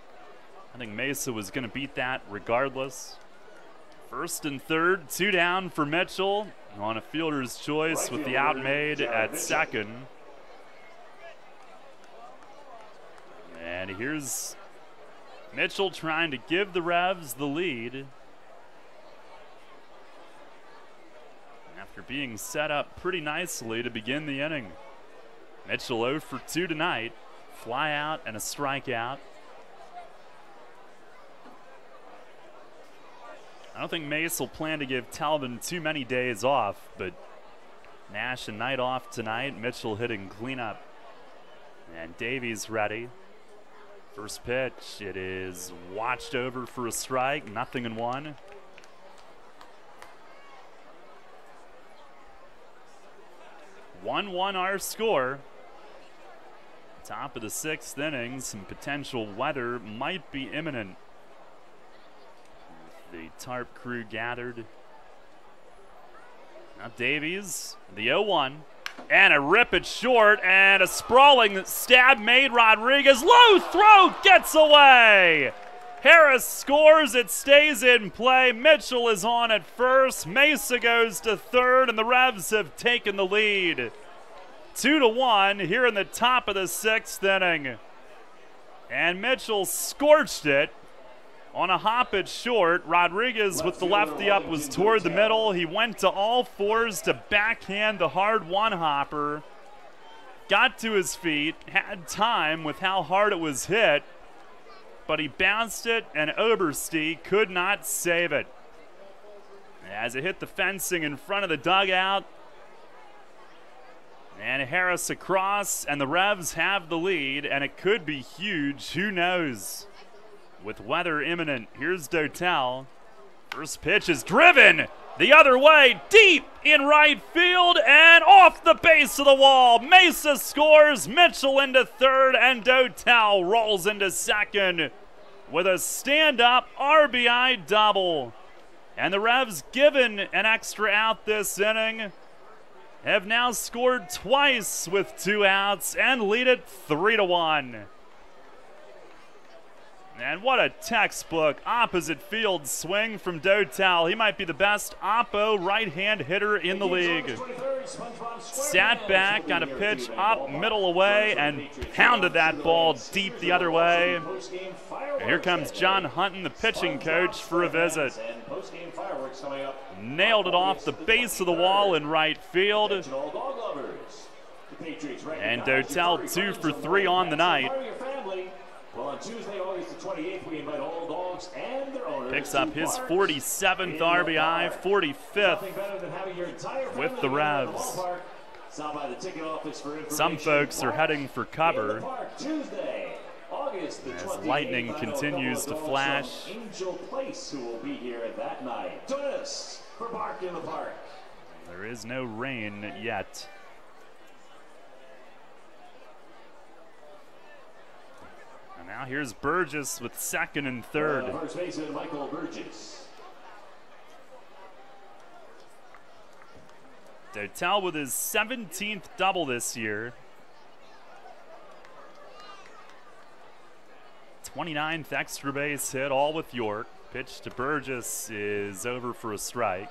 I think Mesa was going to beat that regardless. First and third, 2 down for Mitchell on a fielder's choice with the out made at second. And here's Mitchell trying to give the Revs the lead after being set up pretty nicely to begin the inning. Mitchell 0 for 2 tonight. Fly out and a strikeout. I don't think Mace will plan to give Talbot too many days off, but Nash a night off tonight. Mitchell hitting cleanup. And Davies ready. First pitch, it is watched over for a strike, 0-1. Our score. Top of the 6th inning, some potential weather might be imminent. The tarp crew gathered. Now Davies, the 0-1. And a rip it short, and a sprawling stab made. Rodriguez, low throw, gets away. Harris scores, it stays in play. Mitchell is on at first. Mesa goes to third, and the Revs have taken the lead. 2-1 here in the top of the 6th inning. And Mitchell scorched it on a hop it short. Rodriguez with the lefty up was toward the middle. He went to all fours to backhand the hard one-hopper. Got to his feet, had time with how hard it was hit, but he bounced it and Oberste could not save it. As it hit the fencing in front of the dugout, and Harris across, and the Revs have the lead, and it could be huge. Who knows? With weather imminent, here's Dotel. First pitch is driven the other way, deep in right field, and off the base of the wall. Mesa scores, Mitchell into third, and Dotel rolls into second with a stand-up RBI double. And the Revs, given an extra out this inning, have now scored twice with 2 outs and lead it 3-1. And what a textbook opposite field swing from Dotel. He might be the best oppo right-hand hitter in the league. Sat back, got a pitch up, middle away, and pounded that ball deep the other way. And here comes John Hunton, the pitching coach, for a visit. Nailed it off the base of the wall in right field. And Dotel 2 for 3 on the night. Well, on Tuesday, August the 28th, we invite all dogs and their owners. Picks up his 47th RBI, 45th with the Revs. Some folks are heading for cover Tuesday, August the 28th, as lightning continues to flash. Angel Place, who will be here that night. Join us for Bark in the Park. There is no rain yet. And now here's Burgess with second and third. First baseman Michael Burgess. Dotel with his 17th double this year. 29th extra base hit, all with York. Pitch to Burgess is over for a strike.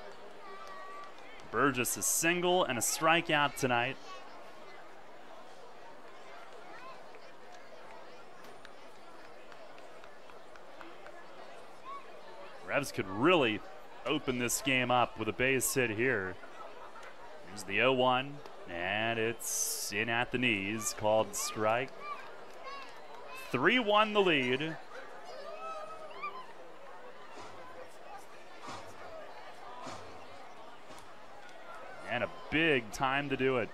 Burgess a single and a strikeout tonight. Revs could really open this game up with a base hit here. Here's the 0-1, and it's in at the knees, called strike. 3-1 the lead. And a big time to do it.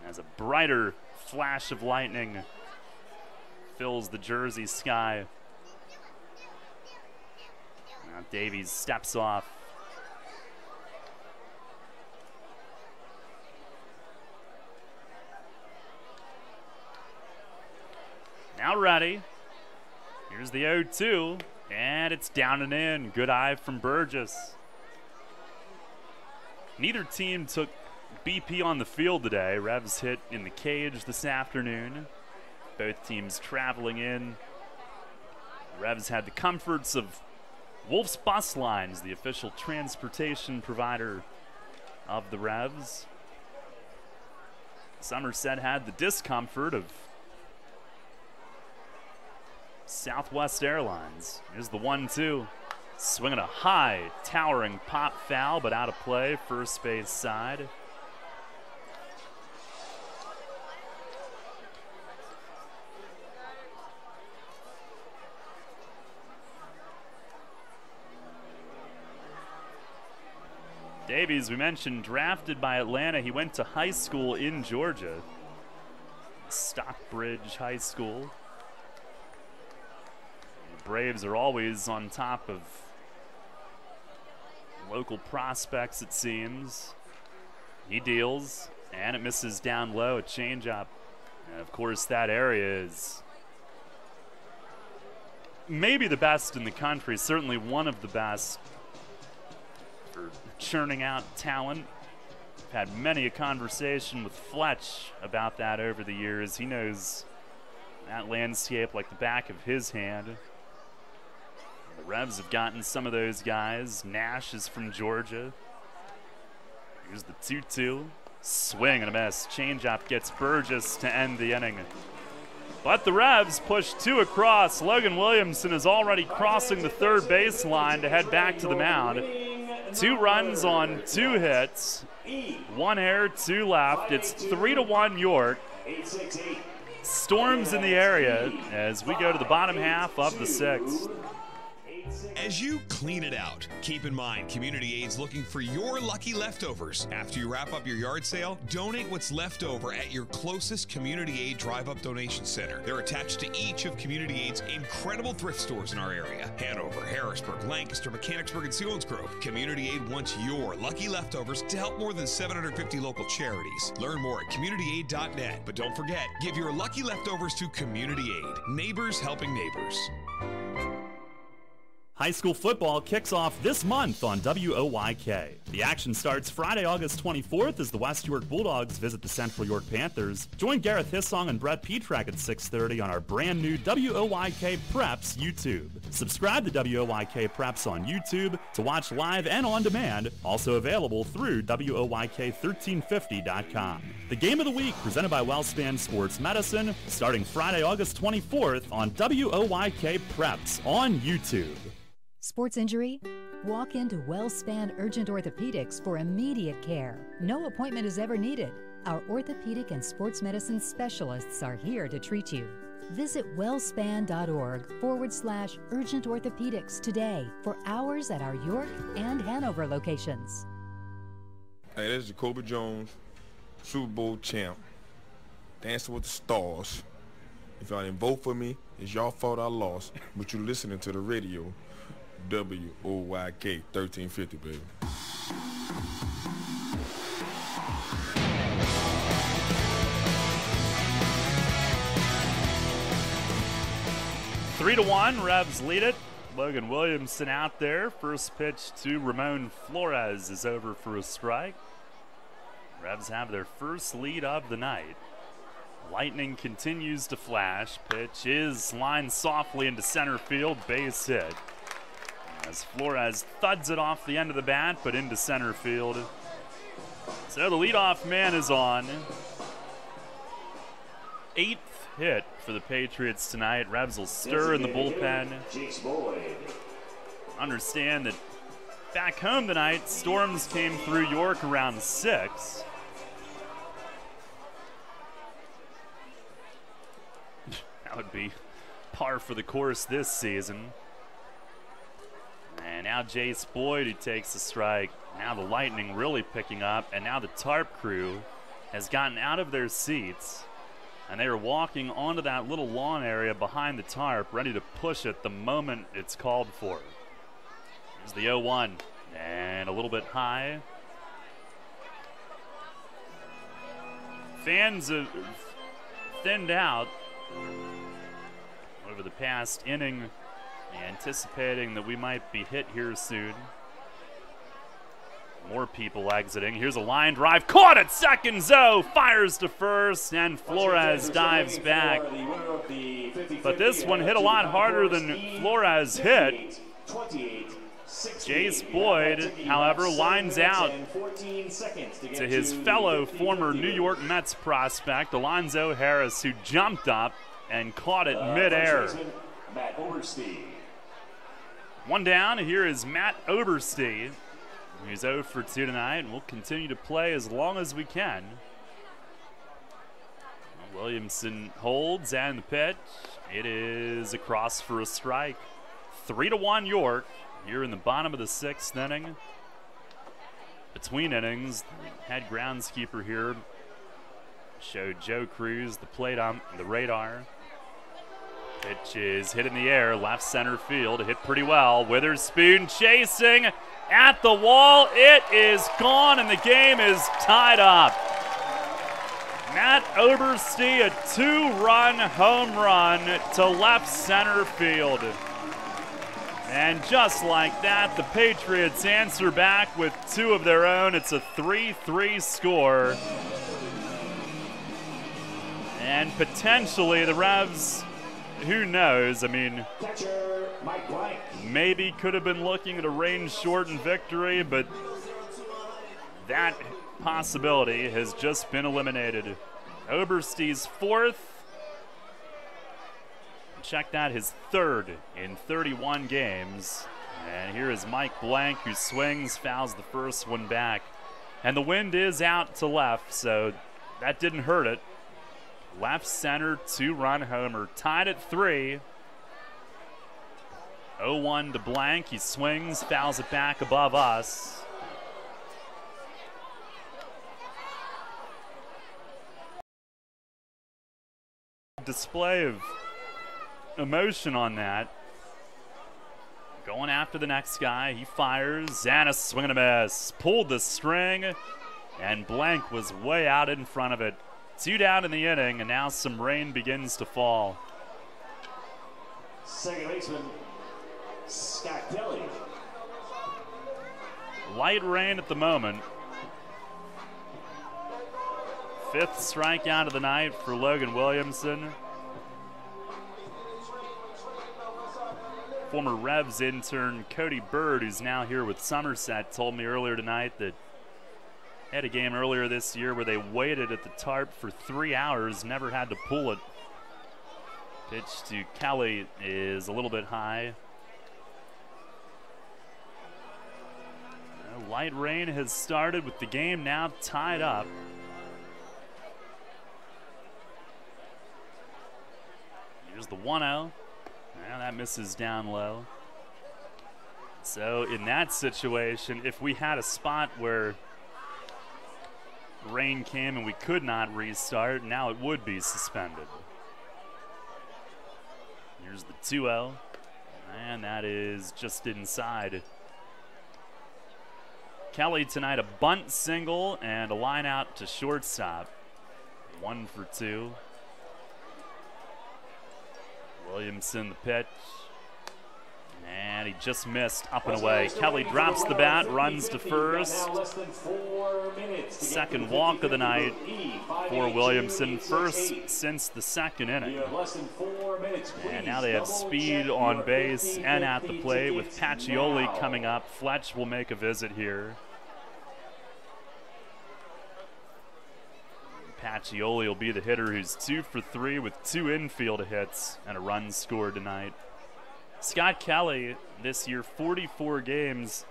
As a brighter flash of lightning fills the Jersey sky. Now Davies steps off. Now ready. Here's the 0-2, and it's down and in. Good eye from Burgess. Neither team took BP on the field today. Revs hit in the cage this afternoon. Both teams traveling in. Revs had the comforts of Wolf's Bus Lines, the official transportation provider of the Revs. Somerset had the discomfort of Southwest Airlines. Here's the 1-2. Swinging a high, towering pop foul, but out of play, first base side. Davies, we mentioned, drafted by Atlanta. He went to high school in Georgia, Stockbridge High School. The Braves are always on top of local prospects, it seems. He deals, and it misses down low, a changeup. And of course, that area is maybe the best in the country, certainly one of the best for churning out talent. I've had many a conversation with Fletch about that over the years. He knows that landscape like the back of his hand. The Revs have gotten some of those guys. Nash is from Georgia. Here's the 2-2. Swing and a miss. Changeup gets Burgess to end the inning. But the Revs push two across. Logan Williamson is already crossing the third baseline to head back to the mound. 2 runs on 2 hits. 1 error, 2 left. It's 3-1 York. Storms in the area as we go to the bottom half of the 6th. As you clean it out, keep in mind Community Aid's looking for your lucky leftovers. After you wrap up your yard sale, donate what's left over at your closest Community Aid Drive-Up Donation Center. They're attached to each of Community Aid's incredible thrift stores in our area. Hanover, Harrisburg, Lancaster, Mechanicsburg, and Selinsgrove. Community Aid wants your lucky leftovers to help more than 750 local charities. Learn more at communityaid.net. But don't forget, give your lucky leftovers to Community Aid. Neighbors helping neighbors. High school football kicks off this month on WOYK. The action starts Friday, August 24th as the West York Bulldogs visit the Central York Panthers. Join Gareth Hissong and Brett Petrak at 6:30 on our brand new WOYK Preps YouTube. Subscribe to WOYK Preps on YouTube to watch live and on demand, also available through WOYK1350.com. The game of the week presented by WellSpan Sports Medicine starting Friday, August 24th on WOYK Preps on YouTube. Sports injury? Walk into WellSpan Urgent Orthopedics for immediate care. No appointment is ever needed. Our orthopedic and sports medicine specialists are here to treat you. Visit wellspan.org/urgent orthopedics today for hours at our York and Hanover locations. Hey, this is Jacoby Jones, Super Bowl champ, Dancing with the Stars. If y'all didn't vote for me, it's y'all fault I lost, but you're listening to the radio. WOYK 1350, baby. Three to 1, Revs lead it. Logan Williamson out there. First pitch to Ramon Flores is over for a strike. Revs have their first lead of the night. Lightning continues to flash. Pitch is lined softly into center field. Base hit. As Flores thuds it off the end of the bat, but into center field. So the leadoff man is on. 8th hit for the Patriots tonight. Revs will stir in the bullpen. Understand that back home tonight, storms came through York around 6. That would be par for the course this season. And now Jace Boyd, who takes the strike. Now the Lightning really picking up, and now the tarp crew has gotten out of their seats, and they are walking onto that little lawn area behind the tarp, ready to push it the moment it's called for. Here's the 0-1, and a little bit high. Fans have thinned out over the past inning, anticipating that we might be hit here soon. More people exiting. Here's a line drive. Caught at second. Zoe fires to first, and Flores dives back. But this one hit a lot harder than Flores hit. Jace Boyd, however, lines out to his fellow former New York Mets prospect, Alonzo Harris, who jumped up and caught it midair. One down. Here is Matt Oberste, who's 0 for 2 tonight, and we'll continue to play as long as we can. Williamson holds, and the pitch. It is across for a strike. 3-1 York here in the bottom of the 6th inning. Between innings, the head groundskeeper here showed Joe Cruz the plate on the radar. Pitch is hit in the air, left center field, hit pretty well. Witherspoon chasing at the wall. It is gone, and the game is tied up. Matt Oberste, a 2-run home run to left center field. And just like that, the Patriots answer back with 2 of their own. It's a 3-3 score. And potentially the Revs, who knows? I mean, maybe could have been looking at a rain-shortened victory, but that possibility has just been eliminated. Oberste's 4th. Check that, his 3rd in 31 games. And here is Mike Blank, who swings, fouls the first one back. And the wind is out to left, so that didn't hurt it. Left center, 2-run homer, tied at 3. 0-1 to Blank. He swings, fouls it back above us. Display of emotion on that. Going after the next guy. He fires, and a swing and a miss. Pulled the string, and Blank was way out in front of it. 2 down in the inning, and now some rain begins to fall. Second baseman Scott Kelly. Light rain at the moment. 5th strikeout of the night for Logan Williamson. Former Revs intern Cody Bird, who's now here with Somerset, told me earlier tonight that they had a game earlier this year where they waited at the tarp for 3 hours, never had to pull it. Pitch to Kelly is a little bit high. Light rain has started with the game now tied up. Here's the 1-0. And that misses down low. So in that situation, if we had a spot where rain came and we could not restart, now it would be suspended. Here's the 2-0. And that is just inside. Kelly tonight, a bunt single and a line out to shortstop. 1 for 2. Williamson the pitch. And he just missed up and away. Kelly drops the bat, runs to first. Second walk of the night for Williamson. First since the second inning. And now they have speed on base and at the plate with Pacioli coming up. Fletch will make a visit here. Pacioli will be the hitter who's 2 for 3 with 2 infield hits and a run scored tonight. Scott Kelly this year, 44 games.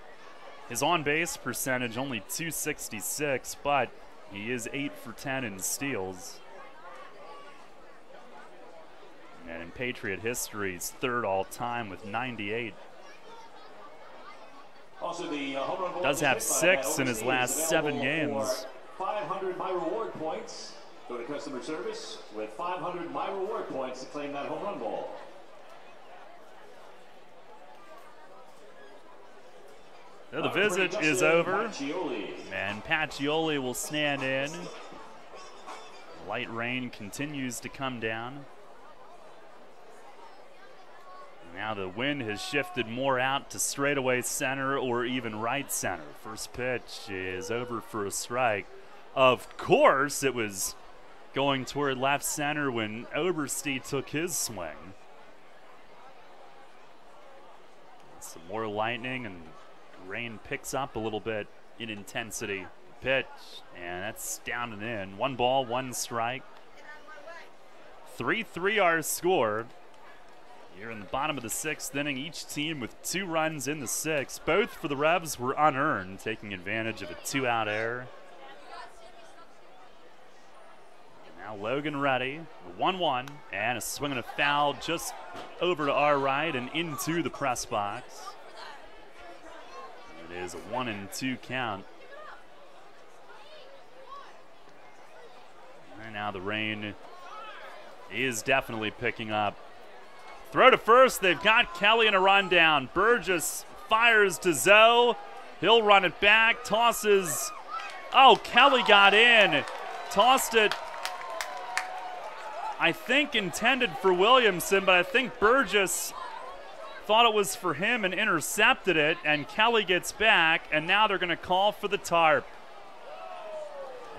His on-base percentage only .266, but he is 8 for 10 in steals. And in Patriot history, he's 3rd all-time with 98. Also the home run does have 6 in his last 7 games. 500 My Reward points. Go to customer service with 500 My Reward points to claim that home run ball. So the visit is over, and Pacioli will stand in. Light rain continues to come down. Now the wind has shifted more out to straightaway center or even right center. First pitch is over for a strike. Of course, it was going toward left center when Oberste took his swing. Some more lightning and rain picks up a little bit in intensity. Pitch, and that's down and in. 1 ball, 1 strike. 3-3 our score. Here in the bottom of the 6th inning, each team with 2 runs in the 6th. Both for the Revs were unearned, taking advantage of a 2-out error. Now Logan ready, 1-1, and a swing and a foul just over to our right and into the press box. It is a 1-2 count. And now the rain is definitely picking up. Throw to first, they've got Kelly in a rundown. Burgess fires to Zoe. He'll run it back, tosses. Oh, Kelly got in. Tossed it, I think intended for Williamson, but I think Burgess thought it was for him and intercepted it, and Kelly gets back, and now they're going to call for the tarp.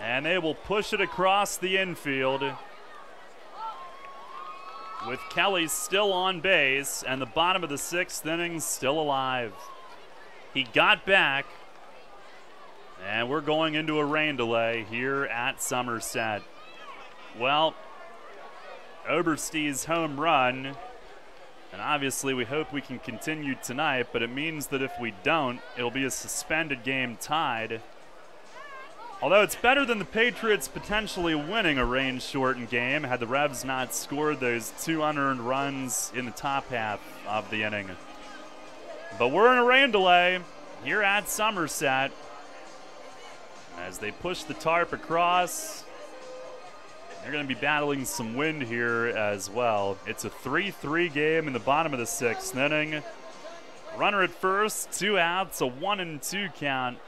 And they will push it across the infield with Kelly still on base and the bottom of the 6th inning still alive. He got back, and we're going into a rain delay here at Somerset. Well, Oberste's home run, and obviously we hope we can continue tonight, but it means that if we don't, it'll be a suspended game tied. Although it's better than the Patriots potentially winning a rain-shortened game had the Revs not scored those 2 unearned runs in the top half of the inning. But we're in a rain delay here at Somerset as they push the tarp across. They're going to be battling some wind here as well. It's a 3-3 game in the bottom of the 6th inning. Runner at first, 2 outs, a 1-2 count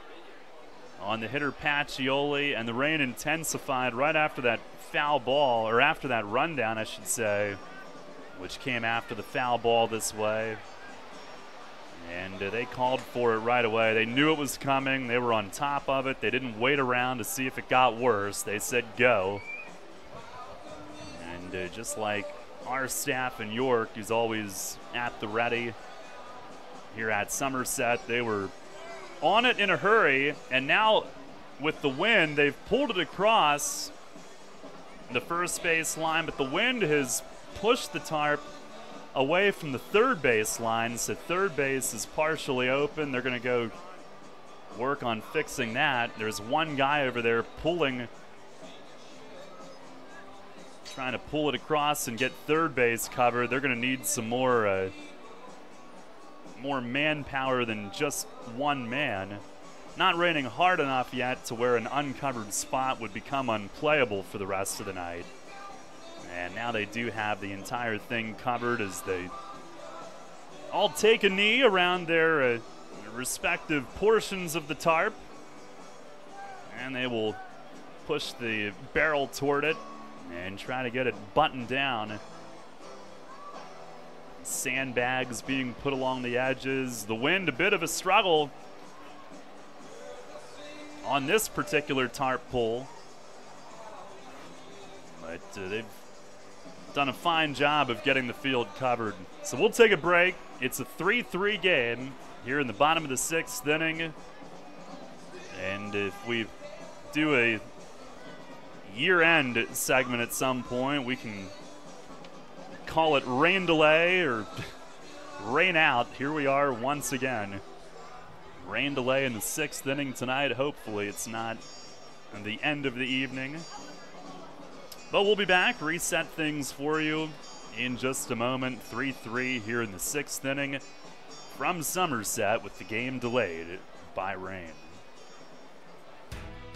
on the hitter Pacioli, and the rain intensified right after that foul ball, or after that rundown, I should say, which came after the foul ball this way. And they called for it right away. They knew it was coming. They were on top of it. They didn't wait around to see if it got worse. They said go. And just like our staff in York is always at the ready, here at Somerset, they were on it in a hurry. And now with the wind, they've pulled it across the first base line, but the wind has pushed the tarp away from the third base line, so third base is partially open. They're going to go work on fixing that. There's one guy over there trying to pull it across and get third base covered. They're going to need some more manpower than just one man. Not raining hard enough yet to where an uncovered spot would become unplayable for the rest of the night. And now they do have the entire thing covered as they all take a knee around their respective portions of the tarp. And they will push the barrel toward it and try to get it buttoned down. Sandbags being put along the edges. The wind, a bit of a struggle on this particular tarp pull. But they've done a fine job of getting the field covered. So we'll take a break. It's a 3-3 game here in the bottom of the sixth inning. And if we do a year-end segment at some point, we can call it rain delay or rain out. Here we are once again. Rain delay in the sixth inning tonight. Hopefully it's not the end of the evening. But we'll be back, reset things for you in just a moment. 3-3 here in the sixth inning from Somerset with the game delayed by rain.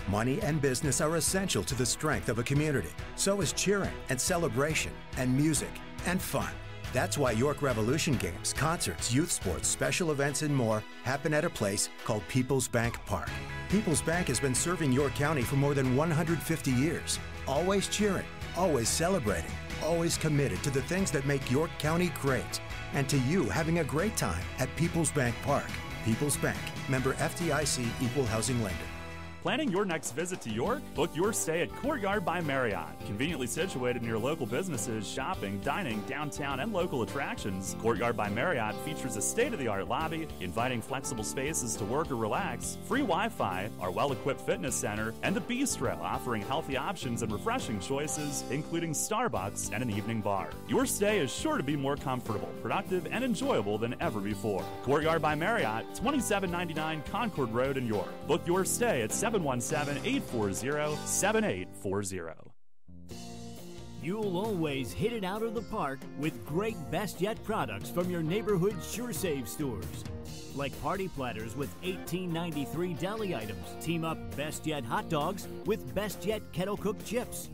Money and business are essential to the strength of a community. So is cheering and celebration and music and fun. That's why York Revolution games, concerts, youth sports, special events, and more happen at a place called People's Bank Park. People's Bank has been serving York County for more than 150 years. Always cheering, always celebrating, always committed to the things that make York County great. And to you having a great time at People's Bank Park. People's Bank, member FDIC, equal housing lender. Planning your next visit to York? Book your stay at Courtyard by Marriott. Conveniently situated near local businesses, shopping, dining, downtown, and local attractions, Courtyard by Marriott features a state-of-the-art lobby, inviting flexible spaces to work or relax, free Wi-Fi, our well-equipped fitness center, and the bistro offering healthy options and refreshing choices, including Starbucks and an evening bar. Your stay is sure to be more comfortable, productive, and enjoyable than ever before. Courtyard by Marriott, 2799 Concord Road in York. Book your stay at 717-840-7840. You'll always hit it out of the park with great Best Yet products from your neighborhood SureSave stores. Like party platters with $18.93 deli items. Team up Best Yet hot dogs with Best Yet kettle cooked chips.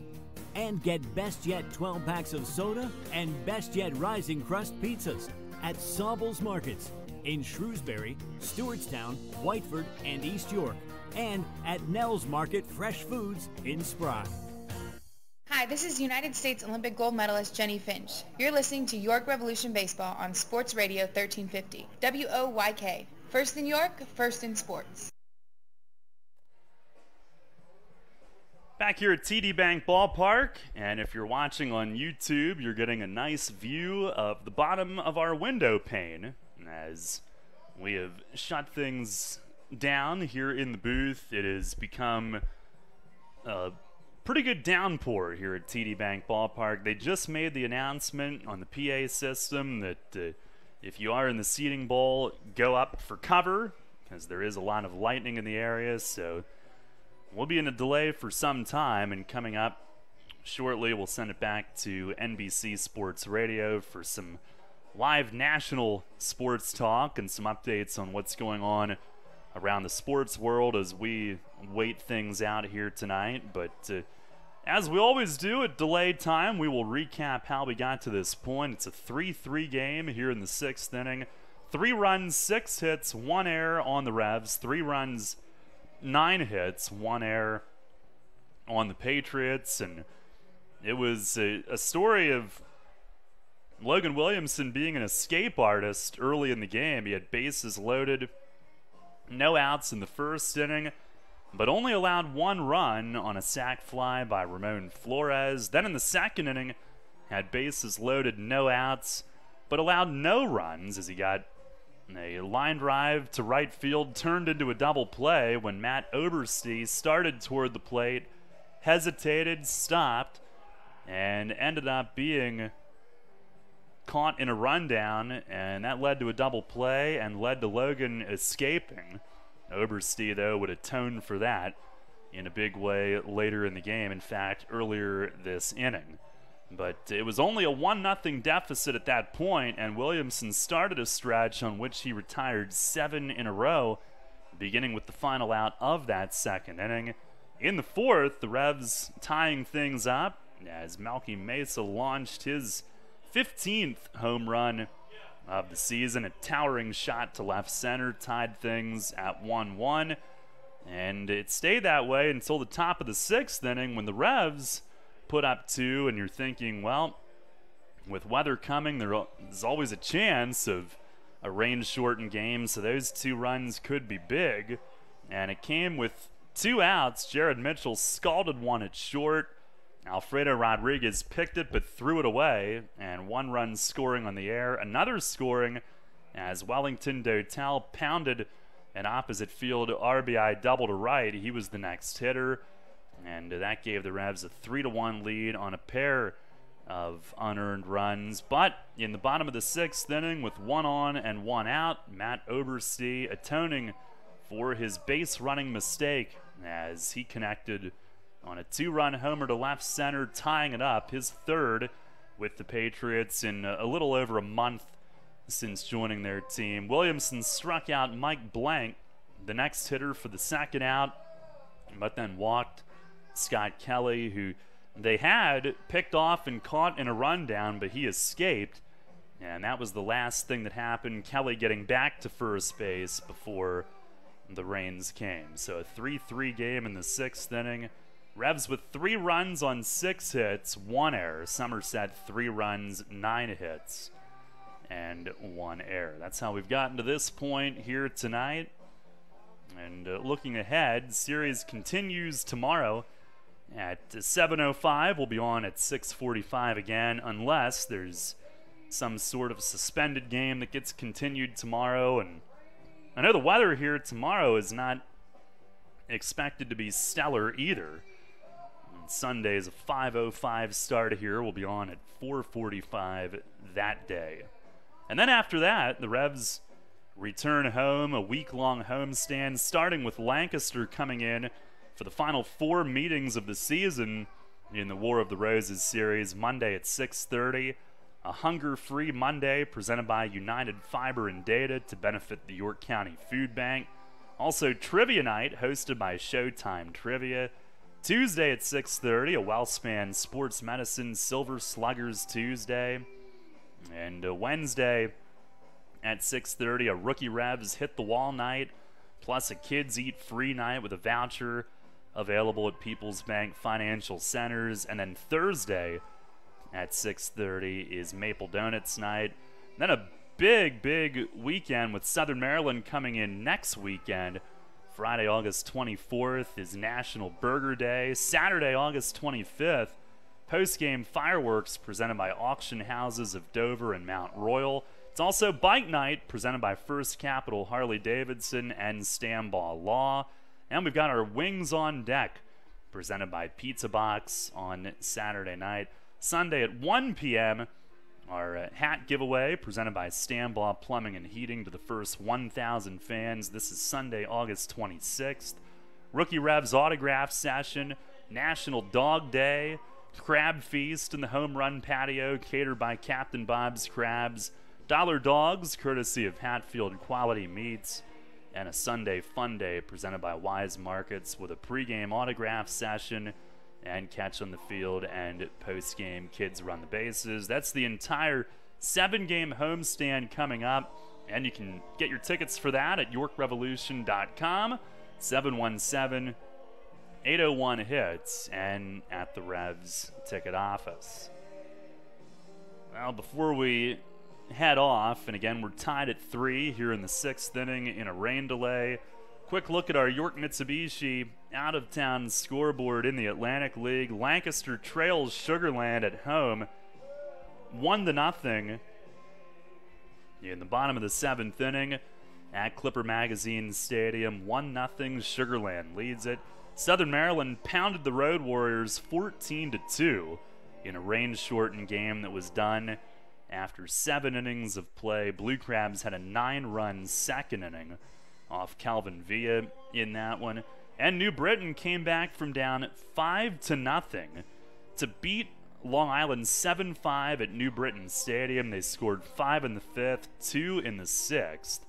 And get Best Yet 12 packs of soda and Best Yet Rising Crust pizzas at Saubles Markets in Shrewsbury, Stewartstown, Whiteford, and East York. And at Nell's Market Fresh Foods in Spry. Hi, this is United States Olympic gold medalist Jenny Finch. You're listening to York Revolution Baseball on Sports Radio 1350. WOYK. First in York, first in sports. Back here at TD Bank Ballpark, and if you're watching on YouTube, you're getting a nice view of the bottom of our window pane as we have shut things down here in the booth. It has become a pretty good downpour here at TD Bank Ballpark. They just made the announcement on the PA system that if you are in the seating bowl, go up for cover because there is a lot of lightning in the area. So we'll be in a delay for some time, and coming up shortly we'll send it back to NBC Sports Radio for some live national sports talk and some updates on what's going on around the sports world as we wait things out here tonight. But as we always do at delayed time, we will recap how we got to this point. It's a 3-3 game here in the sixth inning. 3 runs, 6 hits, 1 error on the Revs. 3 runs, 9 hits, 1 error on the Patriots. And it was a story of Logan Williamson being an escape artist early in the game. He had bases loaded, no outs in the first inning, but only allowed 1 run on a sac fly by Ramon Flores. Then in the second inning, had bases loaded, no outs, but allowed no runs as he got a line drive to right field turned into a double play when Matt Oberste started toward the plate, hesitated, stopped, and ended up being caught in a rundown, and that led to a double play and led to Logan escaping. Oberste, though, would atone for that in a big way later in the game, in fact, earlier this inning. But it was only a 1-0 deficit at that point, and Williamson started a stretch on which he retired 7 in a row, beginning with the final out of that second inning. In the fourth, the Revs tying things up as Malky Mesa launched his 15th home run of the season. A towering shot to left center tied things at 1-1, and it stayed that way until the top of the sixth inning when the Revs put up 2, and you're thinking, well, with weather coming, there's always a chance of a rain-shortened game, so those 2 runs could be big, and it came with 2 outs. Jared Mitchell scalded one at short. Alfredo Rodriguez picked it but threw it away, and 1 run scoring on the air. Another scoring as Wellington Dotel pounded an opposite field RBI double to right. He was the next hitter, and that gave the Revs a 3-1 lead on a pair of unearned runs. But in the bottom of the sixth inning with 1 on and 1 out, Matt Oberste atoning for his base running mistake as he connected on a 2-run homer to left center, tying it up, his 3rd with the Patriots in a little over a month since joining their team. Williamson struck out Mike Blank, the next hitter, for the 2nd out, but then walked Scott Kelly, who they had picked off and caught in a rundown, but he escaped, and that was the last thing that happened. Kelly getting back to first base before the rains came. So a 3-3 game in the 6th inning. Revs with 3 runs on 6 hits, 1 error. Somerset 3 runs, 9 hits, and 1 error. That's how we've gotten to this point here tonight. And looking ahead, series continues tomorrow at 7:05. We'll be on at 6:45 again, unless there's some sort of suspended game that gets continued tomorrow. And I know the weather here tomorrow is not expected to be stellar either. Sunday's a 5:05 start here. We'll be on at 4:45 that day. And then after that, the Revs return home, a week-long homestand, starting with Lancaster coming in for the final 4 meetings of the season in the War of the Roses series. Monday at 6:30, a hunger-free Monday presented by United Fiber and Data to benefit the York County Food Bank. Also, Trivia Night hosted by Showtime Trivia. Tuesday at 6:30, a WellSpan Sports Medicine Silver Sluggers Tuesday. And Wednesday at 6:30, a Rookie Revs Hit the Wall night, plus a Kids Eat Free night with a voucher available at People's Bank Financial Centers. And then Thursday at 6:30 is Maple Donuts night. And then a big weekend with Southern Maryland coming in next weekend. Friday, August 24th is National Burger Day. Saturday, August 25th, post-game fireworks presented by Auction Houses of Dover and Mount Royal. It's also Bike Night presented by First Capital Harley-Davidson and Stambaugh Law. And we've got our Wings on Deck presented by Pizza Box on Saturday night. Sunday at 1 p.m., our hat giveaway presented by Stambaugh Plumbing and Heating to the first 1,000 fans. This is Sunday, August 26th. Rookie Revs autograph session, National Dog Day, Crab Feast in the Home Run Patio catered by Captain Bob's Crabs, Dollar Dogs courtesy of Hatfield Quality Meats, and a Sunday Fun Day presented by Wise Markets with a pregame autograph session and catch on the field and post-game Kids Run the Bases. That's the entire 7-game homestand coming up, and you can get your tickets for that at YorkRevolution.com, 717-801-HITS, and at the Revs ticket office. Well, before we head off, and again, we're tied at 3 here in the 6th inning in a rain delay. Quick look at our York Mitsubishi out-of-town scoreboard in the Atlantic League. Lancaster trails Sugar Land at home 1-0 in the bottom of the 7th inning at Clipper Magazine Stadium. 1-0 Sugar Land leads it. Southern Maryland pounded the Road Warriors 14-2 in a rain-shortened game that was done after 7 innings of play. Blue Crabs had a 9-run second inning off Calvin Villa in that one. And New Britain came back from down 5-0 to beat Long Island 7-5 at New Britain Stadium. They scored 5 in the 5th, 2 in the 6th.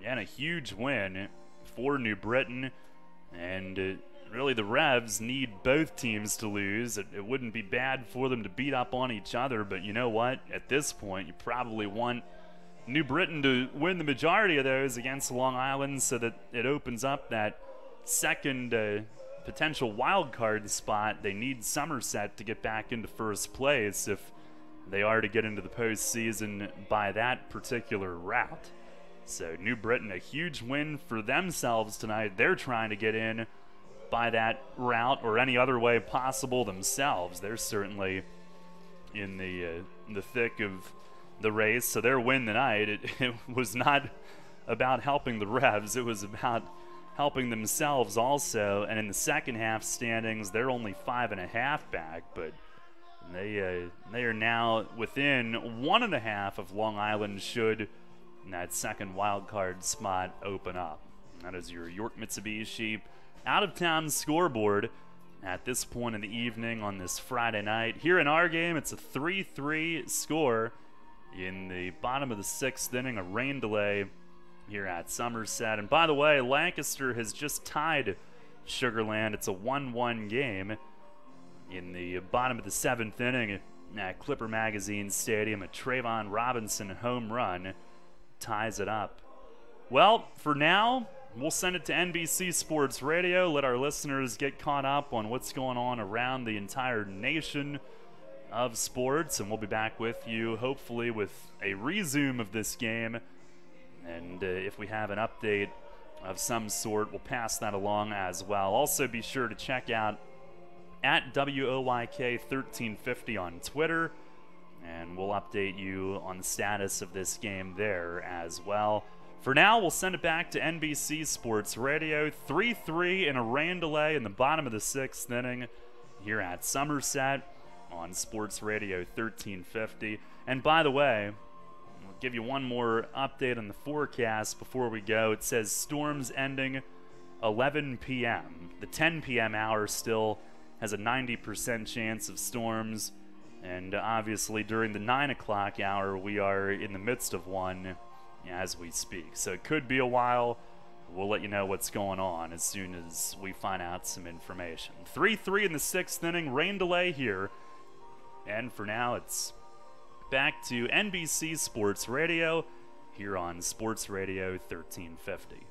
And a huge win for New Britain. And really the Revs need both teams to lose. It wouldn't be bad for them to beat up on each other, but you know what? At this point, you probably want New Britain to win the majority of those against Long Island so that it opens up that second potential wild card spot. They need Somerset to get back into first place if they are to get into the postseason by that particular route. So New Britain, a huge win for themselves tonight. They're trying to get in by that route or any other way possible themselves. They're certainly in the thick of the race. So their win tonight, it was not about helping the Revs. It was about helping themselves also. And in the second half standings, they're only 5.5 back, but they are now within 1.5 of Long Island should that second wild card spot open up. That is your York Mitsubishi out-of-town scoreboard at this point in the evening on this Friday night. Here in our game, it's a 3-3 score in the bottom of the 6th inning, a rain delay here at Somerset. And by the way, Lancaster has just tied Sugar Land. It's a 1-1 game in the bottom of the 7th inning at Clipper Magazine Stadium. A Trayvon Robinson home run ties it up. Well, for now, we'll send it to NBC Sports Radio, let our listeners get caught up on what's going on around the entire nation of sports, and we'll be back with you hopefully with a resume of this game. And if we have an update of some sort, we'll pass that along as well. Also, be sure to check out at WOYK1350 on Twitter, and we'll update you on the status of this game there as well. For now, we'll send it back to NBC Sports Radio. 3-3 in a rain delay in the bottom of the 6th inning here at Somerset on Sports Radio 1350. And by the way, we'll give you one more update on the forecast before we go. It says storms ending 11 p.m. The 10 p.m. hour still has a 90% chance of storms. And obviously during the 9 o'clock hour, we are in the midst of one as we speak. So it could be a while. We'll let you know what's going on as soon as we find out some information. 3-3 in the 6th inning, rain delay here. And for now, it's back to NBC Sports Radio here on Sports Radio 1350.